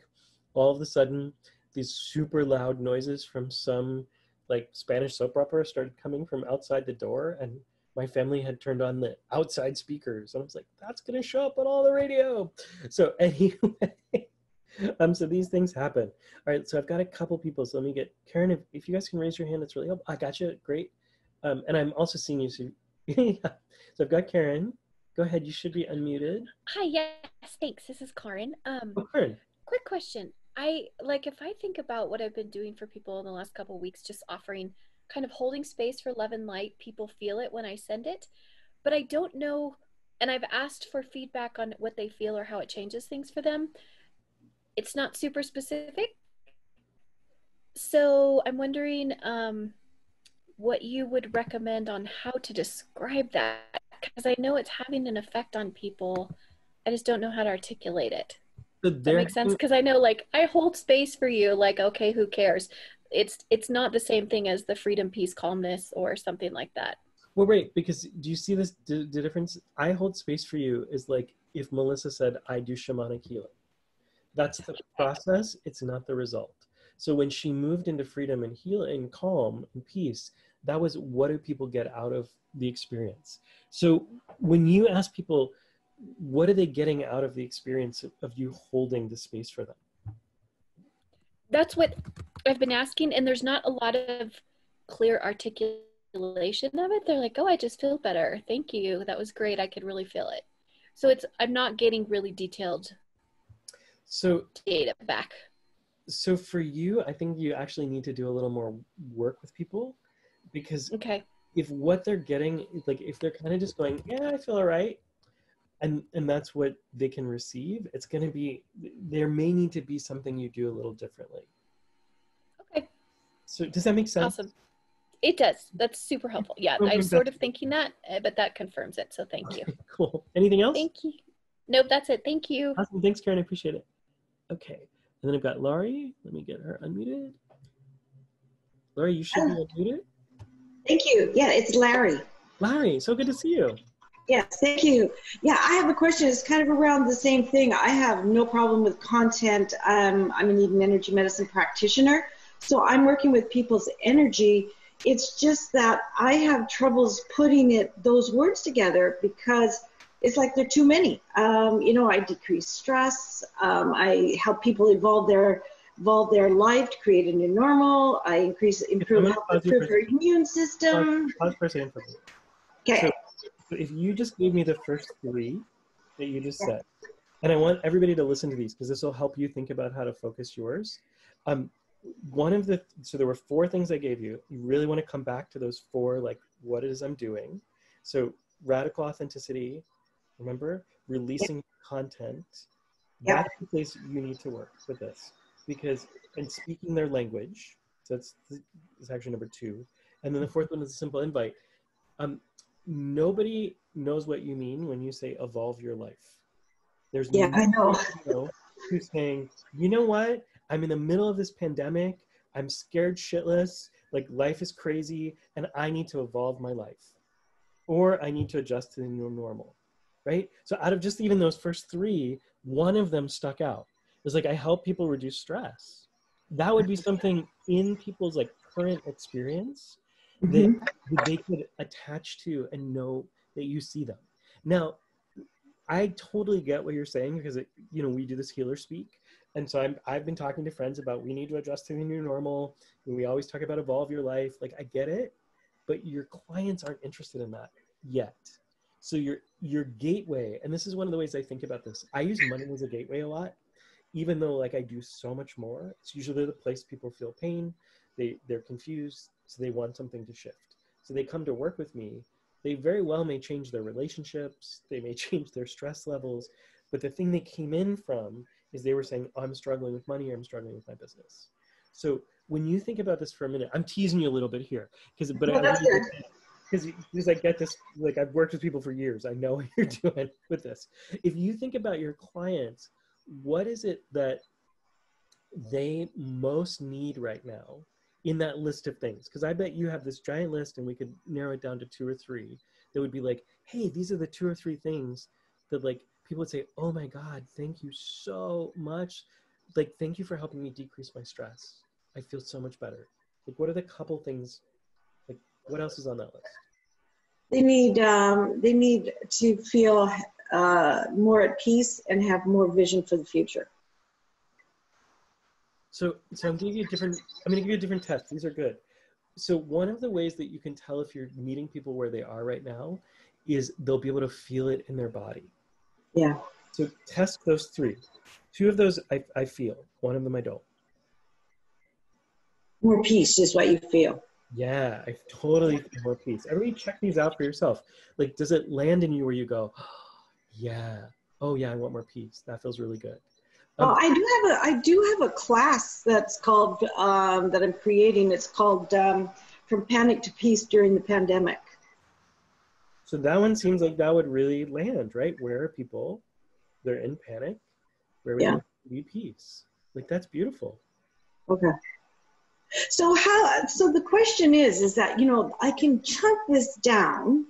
all of a sudden, these super loud noises from some like Spanish soap opera started coming from outside the door, and my family had turned on the outside speakers. And I was like, that's going to show up on all the radio. So anyway, so these things happen. All right, so I've got a couple people. So let me get, Karen, if you guys can raise your hand, that's really helpful. I got you, great. And I'm also seeing you, so, yeah. So I've got Karen. Go ahead, you should be unmuted.
Hi, yes, thanks. This is Karen.
Karen.
Quick question. If I think about what I've been doing for people in the last couple of weeks, just offering kind of holding space for love and light, people feel it when I send it, but I don't know, and I've asked for feedback on what they feel or how it changes things for them. It's not super specific. So I'm wondering what you would recommend on how to describe that, because I know it's having an effect on people. I just don't know how to articulate it. Does that make sense? Because I know, like, I hold space for you, like, okay, who cares? It's not the same thing as the freedom, peace, calmness, or something like that.
Well, right, because do you see this, the difference? I hold space for you is like if Melissa said, I do shamanic healing. That's the process, it's not the result. So when she moved into freedom and healing, calm and peace, that was what do people get out of the experience? So when you ask people, what are they getting out of the experience of you holding the space for them?
That's what I've been asking, and there's not a lot of clear articulation of it. They're like, oh, I just feel better. Thank you. That was great. I could really feel it. So I'm not getting really detailed data back.
So for you, I think you actually need to do a little more work with people, because if what they're getting, like if they're kind of just going, yeah, I feel all right, and that's what they can receive, it's going to be, there may need to be something you do a little differently. Okay. So does that make sense?
Awesome. It does. That's super helpful. Yeah, I'm sort of thinking that, but that confirms it. So thank you.
Cool. Anything else?
Thank you. Nope, that's it. Thank you.
Awesome. Thanks, Karen. I appreciate it. Okay. And then I've got Laurie. Let me get her unmuted. Laurie, you should be unmuted.
Thank you. Yeah, it's Larry.
Larry, so good to see you.
Yes, thank you. Yeah, I have a question. It's kind of around the same thing. I have no problem with content. I'm an Eden energy medicine practitioner, so I'm working with people's energy. It's just that I have troubles putting those words together because it's like they're too many. I decrease stress. I help people evolve their life to create a new normal. I improve their immune system.
Pause for a second for me.
Okay.
So if you just gave me the first three, that you just said. And I want everybody to listen to these because this will help you think about how to focus yours. So there were 4 things I gave you. You really want to come back to those 4, like what it is I'm doing. So radical authenticity, remember, releasing content. That's the place you need to work with this, because, and speaking their language. So that's actually number 2. And then the 4th one is a simple invite. Nobody knows what you mean when you say evolve your life. There's
I know.
Who's saying, you know what? I'm in the middle of this pandemic. I'm scared shitless. Like life is crazy and I need to evolve my life. Or I need to adjust to the new normal, right? So out of just even those first 3, one of them stuck out. It was like, I help people reduce stress. That would be something in people's like current experience that they could attach to and know that you see them. Now, I totally get what you're saying because we do this healer speak. And so I've been talking to friends about we need to adjust to the new normal. And we always talk about evolve your life. Like I get it, but your clients aren't interested in that yet. So your gateway, and this is one of the ways I think about this. I use money as a gateway a lot, even though like I do so much more. It's usually the place people feel pain. They're confused, so they want something to shift. So they come to work with me. They very well may change their relationships. They may change their stress levels. But the thing they came in from is they were saying, oh, I'm struggling with money, or I'm struggling with my business. So when you think about this for a minute, I'm teasing you a little bit here, because I get this, like I've worked with people for years. I know what you're doing with this. If you think about your clients, what is it that they most need right now in that list of things? Because I bet you have this giant list and we could narrow it down to 2 or 3 that would be like, hey, these are the 2 or 3 things that like people would say, oh my God, thank you so much. Like, thank you for helping me decrease my stress. I feel so much better. Like, what are the couple things, like what else is on that list?
They need to feel more at peace and have more vision for the future.
So I'm going to give you a different test. These are good. So one of the ways that you can tell if you're meeting people where they are right now is they'll be able to feel it in their body.
Yeah.
So test those 3. 2 of those I feel. 1 of them I don't.
More peace is what you feel.
Yeah, I totally feel more peace. Everybody check these out for yourself. Like, does it land in you where you go, oh, yeah, I want more peace. That feels really good.
Well, I do have a class that's called that I'm creating. It's called From Panic to Peace During the Pandemic.
So that one seems like that would really land, right? Where people, they're in panic, where we need peace. Like, that's beautiful.
Okay. So the question is that, I can chunk this down,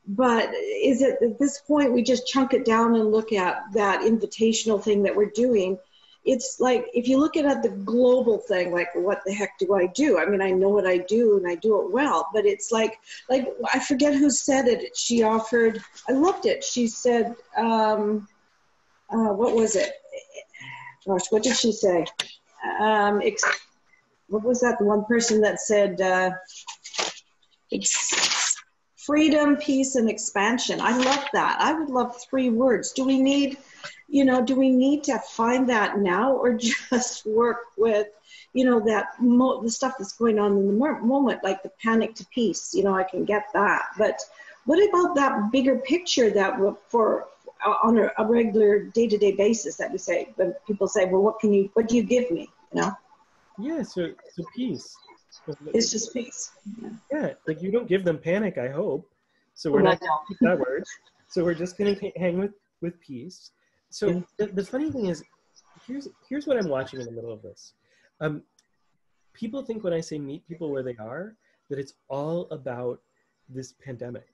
but is it at this point we just chunk it down and look at that invitational thing that we're doing? It's like, if you look at the global thing, like what the heck do I do? I mean, I know what I do and I do it well, but it's like I forget who said it. She offered, I loved it. She said, what was it? Gosh, what did she say? What was that? The one person that said, freedom, peace, and expansion. I love that. I would love 3 words. Do we need to find that now, or just work with, the stuff that's going on in the moment, like the panic to peace? I can get that. But what about that bigger picture that on a regular day-to-day basis that we say, when people say, well, what do you give me?
Yeah, so peace.
It's just peace.
Yeah, like you don't give them panic, I hope. So we're not going to use that word. So we're just going to hang with peace. So the funny thing is, here's what I'm watching in the middle of this. People think when I say meet people where they are, that it's all about this pandemic.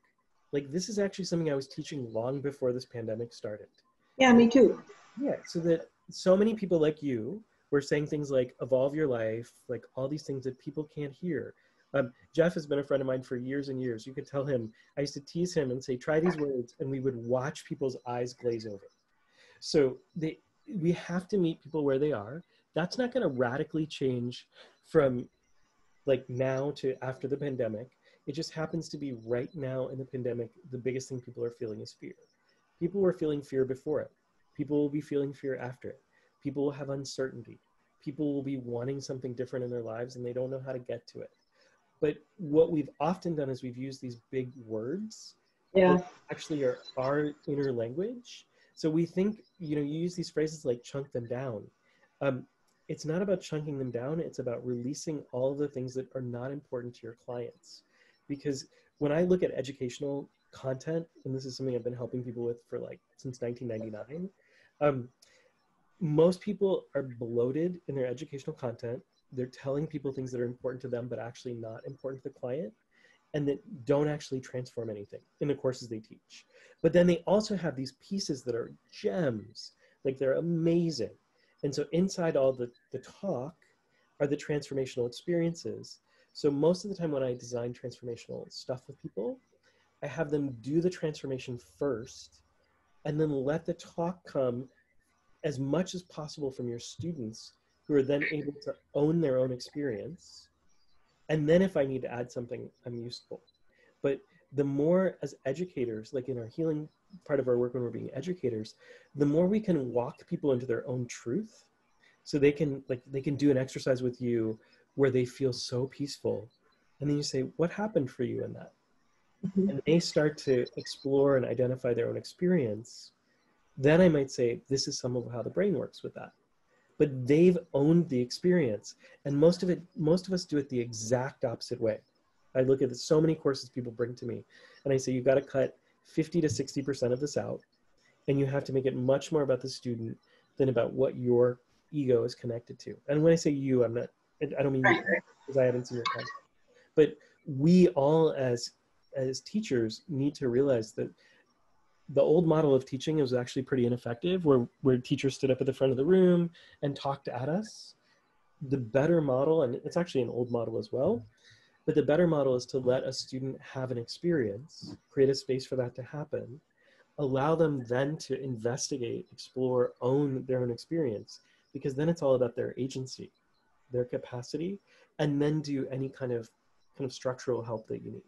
Like, this is actually something I was teaching long before this pandemic started.
Yeah, me too.
Yeah, so that so many people like you were saying things like evolve your life, like all these things that people can't hear. Jeff has been a friend of mine for years and years. You could tell him, I used to tease him and say, try these words, and we would watch people's eyes glaze over. So we have to meet people where they are. That's not going to radically change from like now to after the pandemic. It just happens to be right now in the pandemic, the biggest thing people are feeling is fear. People were feeling fear before it. People will be feeling fear after it. People will have uncertainty. People will be wanting something different in their lives and they don't know how to get to it. But what we've often done is we've used these big words that actually are our inner language. So we think, you know, you use these phrases like chunk them down. It's not about chunking them down. It's about releasing all of the things that are not important to your clients. Because when I look at educational content, and this is something I've been helping people with for like since 1999, most people are bloated in their educational content. They're telling people things that are important to them, but actually not important to the client, and that don't actually transform anything in the courses they teach. But then they also have these pieces that are gems, like they're amazing. And so inside all the talk are the transformational experiences. So most of the time when I design transformational stuff with people, I have them do the transformation first, and then let the talk come as much as possible from your students, who are then able to own their own experience. And then if I need to add something, I'm useful. But the more as educators, like in our healing part of our work when we're being educators, the more we can walk people into their own truth. So they can do an exercise with you where they feel so peaceful. And then you say, what happened for you in that? And they start to explore and identify their own experience. Then I might say, this is some of how the brain works with that. But they've owned the experience. And most of us do it the exact opposite way. I look at so many courses people bring to me, and I say, you've got to cut 50 to 60% of this out, and you have to make it much more about the student than about what your ego is connected to. And when I say you, I don't mean you, because I haven't seen your content. But we all as teachers need to realize that the old model of teaching was actually pretty ineffective, where teachers stood up at the front of the room and talked at us. The better model, and it's actually an old model as well, but the better model is to let a student have an experience, create a space for that to happen, allow them then to investigate, explore, own their own experience, because then it's all about their agency, their capacity, and then do any kind of structural help that you need.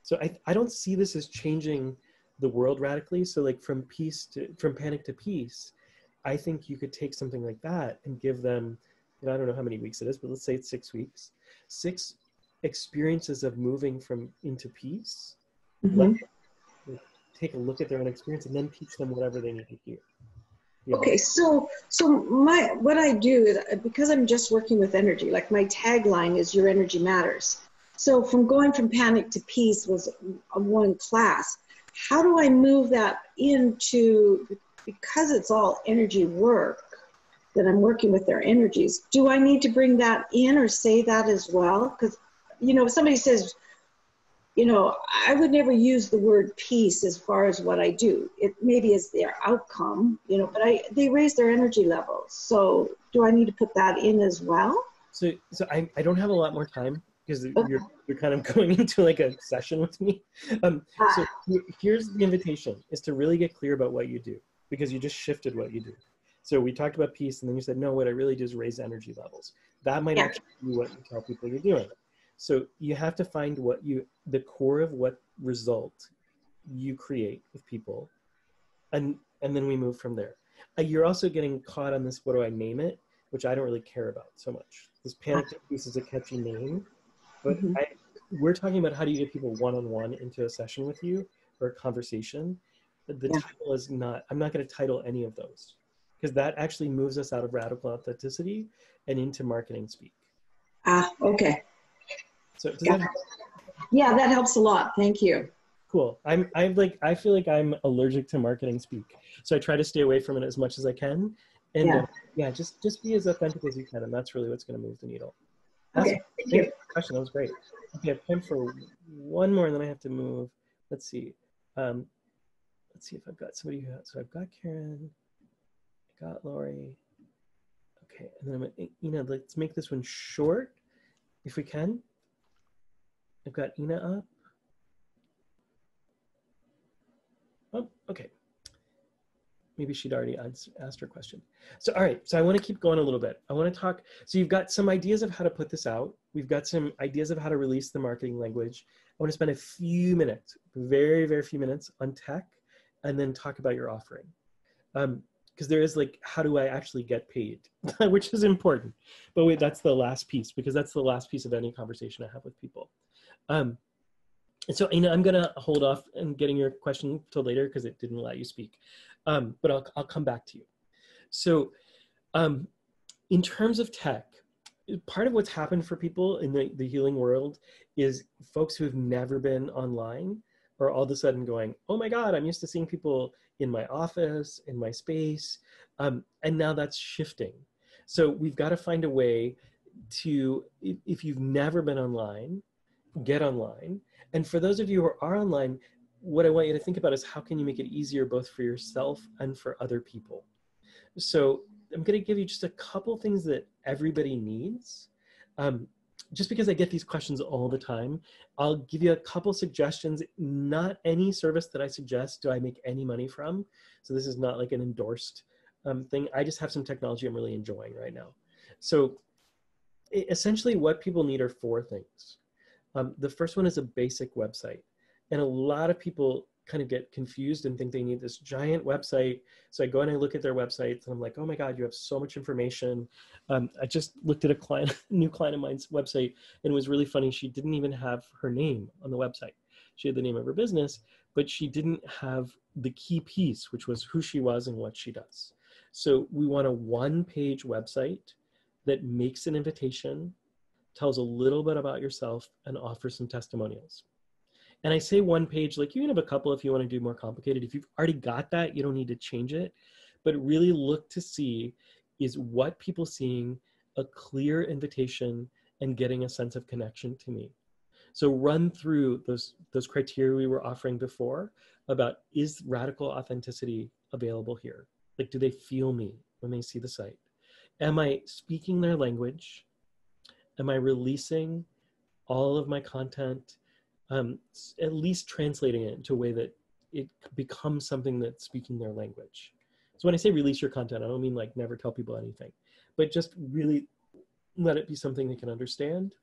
So I don't see this as changing the world radically. So like from panic to peace, I think you could take something like that and give them, I don't know how many weeks it is, but let's say it's 6 weeks, 6 experiences of moving into peace. Let them take a look at their own experience and then teach them whatever they need to hear. Yeah.
Okay, so what I do is, because I'm just working with energy, like my tagline is your energy matters. So from going from panic to peace was one class. How do I move that into, because it's all energy work, that I'm working with their energies, do I need to bring that in or say that as well? Because, if somebody says, I would never use the word peace as far as what I do. It maybe is their outcome, but they raise their energy levels. So do I need to put that in as well?
So I don't have a lot more time, because you're kind of going into like a session with me. So here's the invitation, is to really get clear about what you do, because you just shifted what you do. So we talked about peace, and then you said, no, what I really do is raise energy levels. That might actually be what you tell people you're doing. So you have to find the core of what result you create with people, and then we move from there. You're also getting caught on this, what do I name it, which I don't really care about so much. This panic to peace is a catchy name, but we're talking about how do you get people one-on-one into a session with you or a conversation. The title is not, I'm not going to title any of those, because that actually moves us out of radical authenticity and into marketing speak.
Okay.
So does that help?
Yeah, that helps a lot. Thank you.
Cool. I feel like I'm allergic to marketing speak, so I try to stay away from it as much as I can. And just be as authentic as you can, and that's really what's going to move the needle.
Okay. Thank you.
Question. That was great. Okay, I have time for one more, and then I have to move. Let's see. Let's see if I've got somebody who. So I've got Karen. I got Laurie. Okay, and then I'm gonna, let's make this one short, if we can. I've got Ina up. Oh, okay. Maybe she'd already asked her question. So, all right, so I want to keep going a little bit. I want to talk, so you've got some ideas of how to put this out. We've got some ideas of how to release the marketing language. I want to spend a few minutes, very, very few minutes on tech and then talk about your offering. Because there is like, how do I actually get paid? Which is important. But wait, that's the last piece, because that's the last piece of any conversation I have with people. And so, I'm gonna hold off on getting your question till later because it didn't let you speak. But I'll come back to you. So in terms of tech, part of what's happened for people in the healing world is folks who have never been online are all of a sudden going, oh my God, I'm used to seeing people in my office, in my space. And now that's shifting. So we've got to find a way to, if you've never been online, get online. And for those of you who are online, what I want you to think about is how can you make it easier both for yourself and for other people? So I'm going to give you just a couple things that everybody needs. Just because I get these questions all the time, I'll give you a couple suggestions. Not any service that I suggest do I make any money from. So this is not like an endorsed thing. I just have some technology I'm really enjoying right now. So essentially what people need are 4 things. The first one is a basic website. And a lot of people kind of get confused and think they need this giant website. So I go and I look at their websites and I'm like, oh my God, you have so much information. I just looked at a new client of mine's website, and it was really funny. She didn't even have her name on the website. She had the name of her business, but she didn't have the key piece, which was who she was and what she does. So we want a 1-page website that makes an invitation, tells a little bit about yourself, and offers some testimonials. And I say 1 page, like you can have a couple if you want to do more complicated. If you've already got that, you don't need to change it, but really look to see, is what people seeing a clear invitation and getting a sense of connection to me? So run through those criteria we were offering before about, is radical authenticity available here? Like, do they feel me when they see the site? Am I speaking their language? Am I releasing all of my content? At least translating it into a way that it becomes something that's speaking their language. So when I say release your content, I don't mean like never tell people anything, but just really let it be something they can understand.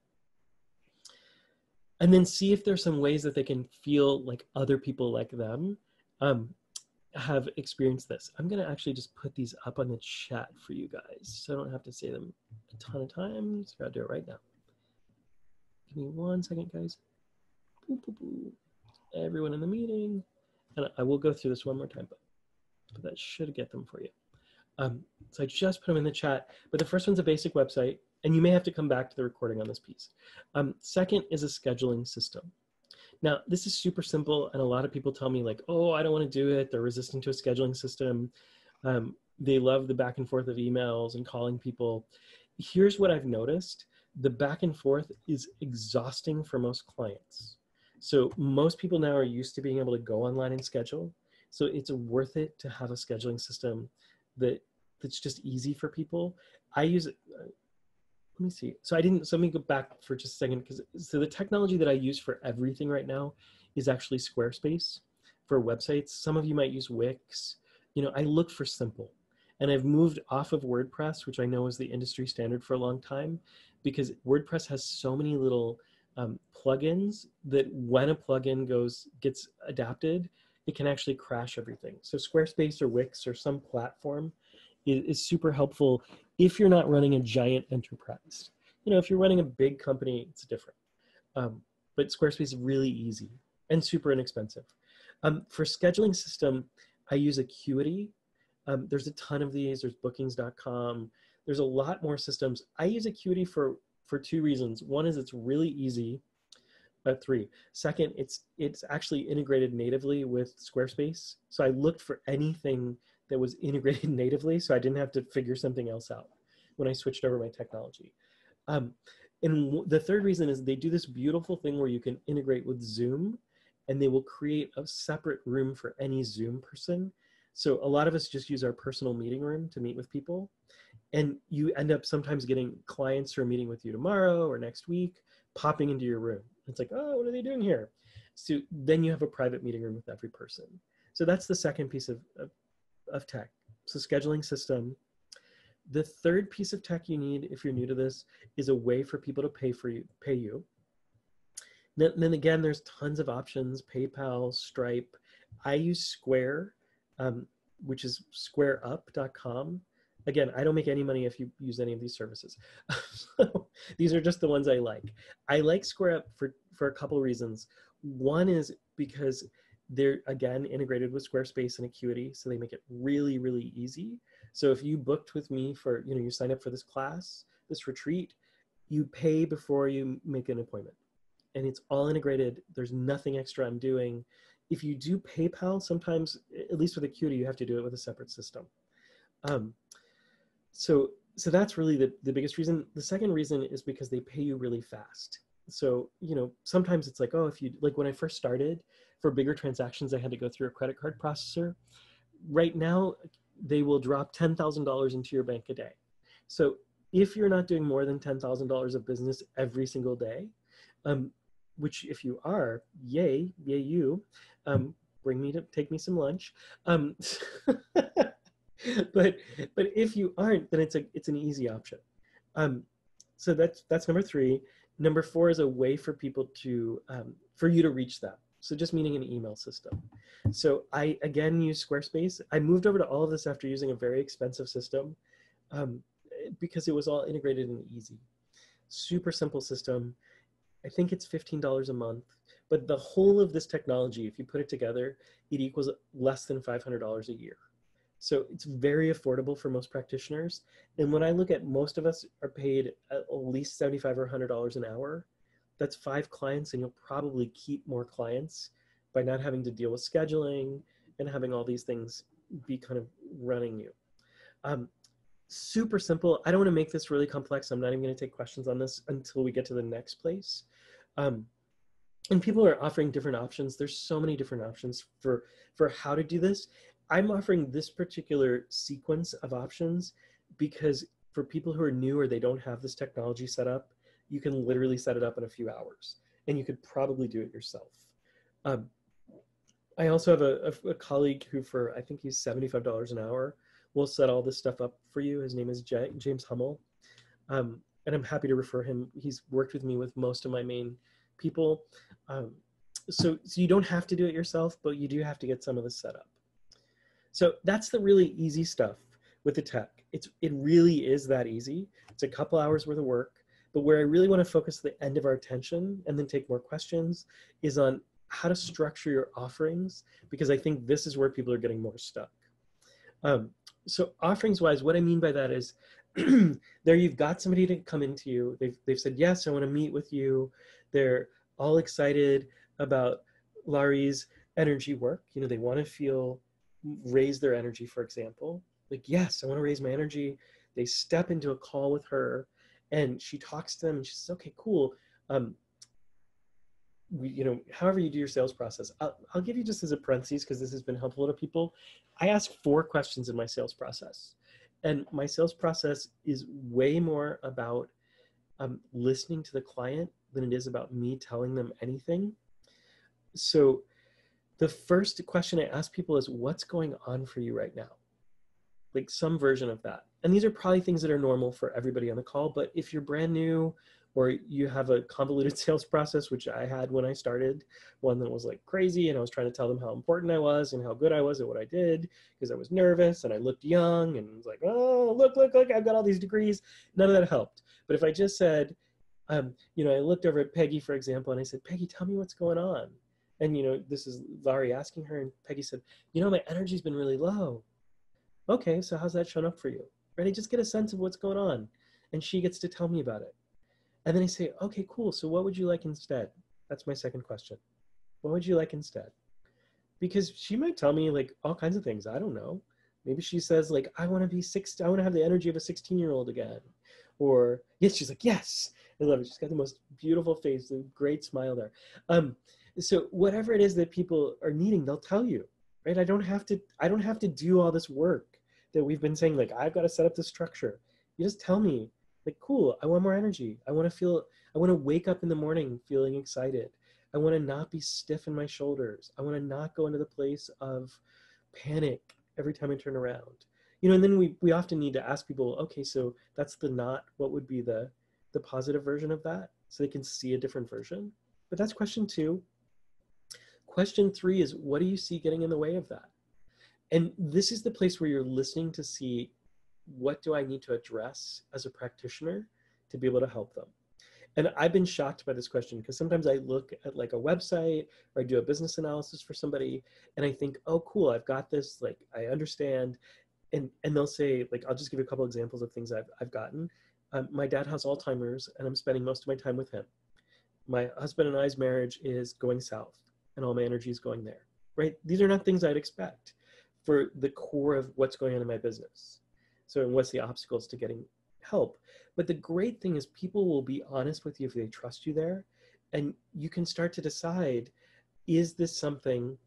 And then see if there's some ways that they can feel like other people like them have experienced this. I'm gonna actually just put these up on the chat for you guys, so I don't have to say them a ton of times. I'll do it right now. Give me 1 second, guys. Everyone in the meeting, and I will go through this one more time, but that should get them for you. So I just put them in the chat, but the first one's a basic website, and you may have to come back to the recording on this piece. Second is a scheduling system. Now, this is super simple, and a lot of people tell me like, oh, I don't want to do it. They're resistant to a scheduling system. They love the back and forth of emails and calling people. Here's what I've noticed. The back and forth is exhausting for most clients. So most people now are used to being able to go online and schedule. So it's worth it to have a scheduling system that's just easy for people. I use it, let me see. So let me go back for just a second, so the technology that I use for everything right now is actually Squarespace for websites. Some of you might use Wix. I look for simple. And I've moved off of WordPress, which I know is the industry standard for a long time, because WordPress has so many little plugins that when a plugin gets adapted, it can actually crash everything. So Squarespace or Wix or some platform is super helpful if you're not running a giant enterprise. If you're running a big company, it's different. But Squarespace is really easy and super inexpensive. For scheduling system, I use Acuity. There's a ton of these. There's bookings.com. There's a lot more systems. I use Acuity for 2 reasons. One is it's really easy. 3. Second, it's actually integrated natively with Squarespace. So I looked for anything that was integrated natively, so I didn't have to figure something else out when I switched over my technology. And the 3rd reason is they do this beautiful thing where you can integrate with Zoom, and they will create a separate room for any Zoom person. So a lot of us just use our personal meeting room to meet with people. And you end up sometimes getting clients who are meeting with you tomorrow or next week, popping into your room. It's like, oh, what are they doing here? So then you have a private meeting room with every person. So that's the 2nd piece of tech. So scheduling system. The 3rd piece of tech you need, if you're new to this, is a way for people to pay you. Then again, there's tons of options, PayPal, Stripe. I use Square, which is squareup.com. Again, I don't make any money if you use any of these services. So these are just the ones I like. I like SquareUp for a couple reasons. One is because they're, again, integrated with Squarespace and Acuity, so they make it really, really easy. So if you booked with me for, you sign up for this class, this retreat, you pay before you make an appointment. And it's all integrated. There's nothing extra I'm doing. If you do PayPal, sometimes, at least with Acuity, you have to do it with a separate system. So that's really the biggest reason. The second reason is because they pay you really fast. So, sometimes it's like, oh, like when I first started, for bigger transactions, I had to go through a credit card processor. Right now, they will drop $10,000 into your bank a day. So if you're not doing more than $10,000 of business every single day, which if you are, yay you, take me some lunch. But if you aren't, then it's an easy option. So that's number 3. Number 4 is a way for people to for you to reach them. So just meaning an email system. So I again use Squarespace. I moved over to all of this after using a very expensive system because it was all integrated and easy. Super simple system. I think it's $15 a month. But the whole of this technology, if you put it together, it equals less than $500 a year. So it's very affordable for most practitioners. And when I look at, most of us are paid at least $75 or $100 an hour. That's 5 clients, and you'll probably keep more clients by not having to deal with scheduling and having all these things be kind of running you. Super simple. I don't want to make this really complex. I'm not even going to take questions on this until we get to the next place. And people are offering different options. There's so many different options for how to do this. I'm offering this particular sequence of options because for people who are new or they don't have this technology set up, you can literally set it up in a few hours, and you could probably do it yourself. I also have a colleague who, for I think he's $75 an hour, will set all this stuff up for you. His name is James Hummel, and I'm happy to refer him. He's worked with me with most of my main people. So you don't have to do it yourself, but you do have to get some of this set up. So that's the really easy stuff with the tech. It really is that easy. It's a couple hours worth of work. But where I really want to focus the end of our attention and then take more questions is on how to structure your offerings, because I think this is where people are getting more stuck. So offerings wise, what I mean by that is there you've got somebody to come into you. They've said, yes, I want to meet with you. They're all excited about Laurie's energy work. They want to raise their energy, for example. Like, yes, I want to raise my energy. They step into a call with her, and she talks to them, and she says, okay, cool. However you do your sales process, I'll give you just as a parentheses, because this has been helpful to people. I ask 4 questions in my sales process. And my sales process is way more about listening to the client than it is about me telling them anything. So the first question I ask people is, what's going on for you right now? Like some version of that. And these are probably things that are normal for everybody on the call, but if you're brand new or you have a convoluted sales process, which I had when I started, one that was like crazy, and I was trying to tell them how important I was and how good I was at what I did because I was nervous and I looked young and was like, oh, look, I've got all these degrees. None of that helped. But if I just said, I looked over at Peggy, for example, and I said, Peggy, tell me what's going on. And, this is Laurie asking her, and Peggy said, my energy's been really low. Okay, so how's that shown up for you? Right? I just get a sense of what's going on. And she gets to tell me about it. And then I say, okay, cool. So what would you like instead? That's my second question. What would you like instead? Because she might tell me like all kinds of things. I don't know. Maybe she says like, I want to have the energy of a 16-year-old again. Or yes, she's like, yes. I love it. She's got the most beautiful face, a great smile there. So whatever it is that people are needing, they'll tell you, right? I don't have to do all this work that we've been saying, like, I've got to set up this structure. You just tell me, like, cool, I want more energy. I want to wake up in the morning feeling excited. I want to not be stiff in my shoulders. I want to not go into the place of panic every time I turn around. And then we often need to ask people, okay, so that's the not, what would be the positive version of that? So they can see a different version. But that's question 2. Question 3 is, what do you see getting in the way of that? And this is the place where you're listening to see, what do I need to address as a practitioner to be able to help them? And I've been shocked by this question, because sometimes I look at like a website or I do a business analysis for somebody and I think, oh, cool, I've got this, like, I understand. And they'll say, like, I'll just give you a couple examples of things I've gotten. My dad has Alzheimer's and I'm spending most of my time with him. My husband and I's marriage is going south and all my energy is going there, right? These are not things I'd expect for the core of what's going on in my business. So, and what's the obstacles to getting help? But the great thing is people will be honest with you if they trust you there, and you can start to decide, is this something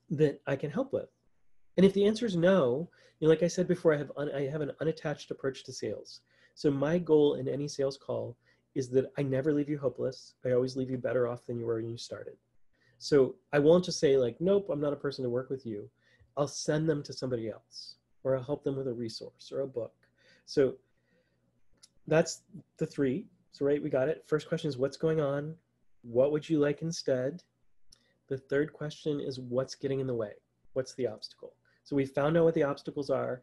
that I can help with? And if the answer is no, you know, like I said before, I have an unattached approach to sales. So my goal in any sales call is that I never leave you hopeless. I always leave you better off than you were when you started. So I won't just say like, nope, I'm not a person to work with you. I'll send them to somebody else, or I'll help them with a resource or a book. So that's the 3. So, right, we got it. First question is, what's going on? What would you like instead? The third question is, what's getting in the way? What's the obstacle? So we found out what the obstacles are.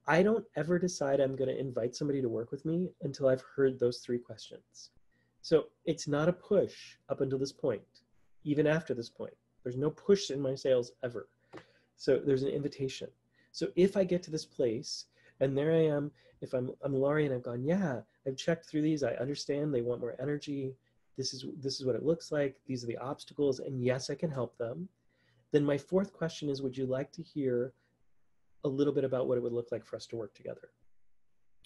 I don't ever decide I'm going to invite somebody to work with me until I've heard those 3 questions. So it's not a push up until this point, even after this point. There's no push in my sales ever. So there's an invitation. So if I get to this place and there I am, if I'm Laurie and I've gone, yeah, I've checked through these, I understand they want more energy. This is what it looks like. These are the obstacles, and yes, I can help them. Then my 4th question is, would you like to hear a little bit about what it would look like for us to work together?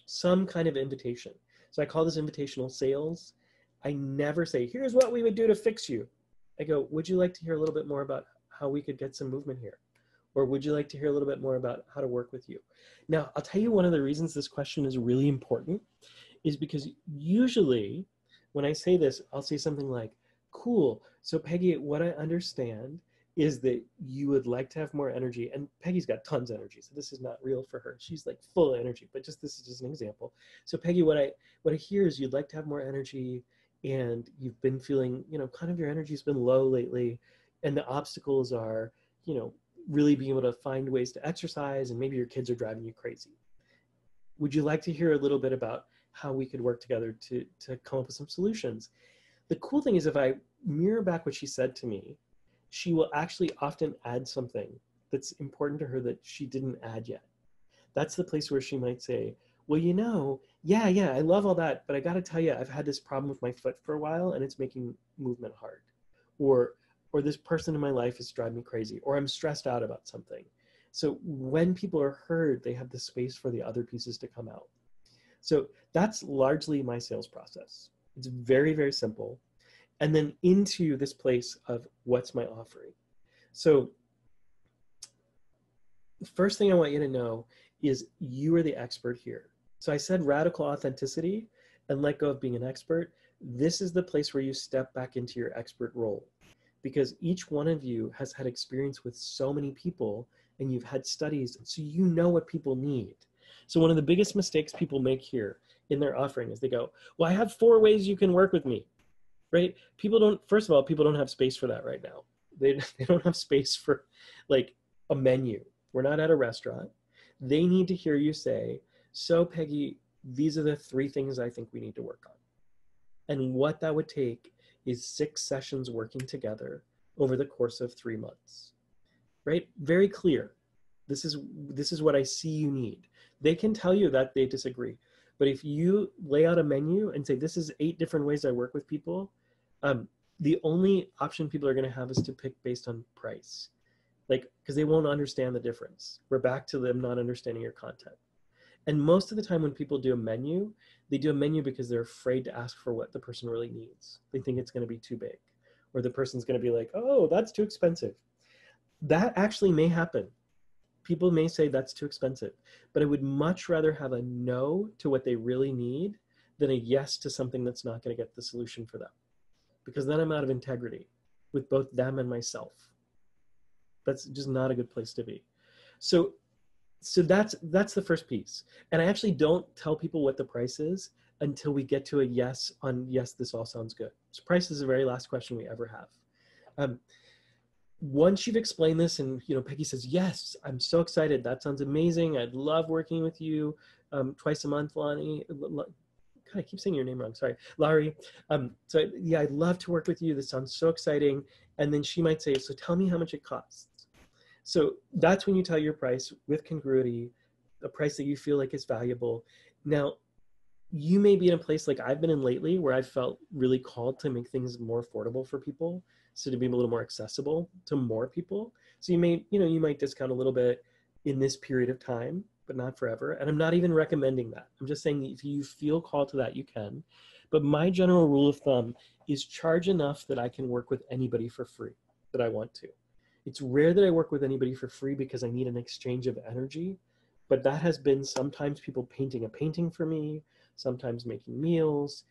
Some kind of invitation. So I call this invitational sales. I never say, here's what we would do to fix you. I go, would you like to hear a little bit more about how we could get some movement here? Or would you like to hear a little bit more about how to work with you? Now, I'll tell you one of the reasons this question is really important is because usually when I say this, I'll say something like, cool, so Peggy, what I understand is that you would like to have more energy, and Peggy's got tons of energy, so this is not real for her. She's like full of energy, but this is just an example. So Peggy, what I hear is you'd like to have more energy, and you've been feeling, you know, kind of your energy's been low lately, and the obstacles are, you know, really being able to find ways to exercise, and maybe your kids are driving you crazy. Would you like to hear a little bit about how we could work together to come up with some solutions? The cool thing is, if I mirror back what she said to me, she will actually often add something that's important to her that she didn't add yet. That's the place where she might say, well, you know, yeah, I love all that, but I got to tell you, I've had this problem with my foot for a while and it's making movement hard. Or this person in my life is driving me crazy, or I'm stressed out about something. So when people are heard, they have the space for the other pieces to come out. So that's largely my sales process. It's very, very simple. And then into this place of what's my offering. So the first thing I want you to know is you are the expert here. So I said radical authenticity and let go of being an expert. This is the place where you step back into your expert role, because each one of you has had experience with so many people and you've had studies, so you know what people need. So one of the biggest mistakes people make here in their offering is they go, well, I have 4 ways you can work with me, right? First of all, people don't have space for that right now. They don't have space for like a menu. We're not at a restaurant. They need to hear you say, so Peggy, these are the 3 things I think we need to work on. And what that would take is 6 sessions working together over the course of 3 months, right? Very clear. This is what I see you need. They can tell you that they disagree, but if you lay out a menu and say, this is 8 different ways I work with people, the only option people are going to have is to pick based on price, like, because they won't understand the difference. We're back to them not understanding your content. And most of the time when people do a menu, they do a menu because they're afraid to ask for what the person really needs. They think it's going to be too big, or the person's going to be like, oh, that's too expensive. That actually may happen. People may say that's too expensive, but I would much rather have a no to what they really need than a yes to something that's not going to get the solution for them, because then I'm out of integrity with both them and myself. That's just not a good place to be. So that's the first piece. And I actually don't tell people what the price is until we get to a yes on, yes, this all sounds good. So price is the very last question we ever have. once you've explained this and, Peggy says, yes, I'm so excited. That sounds amazing. I'd love working with you twice a month, Lonnie. God, I keep saying your name wrong. Sorry, Laurie. So yeah, I'd love to work with you. This sounds so exciting. And then she might say, so tell me how much it costs. So that's when you tell your price with congruity, a price that you feel like is valuable. Now, you may be in a place like I've been in lately where I felt really called to make things more affordable for people. So to be a little more accessible to more people. So you might discount a little bit in this period of time, but not forever. And I'm not even recommending that. I'm just saying if you feel called to that, you can. But my general rule of thumb is charge enough that I can work with anybody for free that I want to. It's rare that I work with anybody for free because I need an exchange of energy. But that has been sometimes people painting a painting for me, sometimes making meals.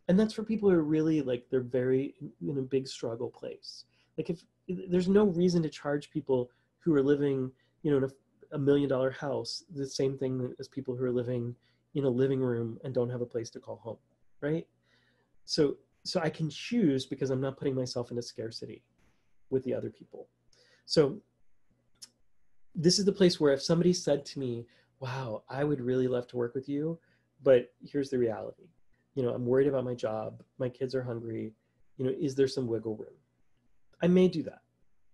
And that's for people who are really they're very in a big struggle place. If there's no reason to charge people who are living, in a $1 million house, the same thing as people who are living in a living room and don't have a place to call home, right? So I can choose because I'm not putting myself into scarcity with the other people. So this is the place where if somebody said to me, wow, I would really love to work with you, but here's the reality. I'm worried about my job. My kids are hungry. Is there some wiggle room? I may do that.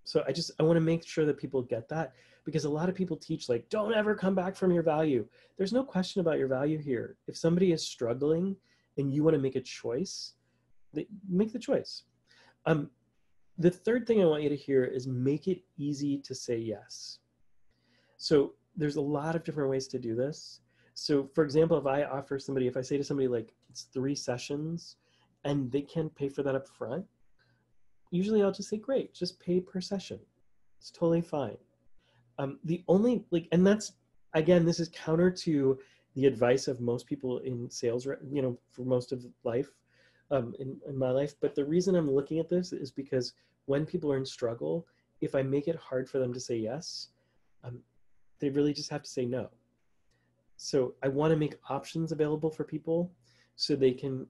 So I want to make sure that people get that, because a lot of people teach don't ever come back from your value. There's no question about your value here. If somebody is struggling and you want to make a choice, make the choice. The third thing I want you to hear is make it easy to say yes. So there's a lot of different ways to do this. So for example, if I say to somebody it's 3 sessions and they can't pay for that up front, usually I'll just say, great, just pay per session. It's totally fine. The only and that's, again, this is counter to the advice of most people in sales, for most of life, in my life. But the reason I'm looking at this is because when people are in struggle, if I make it hard for them to say yes, they really just have to say no. So I want to make options available for people so they can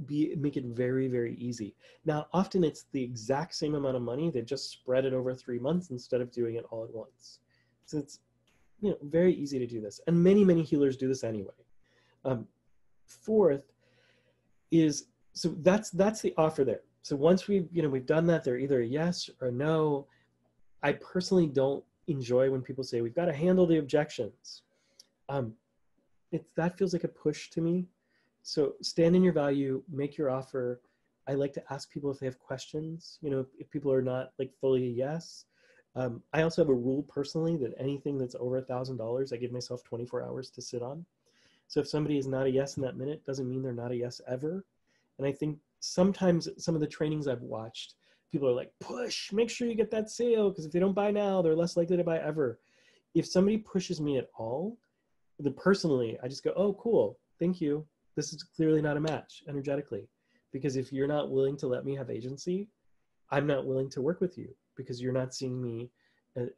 make it very, very easy. Now, often it's the exact same amount of money. They just spread it over 3 months instead of doing it all at once. So it's very easy to do this. And many, many healers do this anyway. Fourth is, so that's the offer there. So once we've done that, they're either a yes or a no. I personally don't enjoy when people say, we've got to handle the objections. That feels like a push to me. So stand in your value, make your offer. I like to ask people if they have questions, if people are not fully a yes. I also have a rule personally that anything that's over $1,000, I give myself 24 hours to sit on. So if somebody is not a yes in that minute, doesn't mean they're not a yes ever. And I think sometimes some of the trainings I've watched, people are like, push, make sure you get that sale, because if they don't buy now, they're less likely to buy ever. If somebody pushes me at all, then personally, I just go, oh, cool, thank you. This is clearly not a match energetically, because if you're not willing to let me have agency, I'm not willing to work with you because you're not seeing me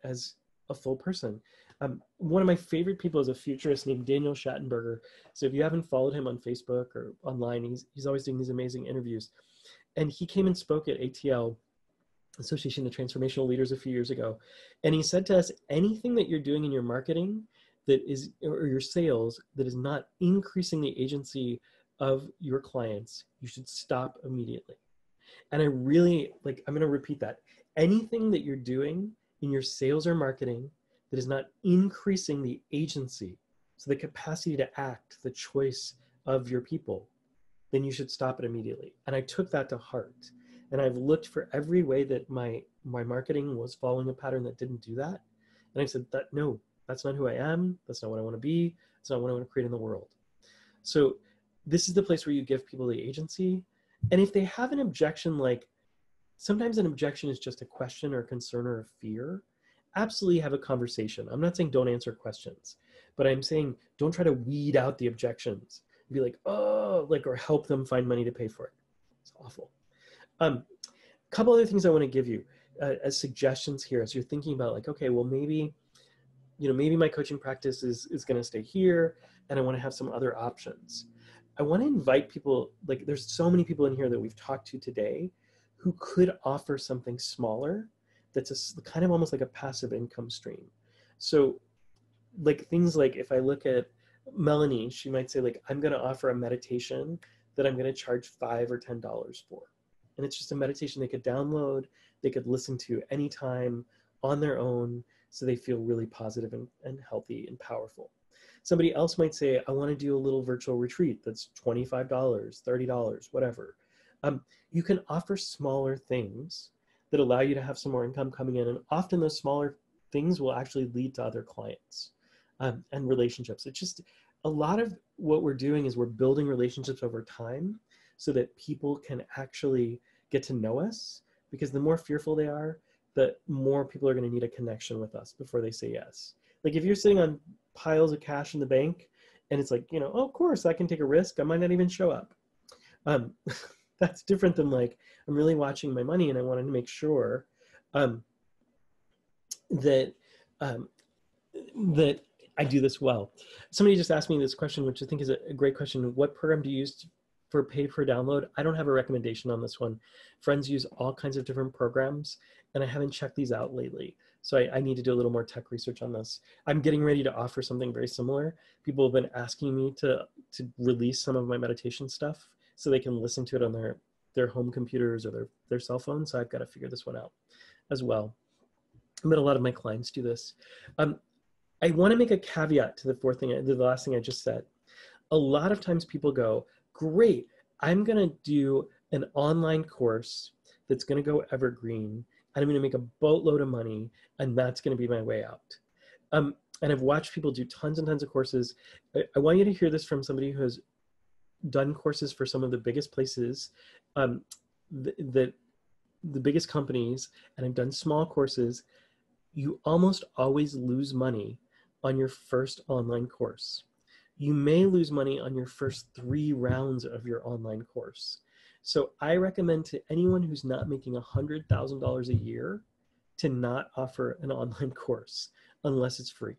as a full person. One of my favorite people is a futurist named Daniel Schattenberger. So if you haven't followed him on Facebook or online, he's always doing these amazing interviews. And he came and spoke at ATL, Association of Transformational Leaders, a few years ago. And he said to us, anything that you're doing in your marketing that is, or your sales, that is not increasing the agency of your clients, you should stop immediately. And I really, I'm gonna repeat that. Anything that you're doing in your sales or marketing that is not increasing the agency, so the capacity to act, the choice of your people, then you should stop it immediately. And I took that to heart. And I've looked for every way that my marketing was following a pattern that didn't do that. And I said, no, that's not who I am. That's not what I want to be. That's not what I want to create in the world. So this is the place where you give people the agency. And if they have an objection, sometimes an objection is just a question or a concern or a fear, absolutely have a conversation. I'm not saying don't answer questions, but I'm saying don't try to weed out the objections. Be like, oh, or help them find money to pay for it. It's awful. Couple other things I want to give you as suggestions here as you're thinking about okay, well, maybe my coaching practice is going to stay here and I want to have some other options. I want to invite people, there's so many people in here that we've talked to today who could offer something smaller, that's kind of almost like a passive income stream. So like things like if I look at Melanie, she might say like, I'm going to offer a meditation that I'm going to charge $5 or $10 for. And it's just a meditation they could download, they could listen to anytime on their own, so they feel really positive and healthy and powerful. Somebody else might say, I want to do a little virtual retreat that's $25, $30, whatever. You can offer smaller things that allow you to have some more income coming in. And often those smaller things will actually lead to other clients and relationships. It's just a lot of what we're doing is we're building relationships over time so that people can actually get to know us, because the more fearful they are, the more people are going to need a connection with us before they say yes. Like if you're sitting on piles of cash in the bank and it's like, oh, of course I can take a risk, I might not even show up. That's different than like, I'm really watching my money and I wanted to make sure that I do this well. Somebody just asked me this question, which I think is a great question. What program do you use for pay per download? I don't have a recommendation on this one. Friends use all kinds of different programs, and I haven't checked these out lately. So I need to do a little more tech research on this. I'm getting ready to offer something very similar. People have been asking me to release some of my meditation stuff so they can listen to it on their home computers or their cell phones. So I've got to figure this one out as well. But a lot of my clients do this. I want to make a caveat to the last thing I just said. A lot of times people go, great, I'm going to do an online course that's going to go evergreen, and I'm going to make a boatload of money, and that's going to be my way out. And I've watched people do tons and tons of courses. I want you to hear this from somebody who has done courses for some of the biggest places, the biggest companies, and I've done small courses. You almost always lose money on your first online course. You may lose money on your first 3 rounds of your online course. So I recommend to anyone who's not making $100,000 a year to not offer an online course unless it's free.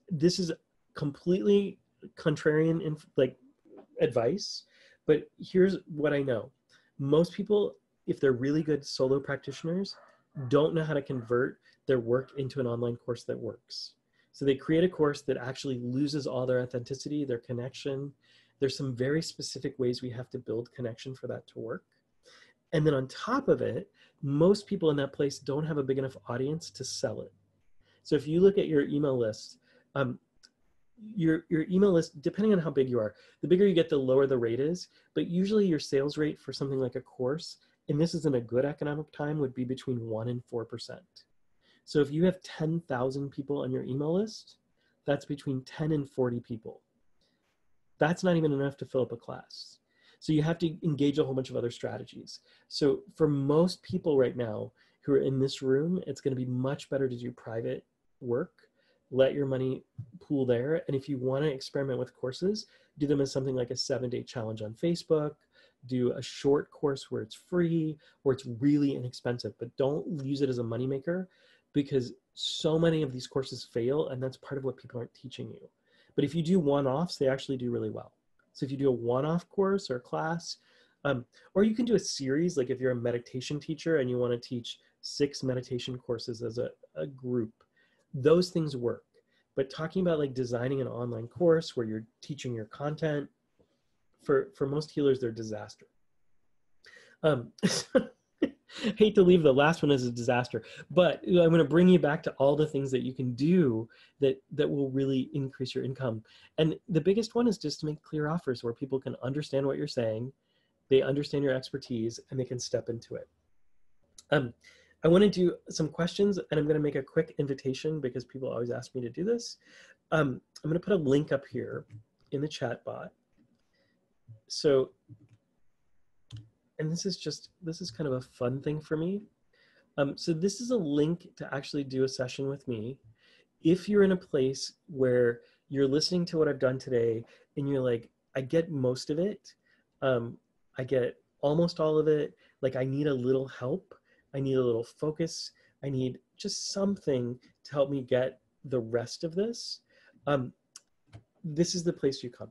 This is completely contrarian advice, but here's what I know. Most people, if they're really good solo practitioners, don't know how to convert their work into an online course that works. So they create a course that actually loses all their authenticity, their connection. There's some very specific ways we have to build connection for that to work. And then on top of it, most people in that place don't have a big enough audience to sell it. So if you look at your email list, your email list, depending on how big you are, the bigger you get, the lower the rate is. But usually your sales rate for something like a course, and this is in a good economic time, would be between 1% and 4%. So if you have 10,000 people on your email list, that's between 10 and 40 people. That's not even enough to fill up a class. So you have to engage a whole bunch of other strategies. So for most people right now who are in this room, it's going to be much better to do private work, let your money pool there. And if you want to experiment with courses, do them as something like a 7-day challenge on Facebook, do a short course where it's free or it's really inexpensive, but don't use it as a moneymaker, because so many of these courses fail, and that's part of what people aren't teaching you. But if you do one-offs, they actually do really well. So if you do a one-off course or class, or you can do a series, like if you're a meditation teacher and you want to teach 6 meditation courses as a group, those things work. But talking about like designing an online course where you're teaching your content, for most healers, they're a disaster. Hate to leave the last one as a disaster, but I'm going to bring you back to all the things that you can do that will really increase your income. And the biggest one is just to make clear offers where people can understand what you're saying, they understand your expertise, and they can step into it. I want to do some questions, and I'm going to make a quick invitation because people always ask me to do this. I'm going to put a link up here in the chat bot. So, and this is kind of a fun thing for me. So this is a link to actually do a session with me. If you're in a place where you're listening to what I've done today and you're like, I get most of it, I get almost all of it, like I need a little help, I need a little focus, I need just something to help me get the rest of this, this is the place you come.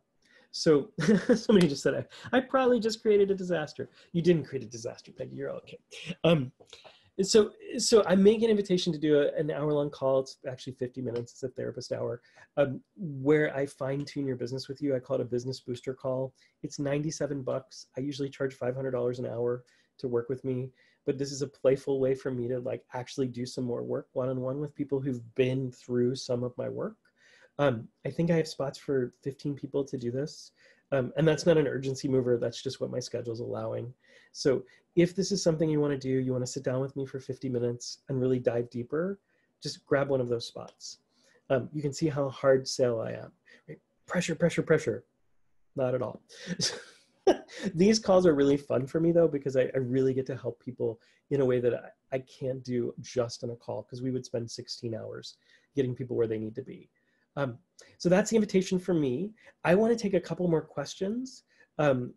So somebody just said, I probably just created a disaster. You didn't create a disaster, Peggy, you're okay. So I make an invitation to do an hour-long call. It's actually 50 minutes. It's a therapist hour, where I fine-tune your business with you. I call it a business booster call. It's $97. I usually charge $500 an hour to work with me, but this is a playful way for me to like actually do some more work one-on-one with people who've been through some of my work. I think I have spots for 15 people to do this. And that's not an urgency mover. That's just what my schedule's allowing. So if this is something you want to do, you want to sit down with me for 50 minutes and really dive deeper, just grab one of those spots. You can see how hard sell I am. Right? Pressure, pressure, pressure. Not at all. These calls are really fun for me though, because I really get to help people in a way that I can't do just on a call, because we would spend 16 hours getting people where they need to be. So that's the invitation for me. I want to take a couple more questions, and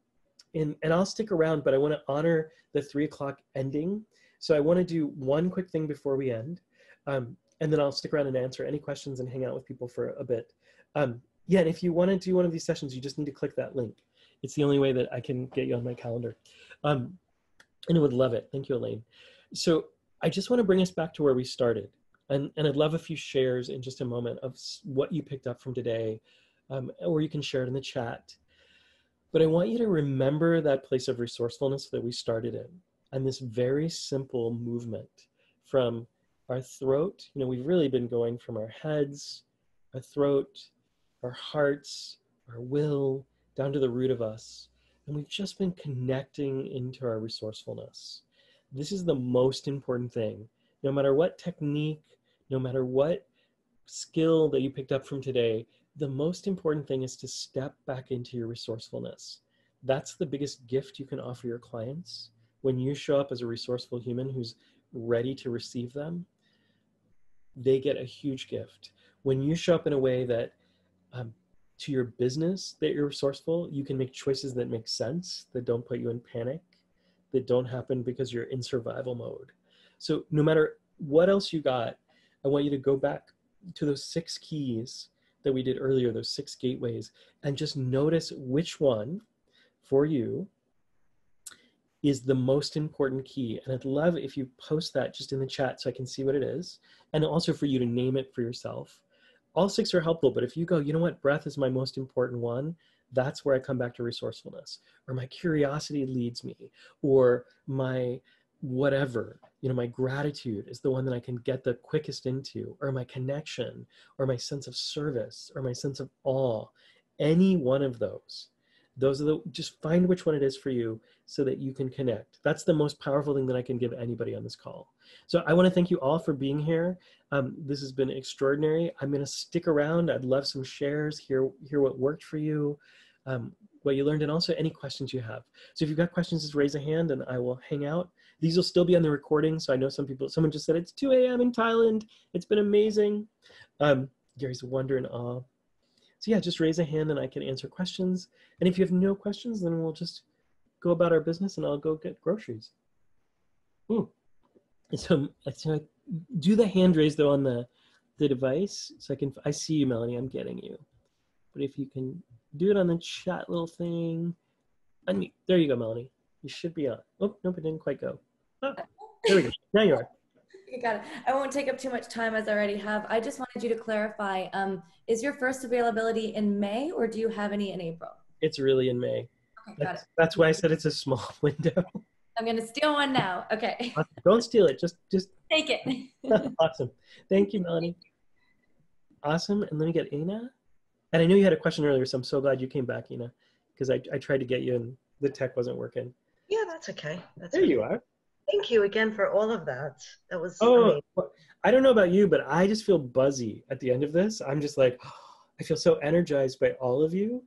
I'll stick around, but I want to honor the 3 o'clock ending. So I want to do one quick thing before we end, and then I'll stick around and answer any questions and hang out with people for a bit. Yeah, and if you want to do one of these sessions, you just need to click that link. It's the only way that I can get you on my calendar. And I would love it. Thank you, Elaine. So I just want to bring us back to where we started. And I'd love a few shares in just a moment of what you picked up from today, or you can share it in the chat. But I want you to remember that place of resourcefulness that we started in, and this very simple movement from our throat. You know, we've really been going from our heads, our throat, our hearts, our will, down to the root of us. And we've just been connecting into our resourcefulness. This is the most important thing. No matter what technique, no matter what skill that you picked up from today, the most important thing is to step back into your resourcefulness. That's the biggest gift you can offer your clients. When you show up as a resourceful human who's ready to receive them, they get a huge gift. When you show up in a way that to your business, that you're resourceful, you can make choices that make sense, that don't put you in panic, that don't happen because you're in survival mode. So no matter what else you got, I want you to go back to those 6 keys that we did earlier, those 6 gateways, and just notice which one for you is the most important key. And I'd love if you post that just in the chat so I can see what it is, and also for you to name it for yourself. All 6 are helpful, but if you go, you know what, breath is my most important one, that's where I come back to resourcefulness, or my curiosity leads me, or my whatever, you know, my gratitude is the one that I can get the quickest into, or my connection, or my sense of service, or my sense of awe. Any one of those are the, just find which one it is for you so that you can connect. That's the most powerful thing that I can give anybody on this call. So I want to thank you all for being here. This has been extraordinary. I'm going to stick around. I'd love some shares, hear what worked for you, what you learned, and also any questions you have. So if you've got questions, just raise a hand and I will hang out. These will still be on the recording. So I know someone just said it's 2 a.m. in Thailand. It's been amazing. Gary's wonder and awe. So yeah, just raise a hand and I can answer questions. And if you have no questions, then we'll just go about our business and I'll go get groceries. So do the hand raise though on the device. So I see you, Melanie, I'm getting you. But if you can do it on the chat little thing. Unmute. There you go, Melanie. You should be on. Oh, nope, it didn't quite go. Oh, there we go. Now you are.
You got it. I won't take up too much time as I already have. I just wanted you to clarify, is your first availability in May or do you have any in April?
It's really in May.
Okay, got it.
That's why I said it's a small window.
I'm going to steal one now. Okay.
Don't steal it. Just
take it.
Awesome. Thank you, Melanie. Awesome. And let me get Ina. And I knew you had a question earlier, so I'm so glad you came back, Ina, because I tried to get you and the tech wasn't working.
Yeah, that's okay.
There you are.
Thank you again for all of that. That was
amazing. I don't know about you, but I just feel buzzy at the end of this. I'm just like, I feel so energized by all of you.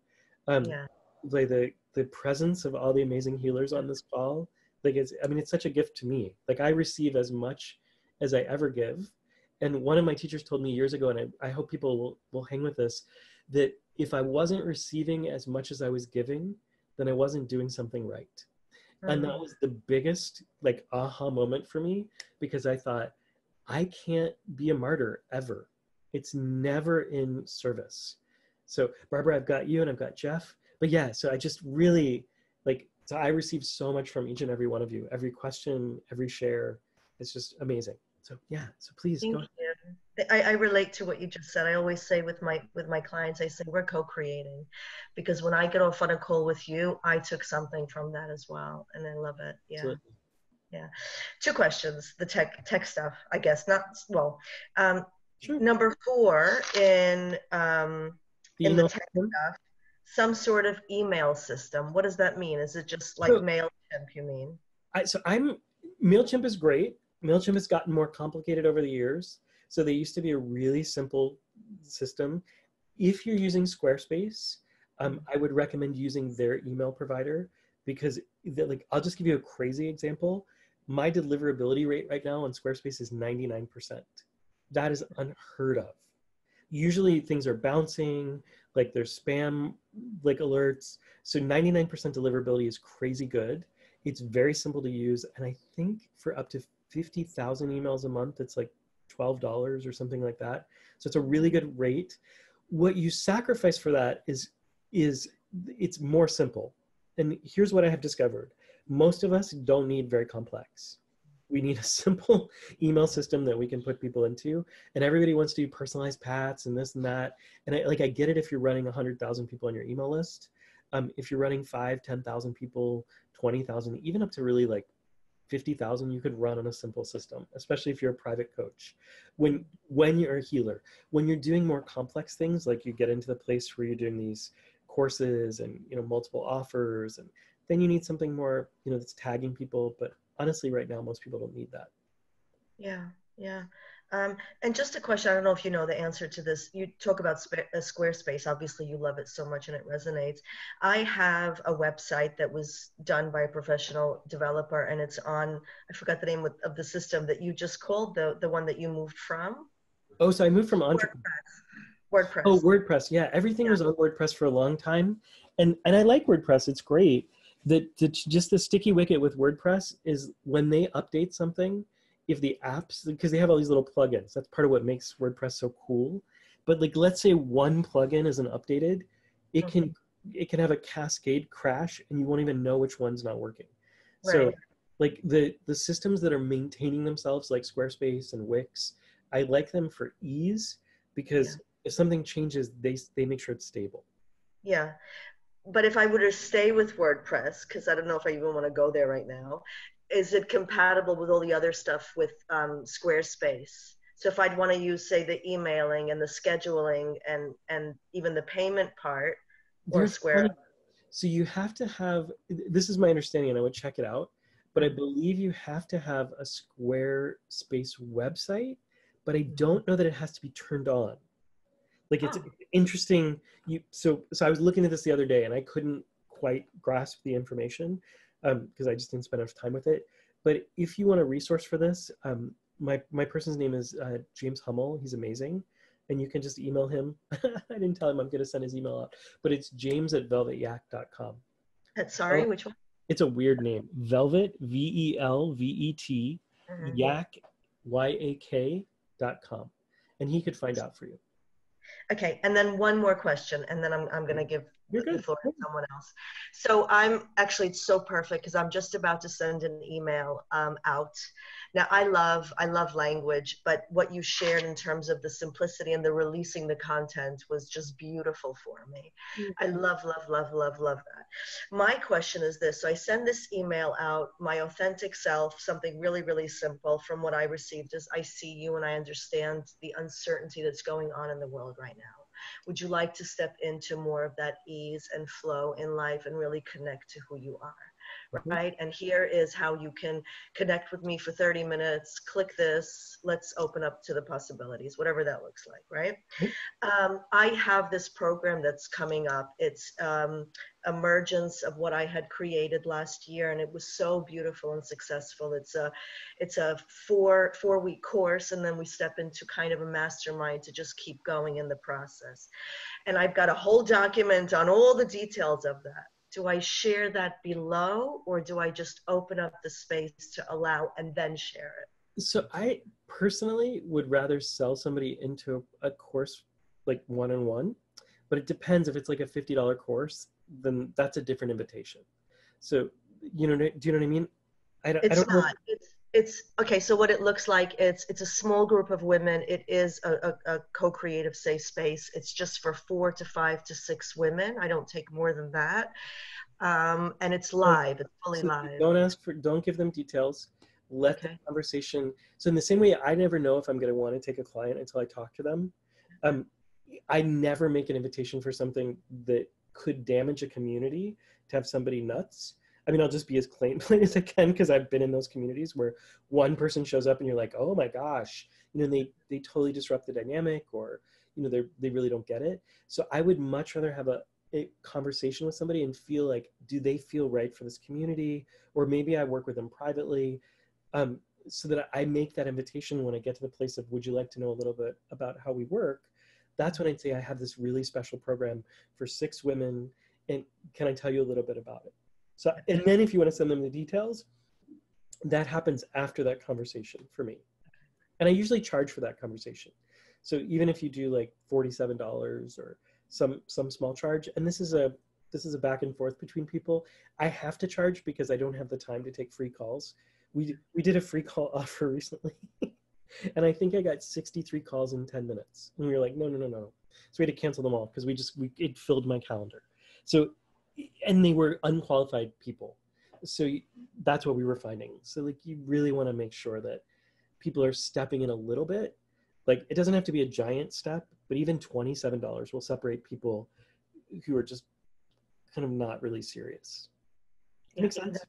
Yeah.
Like the presence of all the amazing healers on this call. Like it's such a gift to me. Like I receive as much as I ever give. And one of my teachers told me years ago, and I hope people will hang with this, that if I wasn't receiving as much as I was giving, then I wasn't doing something right. And that was the biggest like aha moment for me, because I thought, I can't be a martyr ever. It's never in service. So Barbara, I've got you and I've got Jeff. But yeah, so I just really so I received so much from each and every one of you, every question, every share. It's just amazing. So yeah, so please go ahead.
I relate to what you just said. I always say with my clients, I say we're co-creating, because when I get off on a call with you, I took something from that as well, and I love it. Yeah.
Absolutely.
Yeah. Two questions. The tech stuff, I guess. Not well.
Sure.
Number 4 in the tech stuff, some sort of email system. What does that mean? Is it just like MailChimp, you mean?
MailChimp is great. MailChimp has gotten more complicated over the years. So they used to be a really simple system. If you're using Squarespace, I would recommend using their email provider, because I'll just give you a crazy example. My deliverability rate right now on Squarespace is 99%. That is unheard of. Usually things are bouncing, like there's spam alerts. So 99% deliverability is crazy good. It's very simple to use. And I think for up to 50,000 emails a month, it's like $12 or something like that. So it's a really good rate. What you sacrifice for that is it's more simple. And here's what I have discovered. Most of us don't need very complex. We need a simple email system that we can put people into. And everybody wants to do personalized pats and this and that. And I get it if you're running 100,000 people on your email list. If you're running 5, 10,000 people, 20,000, even up to really 50,000, you could run on a simple system, especially if you're a private coach. When you're a healer, when you're doing more complex things, like you get into the place where you're doing these courses and multiple offers, and then you need something more that's tagging people. But honestly, right now, most people don't need that.
Yeah. And just a question, I don't know if you know the answer to this. You talk about Squarespace. Obviously, you love it so much and it resonates. I have a website that was done by a professional developer, and it's on, I forgot the name of the system that you just called, the one that you moved from.
Oh, so I moved from
WordPress.
Oh, WordPress. Yeah, everything was on WordPress for a long time. And I like WordPress. It's great. Just the sticky wicket with WordPress is when they update something, if the apps, because they have all these little plugins, that's part of what makes WordPress so cool. But let's say one plugin isn't updated, it can have a cascade crash and you won't even know which one's not working. Right. So the systems that are maintaining themselves, like Squarespace and Wix, I like them for ease, because if something changes, they make sure it's stable.
Yeah. But if I were to stay with WordPress, because I don't know if I even want to go there right now, is it compatible with all the other stuff with Squarespace? So if I'd want to use, say, the emailing and the scheduling and even the payment part, or Squarespace.
So you have to have, this is my understanding, and I would check it out, but I believe you have to have a Squarespace website, but I don't know that it has to be turned on. It's interesting. So I was looking at this the other day and I couldn't quite grasp the information because I just didn't spend enough time with it. But if you want a resource for this, my person's name is James Hummel. He's amazing. And you can just email him. I didn't tell him I'm going to send his email out, but it's james@velvetyak.com.
Sorry, which one?
It's a weird name. Velvet, VELVET, yak, YAK.com. And he could find out for you.
Okay, and then one more question, and then I'm going to give the floor to someone else. So it's so perfect because I'm just about to send an email out. Now, I love language, but what you shared in terms of the simplicity and the releasing the content was just beautiful for me. I love that. My question is this. So I send this email out, my authentic self, something really, really simple. From what I received is, I see you and I understand the uncertainty that's going on in the world right now. Would you like to step into more of that ease and flow in life and really connect to who you are? Right? And here is how you can connect with me for 30 minutes. Click this. Let's open up to the possibilities, whatever that looks like, right? I have this program that's coming up. It's emergence of what I had created last year, and it was so beautiful and successful. It's a four-week course, and then we step into kind of a mastermind to just keep going in the process. And I've got a whole document on all the details of that. Do I share that below, or do I just open up the space to allow and then share it?
So I personally would rather sell somebody into a course like one-on-one, but it depends. If it's like a $50 course, then that's a different invitation. So, do you know what I mean?
It's okay. So what it looks like, it's a small group of women. It is a co-creative safe space. It's just for 4 to 5 to 6 women. I don't take more than that. And it's live. It's fully
So
live.
don't give them details. Let the conversation. So in the same way, I never know if I'm going to want to take a client until I talk to them. I never make an invitation for something that could damage a community to have somebody nuts. I mean, I'll just be as plain as I can, because I've been in those communities where one person shows up and you're like, oh my gosh, they totally disrupt the dynamic, or they really don't get it. So I would much rather have a conversation with somebody and feel like, do they feel right for this community? Or maybe I work with them privately, so that I make that invitation when I get to the place of, would you like to know a little bit about how we work? That's when I'd say, I have this really special program for 6 women, and can I tell you a little bit about it? So, and then if you want to send them the details, that happens after that conversation for me. And I usually charge for that conversation. So even if you do like $47 or some small charge, and this is a back and forth between people, I have to charge because I don't have the time to take free calls. We did a free call offer recently. And I think I got 63 calls in 10 minutes. And we were like, no. So we had to cancel them all because it filled my calendar. So, and they were unqualified people. So that's what we were finding. So like, you really want to make sure that people are stepping in a little bit. Like, it doesn't have to be a giant step, but even $27 will separate people who are just kind of not really serious. Makes sense?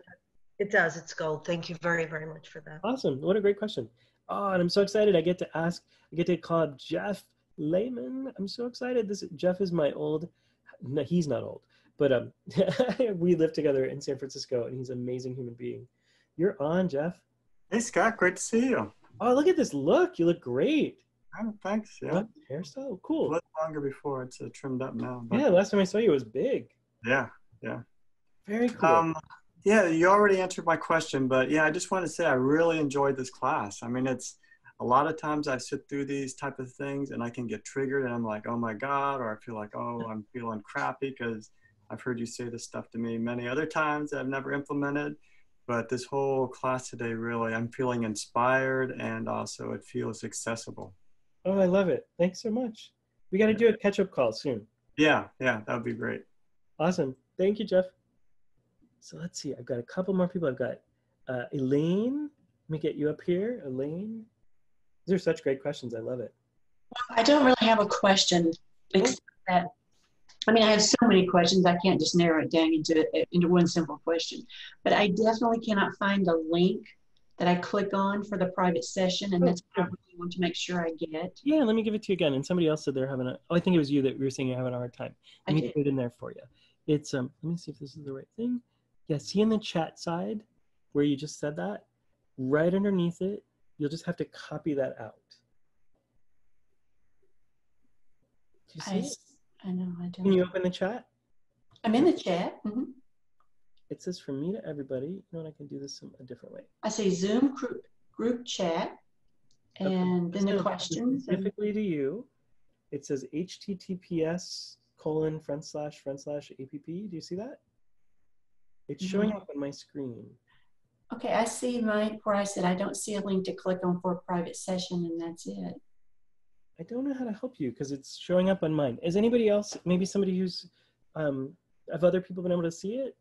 It does. It's gold. Thank you very, very much for that.
Awesome. What a great question. Oh, and I'm so excited. I get to call up Jeff Layman. I'm so excited. Jeff is my old, no, he's not old, but we live together in San Francisco, and he's an amazing human being. You're on, Jeff.
Hey, Scott. Great to see you.
Oh, look at this look. You look great.
Oh, thanks. Yeah.
What hairstyle? Cool.
A little longer before. It's trimmed up now.
But... yeah, last time I saw you, it was big.
Yeah.
Very cool.
Yeah, you already answered my question, but yeah, I just want to say I really enjoyed this class. I mean, it's a lot of times I sit through these type of things and I can get triggered and I'm like, oh my God, or I feel like, oh, I'm feeling crappy because I've heard you say this stuff to me many other times that I've never implemented. But this whole class today, really, I'm feeling inspired, and also it feels accessible.
Oh, I love it. Thanks so much. We got to do a catch-up call soon.
Yeah, that would be great.
Awesome. Thank you, Jeff. So let's see. I've got a couple more people. I've got Elaine. Let me get you up here. Elaine. These are such great questions. I love it.
I don't really have a question, except that, I mean, I have so many questions. I can't just narrow it down into one simple question. But I definitely cannot find a link that I click on for the private session, and that's what I really want to make sure I get.
Yeah, let me give it to you again. And somebody else said they're having I think it was you that you were saying you're having a hard time. Let me put it in there for you. It's let me see if this is the right thing. Yeah, see in the chat side where you just said that, right underneath it, you'll just have to copy that out. Do you see it?
I know, I don't.
Can you open the chat?
I'm in the chat. Mm-hmm.
It says from me to everybody. You know what, I can do this a different way.
I say Zoom group chat, and then the questions.
Specifically to you, it says https://app. Do you see that? It's showing up on my screen.
Okay, I see where I said I don't see a link to click on for a private session, and that's it.
I don't know how to help you because it's showing up on mine. Is anybody else, maybe somebody who's, have other people been able to see it?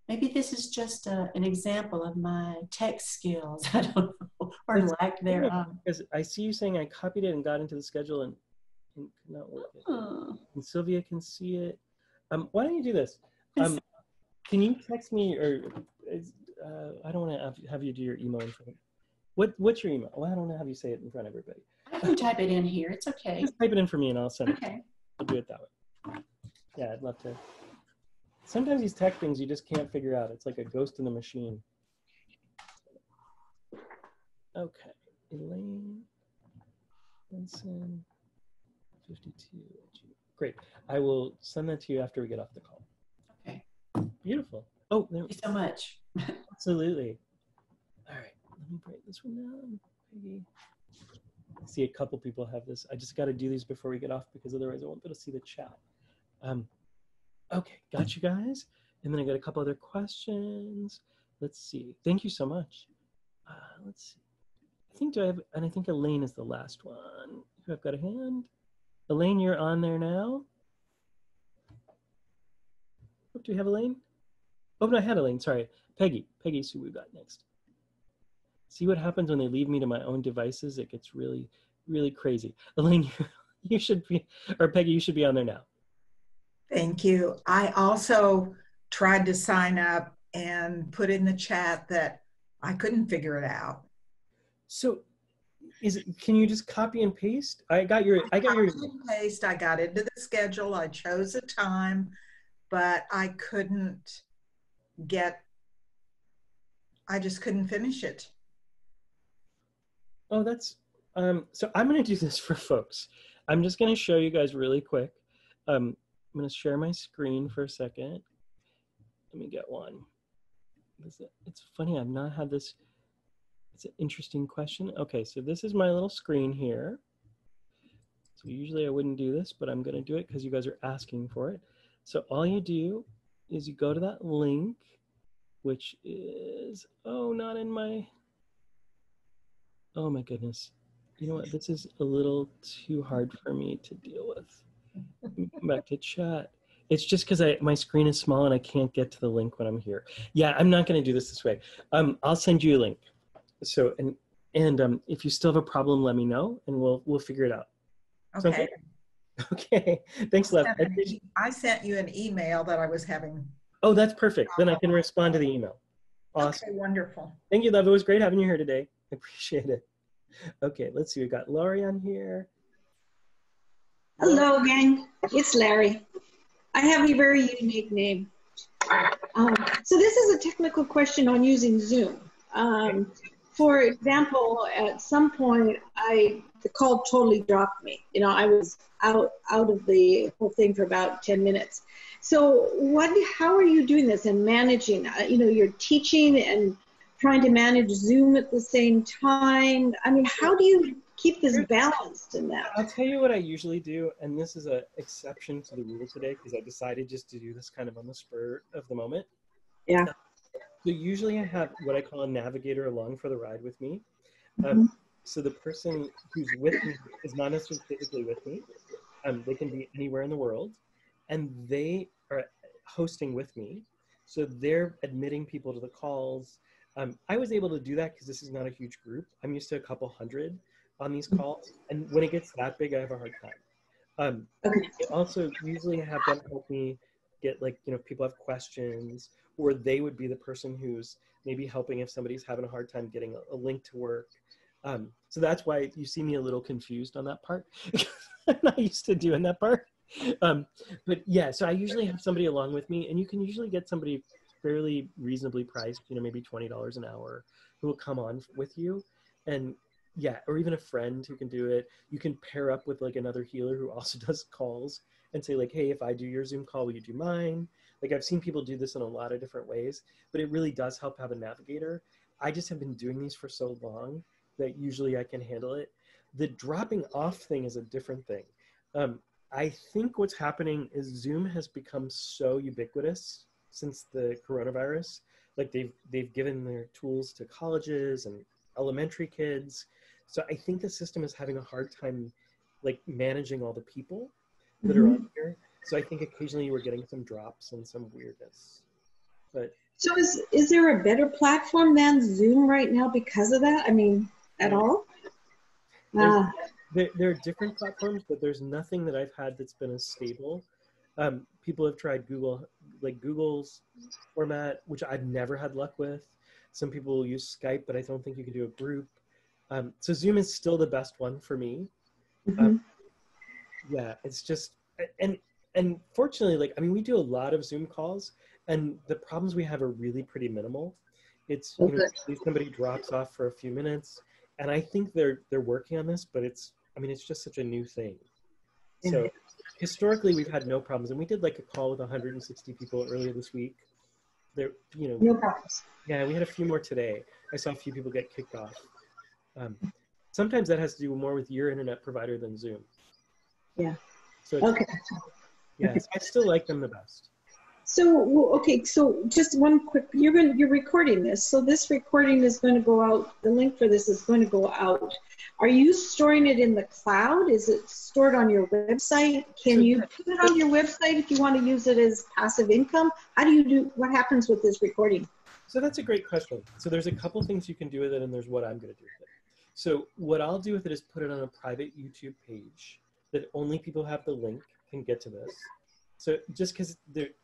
Maybe this is just an example of my tech skills. I don't know, or lack thereof.
Because I see you saying I copied it and got into the schedule and could not work it. And Sylvia can see it. Why don't you do this? Can you text me, or I don't want to have you do your email in front of me. What's your email? Well, I don't know how you say it in front of everybody.
I can type it in here. It's okay.
Just type it in for me and I'll send it.
Okay.
I'll do it that way. Yeah, I'd love to. Sometimes these tech things you just can't figure out. It's like a ghost in the machine. Okay, Elaine Benson, 52. Great. I will send that to you after we get off the call.
Okay.
Beautiful. Oh,
thank you so much.
Absolutely. All right, let me break this one down. Peggy. I see a couple people have this. I just got to do these before we get off because otherwise I won't be able to see the chat. Okay, got you guys. And then I got a couple other questions. Let's see. Thank you so much. let's see. I think I think Elaine is the last one. I've got a hand. Elaine, you're on there now. Oh, do we have Elaine? Oh, no, I had Elaine, sorry. Peggy. Peggy's who we've got next. See what happens when they leave me to my own devices? It gets really, really crazy. Elaine, you should be, or Peggy, you should be on there now.
Thank you. I also tried to sign up and put in the chat that I couldn't figure it out.
So can you just copy and paste? I got your
copy and paste. I got into the schedule. I chose a time, but I couldn't I just couldn't finish it.
Oh, that's, so I'm going to do this for folks. I'm just going to show you guys really quick. I'm going to share my screen for a second. Let me get one. It's funny, I've not had this. It's an interesting question. Okay, so this is my little screen here. So usually I wouldn't do this, but I'm going to do it because you guys are asking for it. So all you do is you go to that link, which is, oh, not in my, oh my goodness. You know what, this is a little too hard for me to deal with. Let me come back to chat. It's just because my screen is small and I can't get to the link when I'm here. Yeah, I'm not going to do this way. I'll send you a link. So, and if you still have a problem, let me know and we'll figure it out.
Okay.
Okay. Thanks, Lev.
I sent you an email that I was having.
Oh, that's perfect. Then I can respond to the email. Awesome.
Okay, wonderful.
Thank you, Lev. It was great having you here today. I appreciate it. Okay, let's see. We've got Laurie on here.
Hello, gang. It's Larry. I have a very unique name. So this is a technical question on using Zoom. For example, at some point, the call totally dropped me. You know, I was out of the whole thing for about 10 minutes. So how are you doing this and managing? You know, you're teaching and trying to manage Zoom at the same time. I mean, how do you keep this balanced in that?
I'll tell you what I usually do, and this is an exception to the rule today because I decided just to do this kind of on the spur of the moment.
Yeah.
So usually I have what I call a navigator along for the ride with me. So the person who's with me is not necessarily physically with me. They can be anywhere in the world, and they are hosting with me. So they're admitting people to the calls. I was able to do that because this is not a huge group. I'm used to a couple hundred on these calls, and when it gets that big, I have a hard time. I also usually have them help me get, like, you know, if people have questions, or they would be the person who's maybe helping if somebody's having a hard time getting a link to work. So that's why you see me a little confused on that part. I'm not used to doing that part. But yeah, so I usually have somebody along with me, and you can usually get somebody fairly reasonably priced, you know, maybe $20 an hour, who will come on with you. And yeah, or even a friend who can do it. You can pair up with like another healer who also does calls and say like, hey, if I do your Zoom call, will you do mine? Like, I've seen people do this in a lot of different ways, but it really does help have a navigator. I just have been doing these for so long that usually I can handle it. The dropping off thing is a different thing. I think what's happening is Zoom has become so ubiquitous since the coronavirus. Like they've given their tools to colleges and elementary kids. So I think the system is having a hard time like managing all the people that are on here. So I think occasionally we're getting some drops and some weirdness. But
so is there a better platform than Zoom right now because of that? I mean, at all?
There are different platforms, but there's nothing that I've had that's been as stable. People have tried Google, like Google's format, which I've never had luck with. Some people will use Skype, but I don't think you can do a group. So Zoom is still the best one for me. Yeah, it's just, and fortunately, like, I mean, we do a lot of Zoom calls, and the problems we have are really pretty minimal. It's, you know, somebody drops off for a few minutes, and I think they're working on this, but it's, I mean, it's just such a new thing. So historically, we've had no problems, and we did like a call with 160 people earlier this week. There, you know,
no problems.
Yeah, we had a few more today. I saw a few people get kicked off. Sometimes that has to do more with your internet provider than Zoom.
Yeah.
So yeah, so I still like them the best.
So, okay, so just one quick, you're recording this. So this recording is going to go out, the link for this is going to go out. Are you storing it in the cloud? Is it stored on your website? Can you put it on your website if you want to use it as passive income? How do you do, what happens with this recording?
So that's a great question. So there's a couple things you can do with it, and there's what I'm going to do with it. So what I'll do with it is put it on a private YouTube page that only people who have the link can get to this. So just because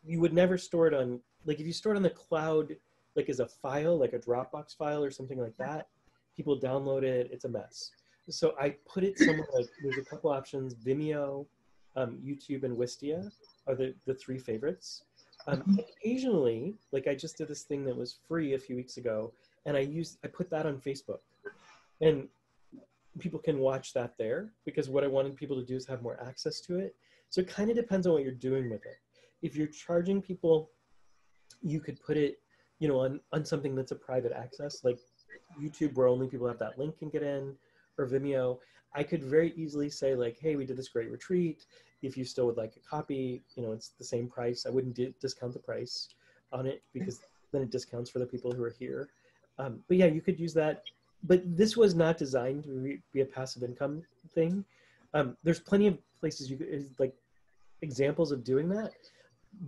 you would never store it on, like if you store it on the cloud, like as a file, like a Dropbox file or something like that, people download it, it's a mess. So I put it somewhere like, there's a couple options, Vimeo, YouTube, and Wistia are the three favorites. Occasionally, like I just did this thing that was free a few weeks ago, and I put that on Facebook. And people can watch that there, because what I wanted people to do is have more access to it. So it kind of depends on what you're doing with it. If you're charging people, you could put it, you know, on something that's a private access, like YouTube, where only people who have that link can get in, or Vimeo. I could very easily say like, hey, we did this great retreat. If you still would like a copy, you know, it's the same price. I wouldn't discount the price on it, because then it discounts for the people who are here. But yeah, you could use that. But this was not designed to be a passive income thing. There's plenty of places like examples of doing that.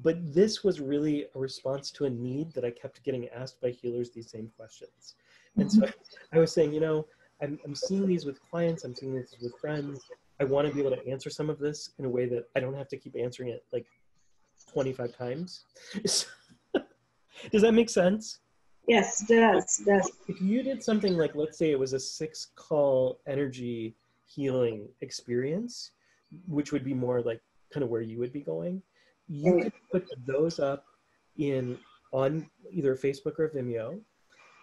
But this was really a response to a need that I kept getting asked by healers these same questions. And so I was saying, you know, I'm seeing these with clients, I'm seeing this with friends. I want to be able to answer some of this in a way that I don't have to keep answering it like 25 times. Does that make sense?
Yes, it does.
If you did something like, let's say it was a 6-call energy healing experience, which would be more like kind of where you would be going, you could put those up on either Facebook or Vimeo,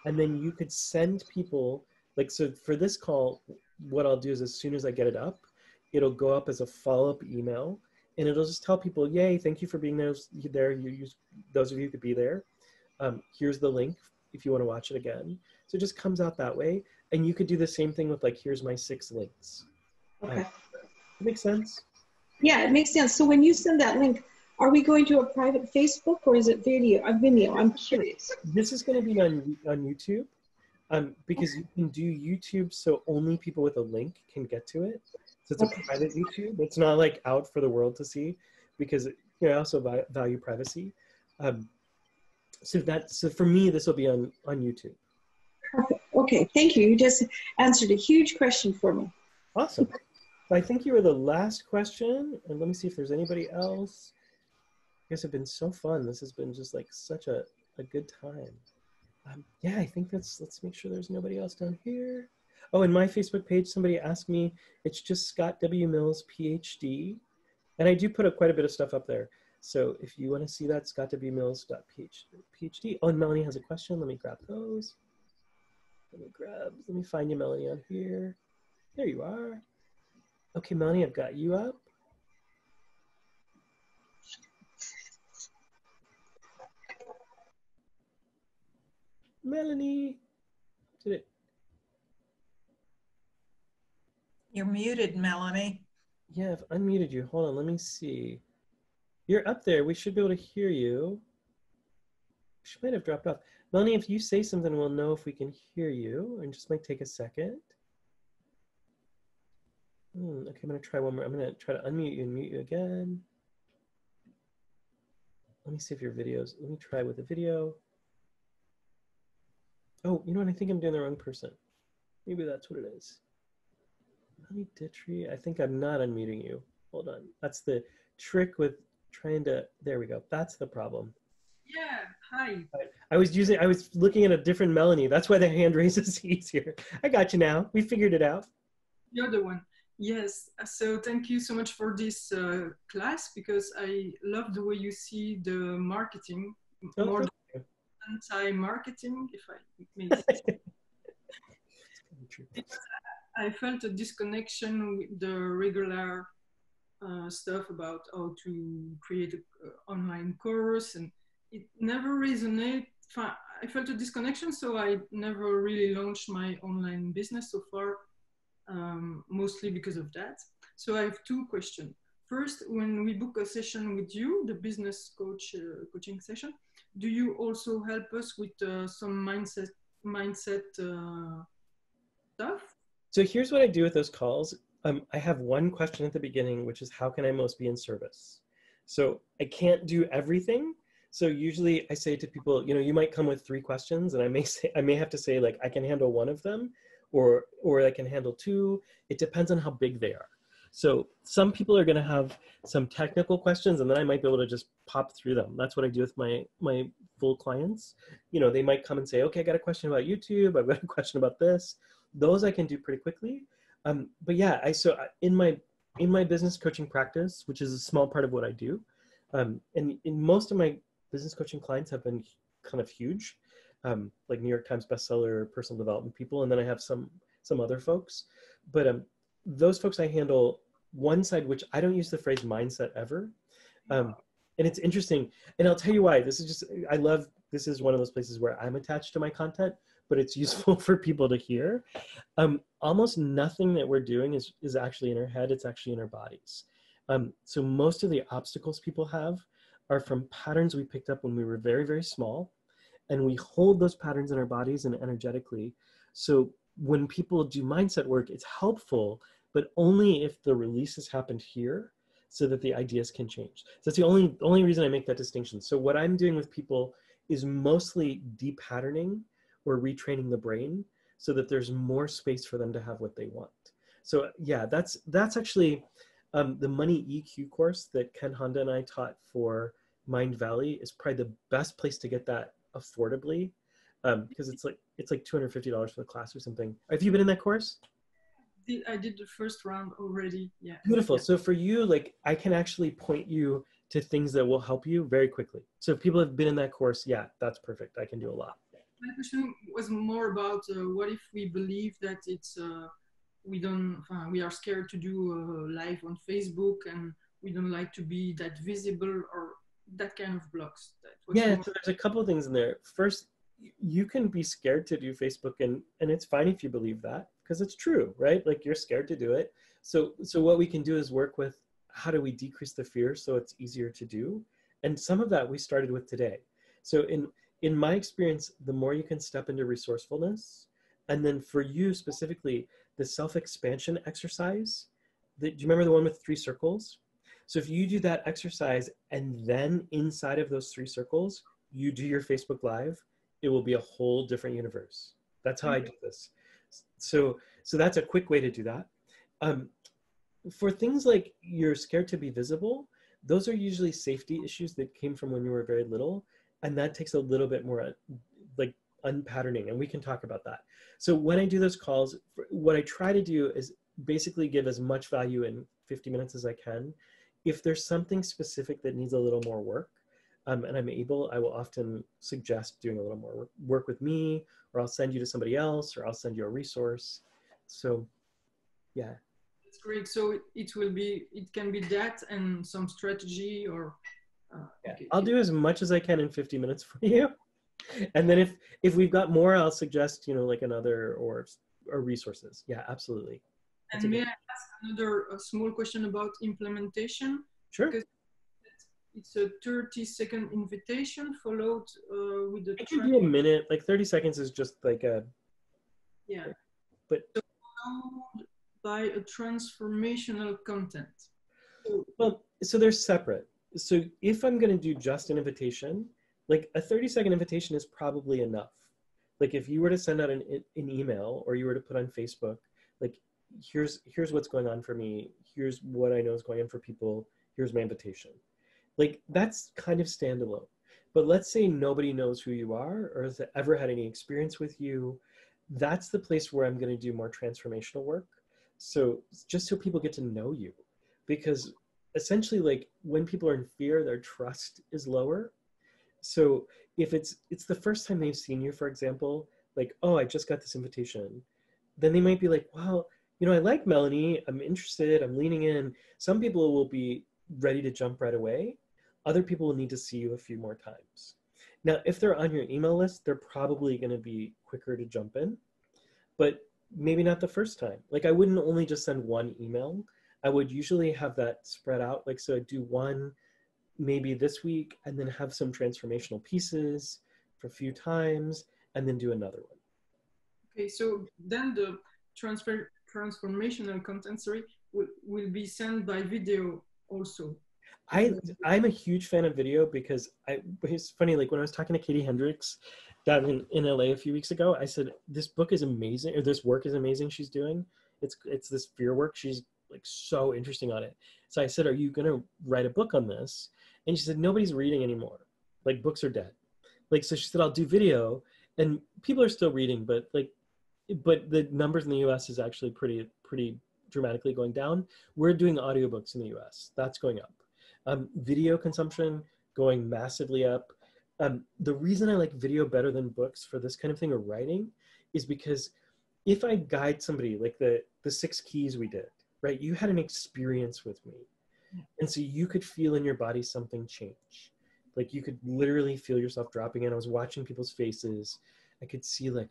and then you could send people, like, so for this call, what I'll do is as soon as I get it up, it'll go up as a follow-up email, and it'll just tell people, yay, thank you for being there. Those of you who could be there. Here's the link if you want to watch it again. So it just comes out that way. And you could do the same thing with like, here's my 6 links.
Okay.
That makes sense?
Yeah, it makes sense. So when you send that link, are we going to a private Facebook or is it Vimeo? I'm curious.
This is going to be on YouTube, because you can do YouTube so only people with a link can get to it. So it's a private YouTube. It's not like out for the world to see, because I also value privacy. So for me, this will be on YouTube.
Perfect. Okay, thank you. You just answered a huge question for me.
Awesome. I think you were the last question, and let me see if there's anybody else. You guys have been so fun. This has been just like such a good time. Yeah, I think let's make sure there's nobody else down here. Oh, in my Facebook page, somebody asked me, it's just Scott W. Mills, PhD. And I do put up quite a bit of stuff up there. So if you want to see that, scottwmills.phd. Oh, and Melanie has a question. Let me grab those. Let me find you, Melanie, on here. There you are. Okay, Melanie, I've got you up. Melanie, did it?
You're muted, Melanie.
Yeah, I've unmuted you. Hold on, let me see. You're up there. We should be able to hear you. She might have dropped off. Melanie, if you say something, we'll know if we can hear you. And just might take a second. Okay, I'm going to try one more. I'm going to try to unmute you and mute you again. Let me see if your videos, let me try with a video. Oh, you know what? I think I'm doing the wrong person. Maybe that's what it is. Melanie Dittrey, I think I'm not unmuting you. Hold on. That's the trick with trying to, there we go. That's the problem.
Yeah, hi.
I was looking at a different Melanie. That's why the hand raise is easier. I got you now. We figured it out.
You're the one. Yes, so thank you so much for this class, because I love the way you see the marketing, more than anti-marketing, if I may say. I felt a disconnection with the regular stuff about how to create an online course, and it never resonated. I felt a disconnection, so I never really launched my online business so far, mostly because of that. So I have 2 questions. first, when we book a session with you, the business coaching session, do you also help us with some mindset stuff?
So here's what I do with those calls. I have one question at the beginning, which is how can I most be in service? So I can't do everything. So usually I say to people, you know, you might come with 3 questions, and I may have to say, like, I can handle 1 of them, or I can handle 2. It depends on how big they are. So some people are going to have some technical questions, and then I might be able to just pop through them. That's what I do with my full clients. You know, they might come and say, okay, I got a question about YouTube. I've got a question about this. Those I can do pretty quickly. But yeah, in my business coaching practice, which is a small part of what I do, and in most of my business coaching clients have been kind of huge, like New York Times bestseller, personal development people, and then I have some other folks. But those folks I handle one side, which I don't use the phrase mindset ever. And it's interesting, and I'll tell you why. This is one of those places where I'm attached to my content, but it's useful for people to hear. Almost nothing that we're doing is actually in our head, it's actually in our bodies. So most of the obstacles people have are from patterns we picked up when we were very, very small, and we hold those patterns in our bodies and energetically. So when people do mindset work, it's helpful, but only if the release has happened here, so that the ideas can change. So that's the only reason I make that distinction. So what I'm doing with people is mostly de-patterning or retraining the brain so that there's more space for them to have what they want. So yeah, that's actually the Money EQ course that Ken Honda and I taught for Mind Valley is probably the best place to get that affordably, because it's like $250 for the class or something. Have you been in that course?
I did the first round already. Yeah.
Beautiful.
Yeah.
So for you, like, I can actually point you to things that will help you very quickly. So if people have been in that course, yeah, that's perfect. I can do a lot.
My question was more about what if we believe that it's we are scared to do live on Facebook, and we don't like to be that visible, or that kind of blocks.
Yeah, so there's a couple of things in there. First, you can be scared to do Facebook, and it's fine if you believe that, because it's true, right? Like, you're scared to do it. So what we can do is work with how do we decrease the fear so it's easier to do. And some of that we started with today. So in my experience, the more you can step into resourcefulness, and then for you specifically, the self-expansion exercise, do you remember the one with 3 circles? So if you do that exercise, and then inside of those 3 circles, you do your Facebook Live, it will be a whole different universe. That's how I do this. So that's a quick way to do that. For things like you're scared to be visible, those are usually safety issues that came from when you were very little. And that takes a little bit more like unpatterning, and we can talk about that. So when I do those calls, what I try to do is basically give as much value in 50 minutes as I can. If there's something specific that needs a little more work, and I'm able, I will often suggest doing a little more work with me, or I'll send you to somebody else, or I'll send you a resource. So yeah.
It's great. So it can be that and some strategy, or
yeah.
Okay.
I'll do as much as I can in 50 minutes for you. And then if we've got more, I'll suggest, like another or resources. Yeah, absolutely.
And may I ask another small question about implementation?
Sure.
Because it's a 30-second invitation followed with the.
It can be a minute. Like 30 seconds is just like a.
Yeah.
But
so followed by a transformational content.
Well, so they're separate. So if I'm going to do just an invitation, like a 30-second invitation is probably enough. Like if you were to send out an email, or you were to put on Facebook, like here's what's going on for me. Here's what I know is going on for people. Here's my invitation. Like that's kind of standalone. But let's say nobody knows who you are or has ever had any experience with you. That's the place where I'm going to do more transformational work. So just so people get to know you, because essentially, like when people are in fear, their trust is lower. So if it's the first time they've seen you, for example, like, oh, I just got this invitation, then they might be like, wow, I like Melanie, I'm interested, I'm leaning in. Some people will be ready to jump right away. Other people will need to see you a few more times. Now, if they're on your email list, they're probably going to be quicker to jump in, but maybe not the first time. Like I wouldn't only just send one email. I would usually have that spread out. Like, so I'd do one maybe this week and then have some transformational pieces for a few times and then do another one.
Okay, so then the transformational content, sorry, will be sent by video also.
I'm a huge fan of video because it's funny, like when I was talking to Katie Hendricks down in LA a few weeks ago, I said, this book is amazing, or this work is amazing she's doing. It's this fear work. She's like so interesting on it. So I said, are you gonna write a book on this? And she said, nobody's reading anymore. Like books are dead. Like, so she said, I'll do video, and people are still reading, but the numbers in the US is actually pretty dramatically going down. We're doing audiobooks in the US. That's going up. Video consumption going massively up. The reason I like video better than books for this kind of thing or writing is because if I guide somebody, like the 6 keys we did, right? You had an experience with me. And so you could feel in your body something change. Like you could literally feel yourself dropping in. I was watching people's faces. I could see like,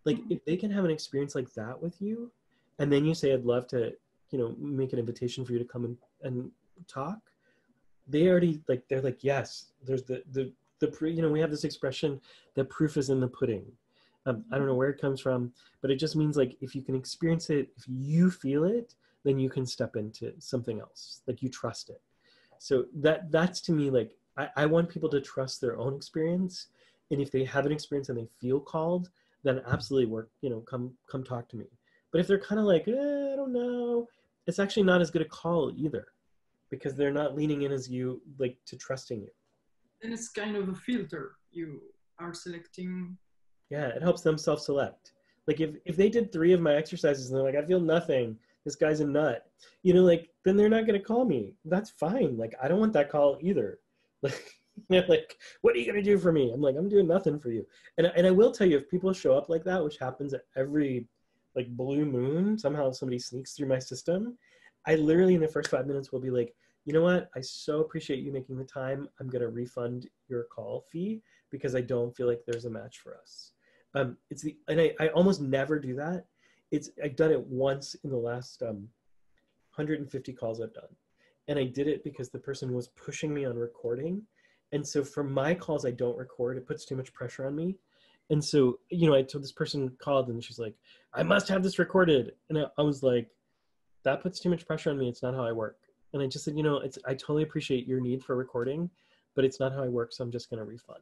like if they can have an experience like that with you, and then you say, I'd love to, make an invitation for you to come and talk. They already they're like, yes, there's the we have this expression, the proof is in the pudding. I don't know where it comes from, but it just means like, if you can experience it, if you feel it, then you can step into something else. Like you trust it. So that's to me, like, I want people to trust their own experience. And if they have an experience and they feel called, then absolutely come talk to me. But if they're kind of like, I don't know, it's actually not as good a call either, because they're not leaning in as you, like, to trusting you.
And it's kind of a filter. You are selecting.
Yeah, it helps them self-select. Like if they did 3 of my exercises and they're like, I feel nothing, this guy's a nut, then they're not going to call me. That's fine. Like, I don't want that call either. Like, like, what are you going to do for me? I'm like, I'm doing nothing for you. And I will tell you, if people show up like that, which happens at every like blue moon, somehow somebody sneaks through my system, I literally in the first 5 minutes will be like, you know what? I so appreciate you making the time. I'm going to refund your call fee because I don't feel like there's a match for us. I almost never do that. I've done it once in the last 150 calls I've done. And I did it because the person was pushing me on recording. And so for my calls, I don't record. It puts too much pressure on me. And so, I told this person called and she's like, I must have this recorded. And I was like, that puts too much pressure on me. It's not how I work. And I just said, I totally appreciate your need for recording, but it's not how I work. So I'm just going to refund.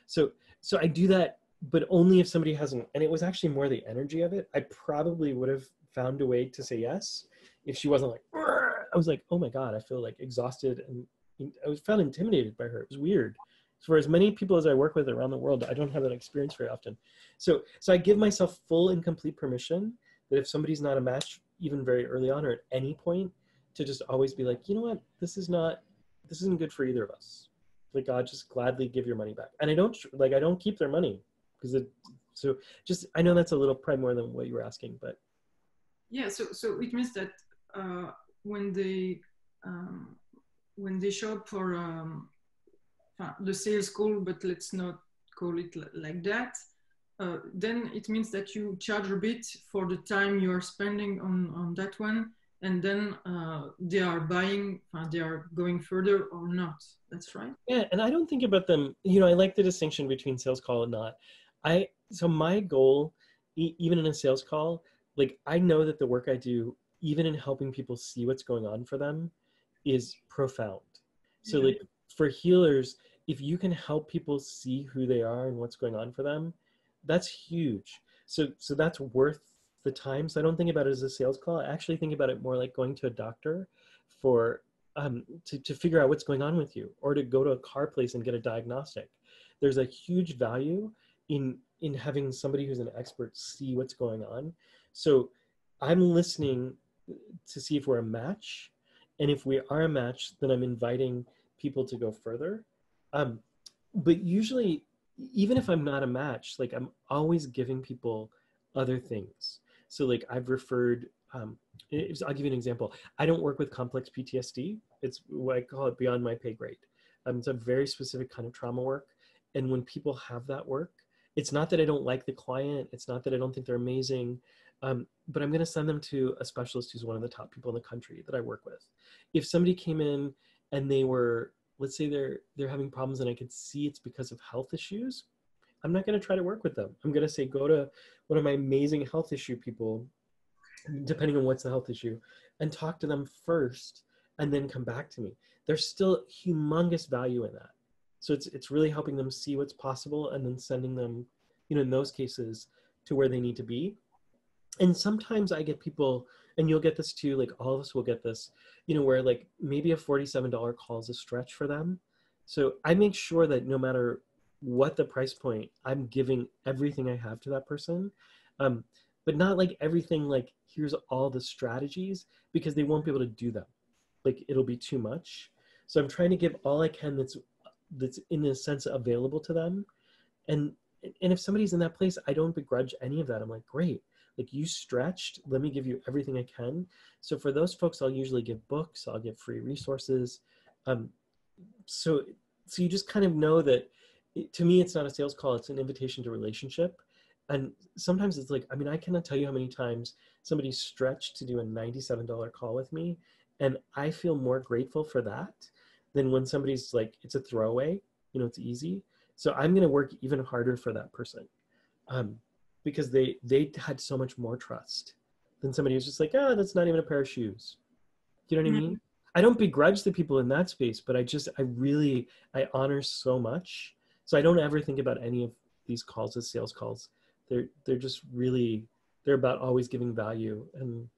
So I do that, but only if somebody hasn't, and it was actually more the energy of it. I probably would have found a way to say yes if she wasn't like, I was like, oh my God, I feel like exhausted. And I felt intimidated by her. It was weird. For as many people as I work with around the world, I don't have that experience very often. So I give myself full and complete permission that if somebody's not a match, even very early on or at any point, to just always be like, you know what, this isn't good for either of us. Like, I'll just gladly give your money back. And I don't keep their money because I know that's a little probably more than what you were asking, but.
Yeah, so it means that when they show up for the sales call, but let's not call it like that, then it means that you charge a bit for the time you are spending on that one, and then they are buying, they are going further or not. That's right.
Yeah, and I don't think about them, I like the distinction between sales call and not. So my goal, even in a sales call, like, I know that the work I do, even in helping people see what's going on for them, is profound. So like for healers, if you can help people see who they are and what's going on for them, that's huge. So that's worth the time. So I don't think about it as a sales call. I actually think about it more like going to a doctor for to figure out what's going on with you, or to go to a car place and get a diagnostic. There's a huge value in having somebody who's an expert see what's going on. So I'm listening to see if we're a match. And if we are a match, then I'm inviting people to go further. But usually, even if I'm not a match, like, I'm always giving people other things. So like, I've referred, I'll give you an example. I don't work with complex PTSD. It's what I call it beyond my pay grade. It's a very specific kind of trauma work. And when people have that work, it's not that I don't like the client. It's not that I don't think they're amazing. but I'm going to send them to a specialist who's one of the top people in the country that I work with. If somebody came in and they were, let's say they're having problems and I could see it's because of health issues, I'm not going to try to work with them. I'm going to say, go to one of my amazing health issue people, depending on what's the health issue, and talk to them first and then come back to me. There's still humongous value in that. So it's really helping them see what's possible and then sending them, in those cases, to where they need to be. And sometimes I get people, and you'll get this too, like all of us will get this, where like maybe a $47 call is a stretch for them. So I make sure that no matter what the price point, I'm giving everything I have to that person. But not like everything, like here's all the strategies, because they won't be able to do them. Like it'll be too much. So I'm trying to give all I can that's in a sense available to them. And if somebody's in that place, I don't begrudge any of that. I'm like, great, like you stretched, let me give you everything I can. So for those folks, I'll usually give books, I'll give free resources. So you just kind of know that to me, it's not a sales call, it's an invitation to relationship. And sometimes it's like, I cannot tell you how many times somebody stretched to do a $97 call with me. And I feel more grateful for that than when somebody's like, it's a throwaway, it's easy. So I'm going to work even harder for that person because they had so much more trust than somebody who's just like, oh, that's not even a pair of shoes. Do you know what I mean? I don't begrudge the people in that space, but I honor so much. So I don't ever think about any of these calls as sales calls. They're just really, they're about always giving value and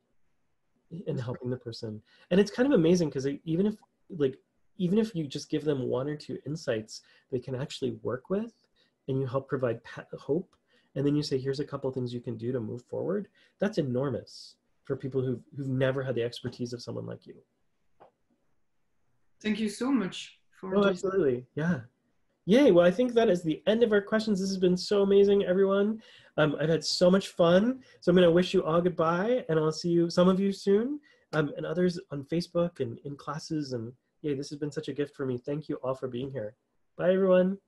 helping the person. And it's kind of amazing because even if you just give them one or two insights they can actually work with, and you help provide hope, and then you say, here's a couple of things you can do to move forward, that's enormous for people who've never had the expertise of someone like you.
Thank you so much for
this.
Absolutely.
Yeah. Yay. Well, I think that is the end of our questions. This has been so amazing, everyone. I've had so much fun. So I'm going to wish you all goodbye, and I'll see some of you soon, and others on Facebook and in classes. And yay, this has been such a gift for me. Thank you all for being here. Bye, everyone.